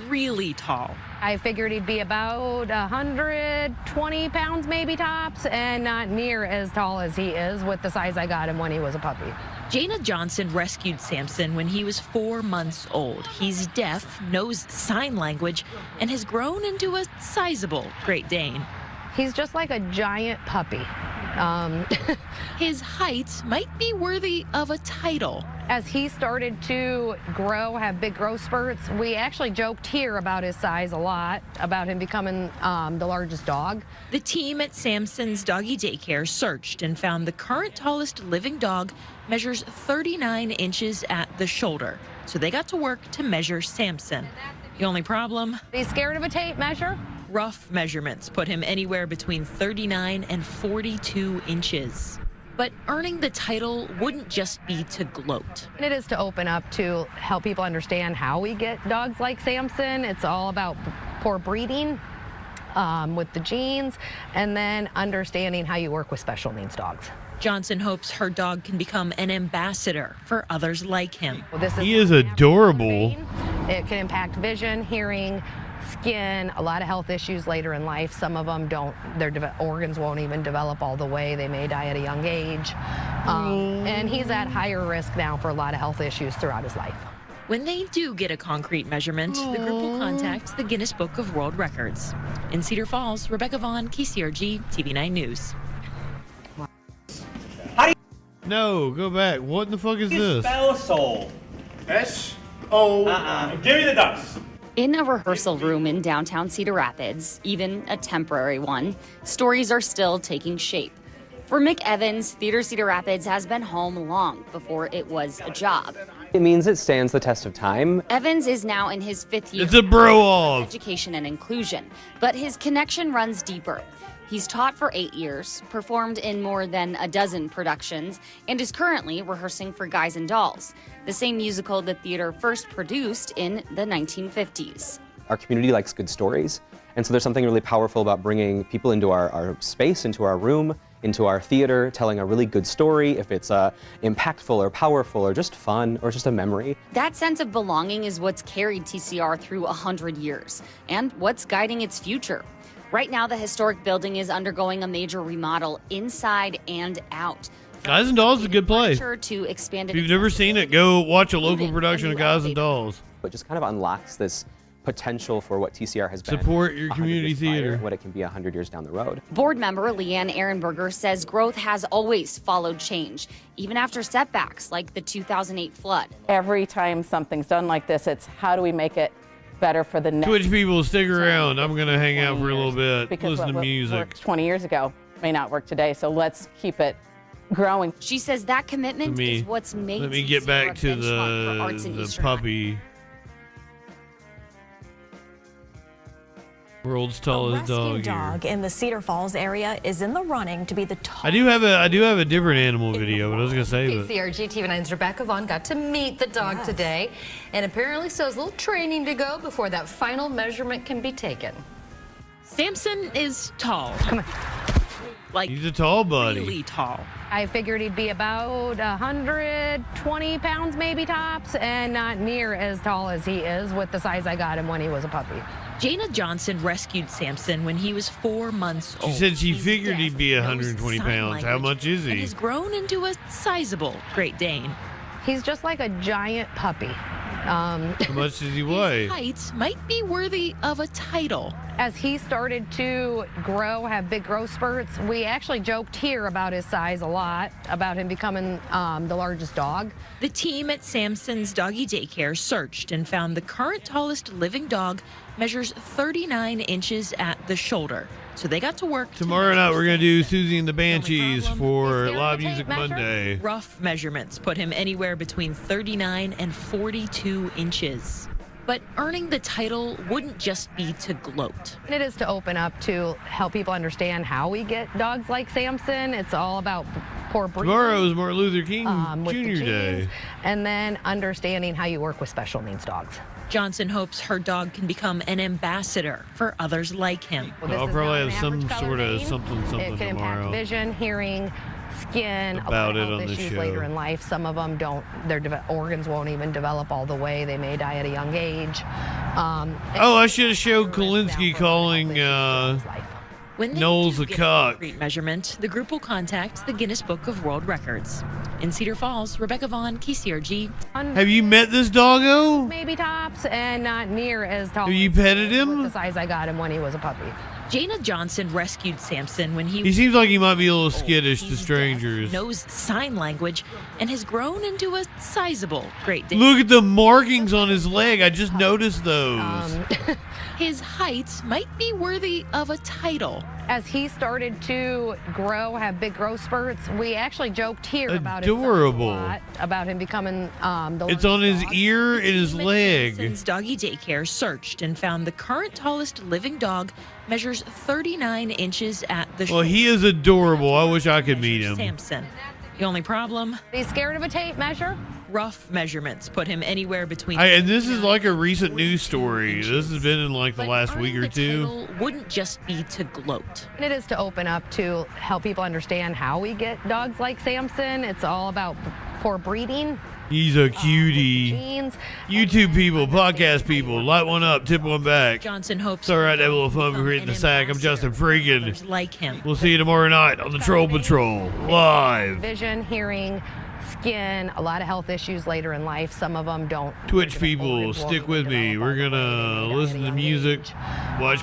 really tall. I figured he'd be about 120 pounds maybe tops, and not near as tall as he is with the size I got him when he was a puppy. Jana Johnson rescued Samson when he was 4 months old. He's deaf, knows sign language, and has grown into a sizable Great Dane. He's just like a giant puppy. His height might be worthy of a title. As he started to grow, have big growth spurts, we actually joked here about his size a lot, about him becoming the largest dog. The team at Samson's doggy daycare searched and found the current tallest living dog measures 39 inches at the shoulder. So they got to work to measure Samson. The only problem? He's scared of a tape measure. Rough measurements put him anywhere between 39 and 42 inches. But earning the title wouldn't just be to gloat. It is to open up to help people understand how we get dogs like Samson. It's all about poor breeding with the genes, and then understanding how you work with special needs dogs. Johnson hopes her dog can become an ambassador for others like him. He is adorable. It can impact vision, hearing, skin, a lot of health issues later in life. Some of them don't, their organs won't even develop all the way. They may die at a young age. And he's at higher risk now for a lot of health issues throughout his life. When they do get a concrete measurement, the group will contact the Guinness Book of World Records. In Cedar Falls, Rebecca Vaughn, KCRG, TV9 News. No, go back. What in the fuck is this? Spell soul. S-O. Give me the dice. In a rehearsal room in downtown Cedar Rapids, even a temporary one, stories are still taking shape. For Mick Evans, Theater Cedar Rapids has been home long before it was a job. It means it stands the test of time. Evans is now in his 5th year It's a bro-off. education and inclusion, but his connection runs deeper. He's taught for 8 years, performed in more than a dozen productions, and is currently rehearsing for Guys and Dolls, the same musical the theater first produced in the 1950s. Our community likes good stories, and so there's something really powerful about bringing people into our space, into our room, into our theater, telling a really good story, if it's impactful or powerful or just fun or just a memory. That sense of belonging is what's carried TCR through 100 years and what's guiding its future. Right now, the historic building is undergoing a major remodel inside and out. Guys and Dolls is a good play. To expand If you've never seen it, go watch a local production of Guys and Dolls. It just kind of unlocks this potential for what TCR has been. Support your community theater. What it can be 100 years down the road. Board member Leanne Ehrenberger says growth has always followed change, even after setbacks like the 2008 flood. Every time something's done like this, it's how do we make it better for the next. Twitch people, stick around. I'm going to hang out for a little bit, because listen to what music. worked 20 years ago may not work today, so let's keep it growing. She says that commitment is what's made Let me get TCR back a to benchmark for arts in the Eastern puppy. World's tallest rescue dog in the Cedar Falls area is in the running to be the tallest. I do have a different animal video, but I was gonna say that. KCRG TV9's Rebecca Vaughn got to meet the dog today, and apparently still has a little training to go before that final measurement can be taken. Samson is tall. Come on. Like, he's a tall buddy. Really tall. I figured he'd be about 120 pounds maybe tops, and not near as tall as he is with the size I got him when he was a puppy. Jana Johnson rescued Samson when he was 4 months old. She said she figured he'd be 120 pounds. How much is he? And he's grown into a sizable Great Dane. He's just like a giant puppy. How much does he weigh? His height might be worthy of a title. As he started to grow, have big growth spurts, we actually joked here about his size a lot, about him becoming the largest dog. The team at Samson's doggy daycare searched and found the current tallest living dog measures 39 inches at the shoulder. So they got to work. Tomorrow night we're going to do Susie and the Banshees for Live Music Monday. Rough measurements put him anywhere between 39 and 42 inches. But earning the title wouldn't just be to gloat. It is to open up to help people understand how we get dogs like Samson. It's all about poor breeding. Tomorrow is Martin Luther King with the Jr. Day. genes, and then understanding how you work with special needs dogs. Johnson hopes her dog can become an ambassador for others like him. I'll probably have some sort of something It can tomorrow. impact vision, hearing, skin, About a lot it of on health the issues show. later in life. Some of them don't, their organs won't even develop all the way. They may die at a young age. Oh, I should have showed Kalinsky calling When they Knowles do a get cock. concrete measurement, the group will contact the Guinness Book of World Records. In Cedar Falls, Rebecca Vaughn, KCRG. Have you met this doggo? Maybe tops, and not near as tall. Have you petted with him? the size I got him when he was a puppy. Jana Johnson rescued Samson when He seems like he might be a little skittish to strangers. knows sign language and has grown into a sizable Great Dane. Look at the markings on his leg. I just noticed those. His height might be worthy of a title. As he started to grow, have big growth spurts, we actually joked here about his size Adorable. a lot, about him becoming the It's on his ear and his leg. Samson's doggy daycare searched and found the current tallest living dog measures 39 inches at the Well, he is adorable. I wish I could meet him. Samson. The only problem? He's scared of a tape measure. Rough measurements put him anywhere between. And this is like a recent news story. This has been in like the last week or two. Title wouldn't just be to gloat. It is to open up to help people understand how we get dogs like Samson. It's all about poor breeding. He's a cutie. YouTube people, podcast people, light one up, tip one back. Johnson hopes it's all right to have a little fun before hitting the sack. I'm JustinFREAKIN. like him. We'll see you tomorrow night on the Troll Patrol live. Vision, hearing, skin, a lot of health issues later in life. Some of them don't. Twitch people, stick with me. We're gonna listen to music, watch.